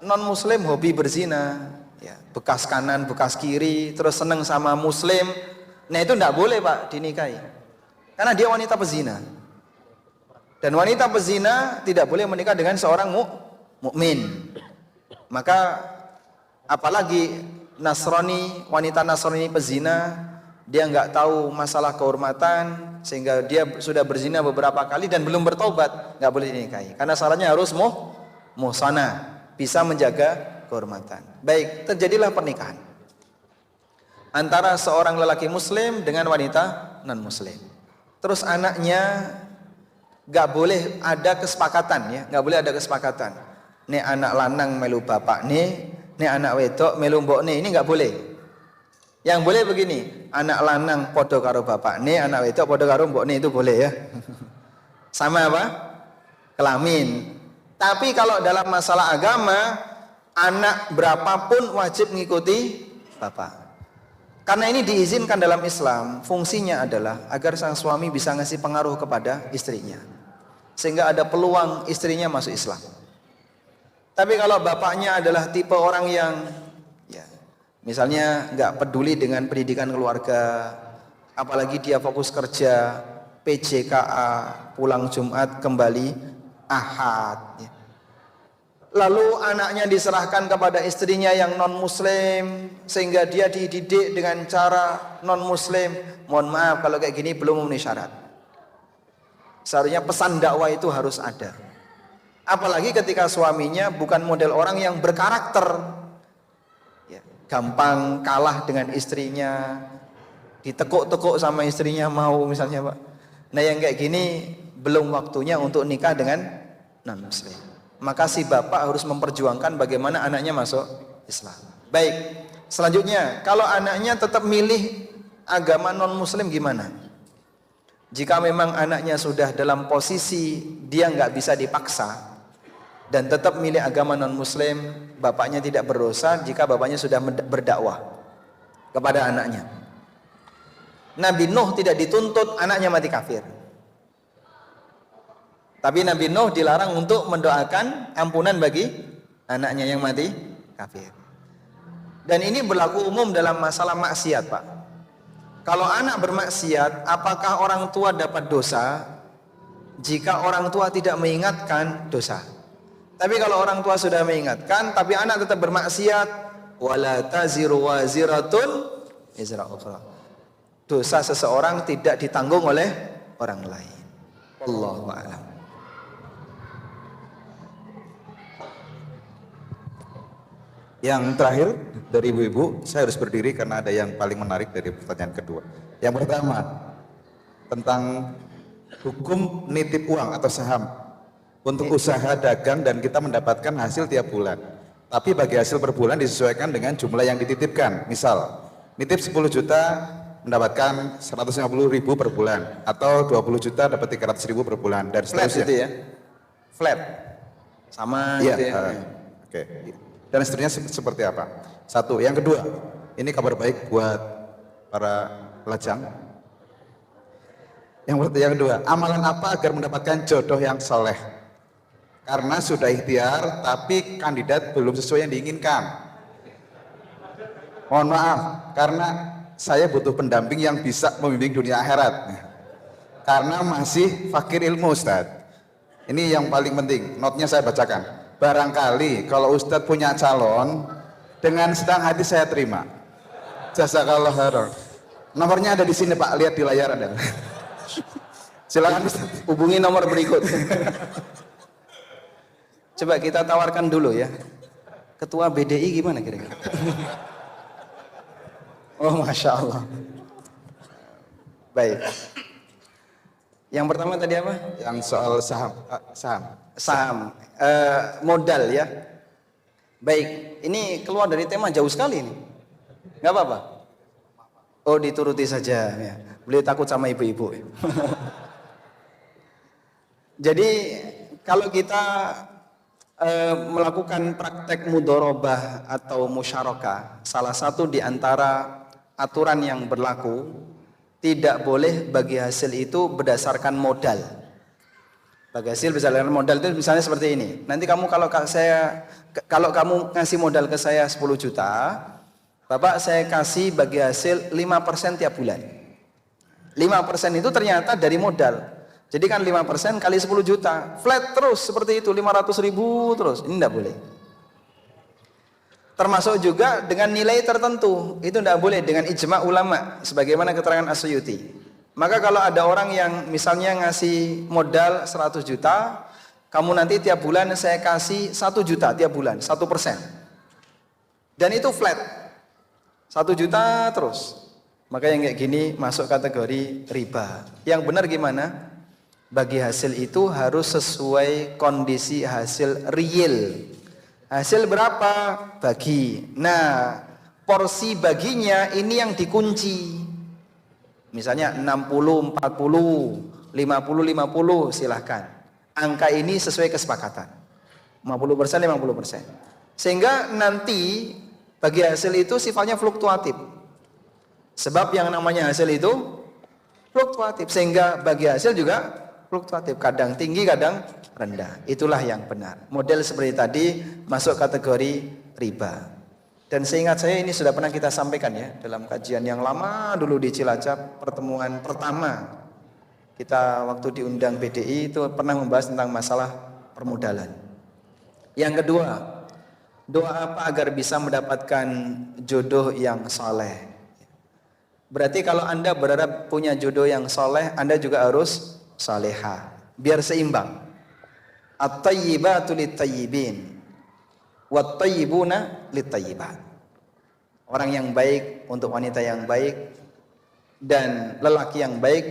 non muslim hobi berzina, ya, bekas kanan bekas kiri, terus seneng sama muslim, nah itu tidak boleh Pak dinikahi, karena dia wanita pezina. Dan wanita pezina tidak boleh menikah dengan seorang mukmin. Maka apalagi Nasrani, wanita Nasrani pezina, dia nggak tahu masalah kehormatan sehingga dia sudah berzina beberapa kali dan belum bertobat, nggak boleh dinikahi. Karena syaratnya harus muhsanah, bisa menjaga kehormatan. Baik, terjadilah pernikahan antara seorang lelaki muslim dengan wanita non muslim. Terus anaknya nggak boleh ada kesepakatan ya, nggak boleh ada kesepakatan. Nih anak lanang melu bapak nih anak wedok melu mbok nih, ini nggak boleh. Yang boleh begini, anak lanang podo karo bapak nih, anak wedok podo karo mbok nih, itu boleh ya. Sama apa? Kelamin. Tapi kalau dalam masalah agama, anak berapapun wajib mengikuti bapak. Karena ini diizinkan dalam Islam, fungsinya adalah agar sang suami bisa ngasih pengaruh kepada istrinya, sehingga ada peluang istrinya masuk Islam. Tapi kalau bapaknya adalah tipe orang yang ya, misalnya nggak peduli dengan pendidikan keluarga, apalagi dia fokus kerja, PJKA, pulang Jumat kembali Ahad. Ya. Lalu anaknya diserahkan kepada istrinya yang non muslim sehingga dia dididik dengan cara non muslim. Mohon maaf kalau kayak gini belum memenuhi syarat. Seharusnya pesan dakwah itu harus ada. Apalagi ketika suaminya bukan model orang yang berkarakter, ya, gampang kalah dengan istrinya, ditekuk-tekuk sama istrinya mau misalnya, Pak. Nah yang kayak gini belum waktunya untuk nikah dengan non muslim. Maka si bapak harus memperjuangkan bagaimana anaknya masuk Islam. Baik, selanjutnya kalau anaknya tetap milih agama non muslim gimana? Jika memang anaknya sudah dalam posisi dia nggak bisa dipaksa dan tetap milih agama non muslim, bapaknya tidak berdosa jika bapaknya sudah berdakwah kepada anaknya. Nabi Nuh tidak dituntut anaknya mati kafir. Tapi Nabi Nuh dilarang untuk mendoakan ampunan bagi anaknya yang mati kafir. Dan ini berlaku umum dalam masalah maksiat, Pak. Kalau anak bermaksiat, apakah orang tua dapat dosa jika orang tua tidak mengingatkan dosa? Tapi kalau orang tua sudah mengingatkan, tapi anak tetap bermaksiat, wala taziru waziratun wizra ukhra. Dosa seseorang tidak ditanggung oleh orang lain. Wallahu a'lam. Yang terakhir dari ibu-ibu, saya harus berdiri karena ada yang paling menarik dari pertanyaan kedua. Yang pertama, tentang hukum nitip uang atau saham untuk usaha dagang dan kita mendapatkan hasil tiap bulan. Tapi bagi hasil per bulan disesuaikan dengan jumlah yang dititipkan. Misal, nitip 10 juta mendapatkan 150.000 per bulan, atau 20 juta dapat 300.000 per bulan, dan Flat seterusnya. itu ya? Flat? Sama Iya, gitu ya? oke. Dan seterusnya seperti apa? Satu. Yang kedua, ini kabar baik buat para lajang. Yang kedua, amalan apa agar mendapatkan jodoh yang soleh? Karena sudah ikhtiar, tapi kandidat belum sesuai yang diinginkan. Mohon maaf, karena saya butuh pendamping yang bisa membimbing dunia akhirat. Karena masih fakir ilmu, Ustaz. Ini yang paling penting, notnya saya bacakan. Barangkali kalau Ustadz punya calon, dengan senang hati saya terima. Jazakallah khairan. Nomornya ada di sini, Pak, lihat di layar ada. Silakan Hubungi nomor berikut. Coba kita tawarkan dulu ya. Ketua BDI gimana kira-kira? Oh, Masya Allah. Baik. Yang pertama tadi apa? Yang soal saham. Saham. Modal ya. Baik, ini keluar dari tema jauh sekali nih. Nggak apa-apa. Oh, dituruti saja ya. Beliau takut sama ibu-ibu. Jadi kalau kita melakukan praktek mudharabah atau musyarakah, salah satu di antara aturan yang berlaku, tidak boleh bagi hasil itu berdasarkan modal. Bagi hasil berdasarkan modal itu misalnya seperti ini. Nanti kamu kalau kamu ngasih modal ke saya 10 juta, Bapak saya kasih bagi hasil 5% tiap bulan. 5% itu ternyata dari modal. Jadi kan 5% kali 10 juta, flat terus seperti itu, 500.000 terus. Ini tidak boleh. Termasuk juga dengan nilai tertentu, itu tidak boleh dengan ijma ulama, sebagaimana keterangan As-Suyuti. Maka kalau ada orang yang misalnya ngasih modal 100 juta, kamu nanti tiap bulan saya kasih 1 juta tiap bulan, 1%. Dan itu flat, 1 juta terus. Maka yang kayak gini masuk kategori riba. Yang benar gimana? Bagi hasil itu harus sesuai kondisi hasil real. Hasil berapa? Bagi. Nah, porsi baginya ini yang dikunci. Misalnya 60, 40, 50, 50 silahkan. Angka ini sesuai kesepakatan. 50%, 50%. Sehingga nanti bagi hasil itu sifatnya fluktuatif. Sebab yang namanya hasil itu fluktuatif. Sehingga bagi hasil juga fluktuatif, kadang tinggi, kadang rendah. Itulah yang benar. Model seperti tadi masuk kategori riba. Dan seingat saya ini sudah pernah kita sampaikan ya dalam kajian yang lama dulu di Cilacap, pertemuan pertama Kita waktu diundang BDI itu pernah membahas tentang masalah permodalan. Yang kedua, doa apa agar bisa mendapatkan jodoh yang soleh? Berarti kalau Anda berharap punya jodoh yang soleh, Anda juga harus soleha, biar seimbang. At-tayyibatu lit-tayyibin, wat-tayyibuna lit-tayyibat. Orang yang baik untuk wanita yang baik, dan lelaki yang baik,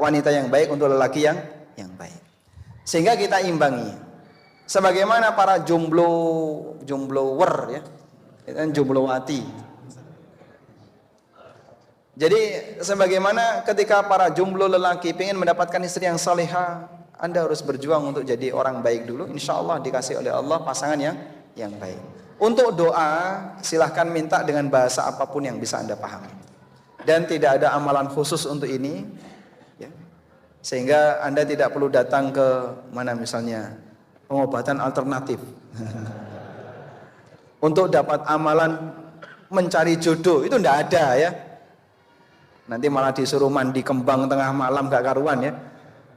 wanita yang baik untuk lelaki yang baik. Sehingga kita imbangi. Sebagaimana para jomblower ya, dan jomblowati. Jadi sebagaimana ketika para jomblo lelaki ingin mendapatkan istri yang salihah, Anda harus berjuang untuk jadi orang baik dulu. Insya Allah dikasih oleh Allah pasangan yang baik. Untuk doa silahkan minta dengan bahasa apapun yang bisa Anda pahami. Dan tidak ada amalan khusus untuk ini, ya. Sehingga Anda tidak perlu datang ke mana misalnya pengobatan alternatif untuk dapat amalan mencari jodoh, itu tidak ada ya. Nanti malah disuruh mandi kembang tengah malam gak karuan ya.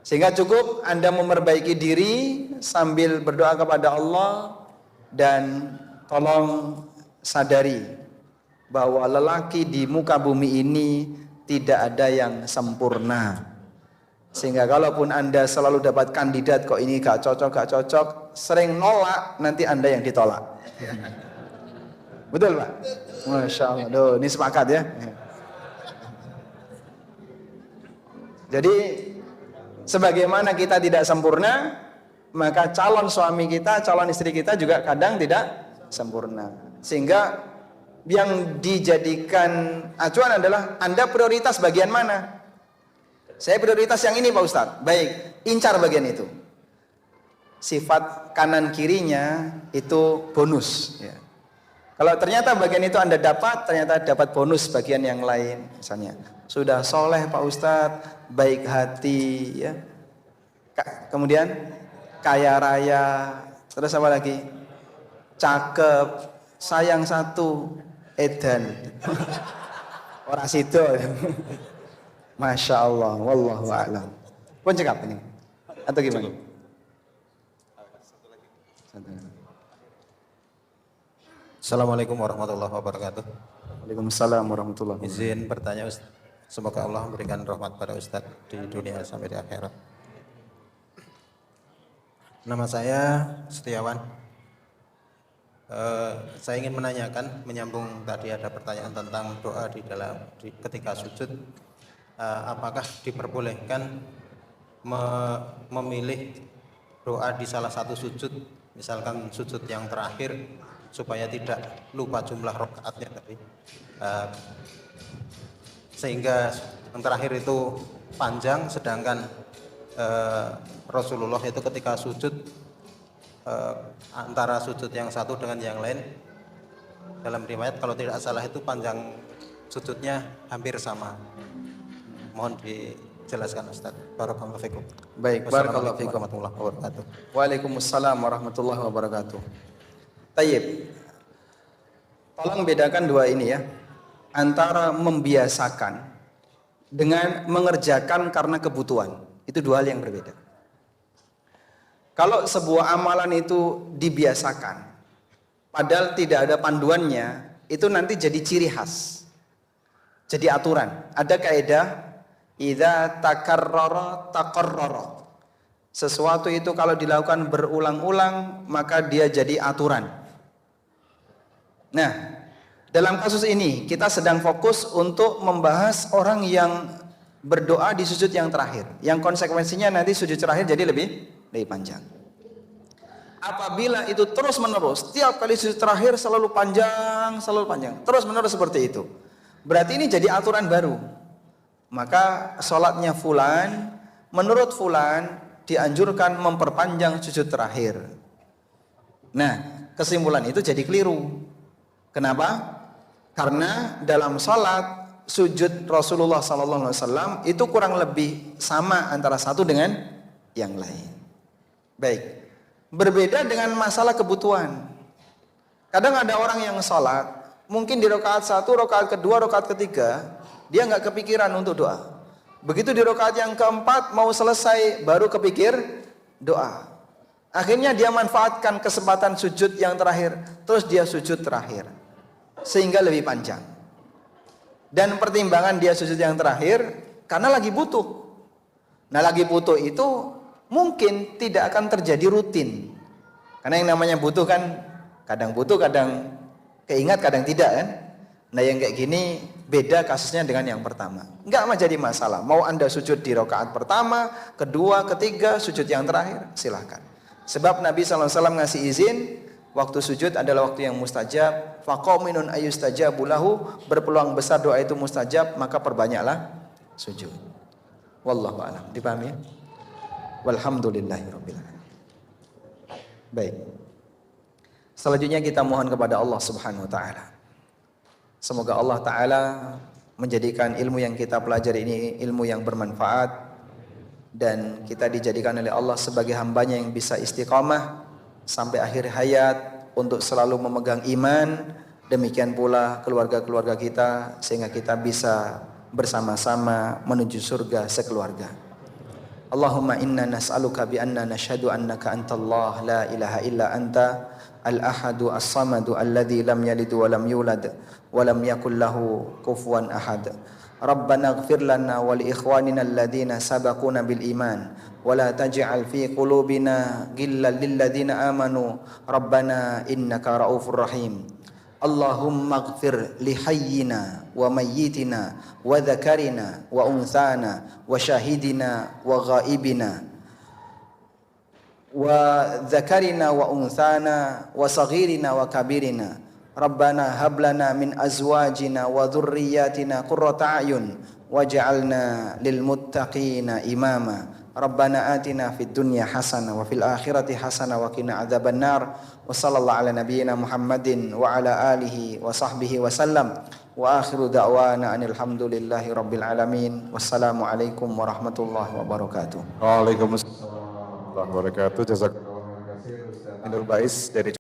Sehingga cukup Anda memperbaiki diri sambil berdoa kepada Allah, dan tolong sadari bahwa lelaki di muka bumi ini tidak ada yang sempurna. Sehingga kalaupun Anda selalu dapat kandidat, kok ini gak cocok, sering nolak, nanti Anda yang ditolak. Betul Pak? Masya Allah. Duh, ini sepakat ya. Jadi sebagaimana kita tidak sempurna, maka calon suami kita, calon istri kita juga kadang tidak sempurna. Sehingga yang dijadikan acuan adalah Anda prioritas bagian mana? Saya prioritas yang ini Pak Ustadz. Baik, incar bagian itu. Sifat kanan kirinya itu bonus ya. Kalau ternyata bagian itu Anda dapat, ternyata dapat bonus bagian yang lain. Misalnya, sudah soleh Pak Ustadz, baik hati ya. Kemudian kaya raya, terus apa lagi? Cakep, sayang satu, edan. Orang situ. Masya Allah, wallahu a'lam. Pun cekap ini, atau gimana? Assalamualaikum warahmatullahi wabarakatuh. Waalaikumsalam warahmatullahi wabarakatuh. Izin bertanya Ustaz. Semoga Allah memberikan rahmat pada Ustaz di dunia sampai di akhirat. Nama saya Setiawan. Saya ingin menanyakan, menyambung tadi ada pertanyaan tentang doa ketika sujud. Apakah diperbolehkan memilih doa di salah satu sujud, misalkan sujud yang terakhir, supaya tidak lupa jumlah rakaatnya tadi, sehingga yang terakhir itu panjang, sedangkan Rasulullah itu ketika sujud antara sujud yang satu dengan yang lain, dalam riwayat kalau tidak salah itu panjang sujudnya hampir sama. Mohon dijelaskan Ustaz. Barakallahu fikum. Baik, barakallahu fikum. Warahmatullahi wabarakatuh. Waalaikumsalam warahmatullahi wabarakatuh. Tayyib. Tolong bedakan dua ini ya. Antara membiasakan dengan mengerjakan karena kebutuhan. Itu dua hal yang berbeda. Kalau sebuah amalan itu dibiasakan, padahal tidak ada panduannya, itu nanti jadi ciri khas. Jadi aturan. Ada kaidah, idza takarrara taqarrara. Sesuatu itu kalau dilakukan berulang-ulang, maka dia jadi aturan. Nah, dalam kasus ini kita sedang fokus untuk membahas orang yang berdoa di sujud yang terakhir, yang konsekuensinya nanti sujud terakhir jadi lebih panjang. Apabila itu terus menerus, setiap kali sujud terakhir selalu panjang, terus menerus seperti itu, berarti ini jadi aturan baru. Maka sholatnya fulan, menurut fulan dianjurkan memperpanjang sujud terakhir. Nah, kesimpulan itu jadi keliru. Kenapa? Karena dalam sholat sujud Rasulullah SAW itu kurang lebih sama antara satu dengan yang lain. Baik, berbeda dengan masalah kebutuhan. Kadang ada orang yang sholat, mungkin di rakaat 1, rakaat kedua, rakaat ketiga, dia nggak kepikiran untuk doa. Begitu di rakaat yang keempat mau selesai baru kepikir doa. Akhirnya dia manfaatkan kesempatan sujud yang terakhir, terus dia sujud terakhir sehingga lebih panjang. Dan pertimbangan dia sujud yang terakhir karena lagi butuh. Nah, lagi butuh itu mungkin tidak akan terjadi rutin. Karena yang namanya butuh kan kadang butuh, kadang keingat, kadang tidak kan. Nah, yang kayak gini beda kasusnya dengan yang pertama. Enggak menjadi masalah. Mau Anda sujud di rakaat pertama, kedua, ketiga, sujud yang terakhir, silahkan. Sebab Nabi SAW ngasih izin, waktu sujud adalah waktu yang mustajab. Faqaminun ayustajabu lahu, berpeluang besar doa itu mustajab, maka perbanyaklah sujud. Wallahu a'lam. Dipahami ya? Walhamdulillahirabbil alamin. Baik. Selanjutnya kita mohon kepada Allah Subhanahu wa taala. Semoga Allah Ta'ala menjadikan ilmu yang kita pelajari ini ilmu yang bermanfaat, dan kita dijadikan oleh Allah sebagai hambanya yang bisa istiqamah sampai akhir hayat untuk selalu memegang iman. Demikian pula keluarga-keluarga kita, sehingga kita bisa bersama-sama menuju surga sekeluarga. Allahumma inna nas'aluka bi anna nashhadu annaka antallah la ilaha illa anta al-ahadu as-samadu alladhi lam yalid wa lam yulad wa lam yakul lahu kufuwan ahad. Rabbana ighfir lana wa li ikhwanina alladhina sabaquna bil iman wa la taj'al fi qulubina ghillan lil ladzina amanu rabbana innaka raufur rahim. Allahumma ighfir li hayyina wa mayyitina wa dhakarina wa unthana wa shahidina wa ghaibina wa dhakarina wa unthana wa saghirina wa kabirina. Rabbana hab lana min azwajina wa dhurriyyatina qurrata a'yun waj'alna lil muttaqina imama. Rabbana atina fid dunya hasanah wa fil akhirati hasanah wa qina adzabannar. Wa sallallahu ala nabiyyina Muhammadin wa ala alihi wa sahbihi wa sallam. Wa akhiru da'wana anil hamdulillahi rabbil alamin. Wassalamu alaikum warahmatullahi wabarakatuh. Waalaikumsalam warahmatullahi wabarakatuh. Jazakallahu khairan. Nur Bais dari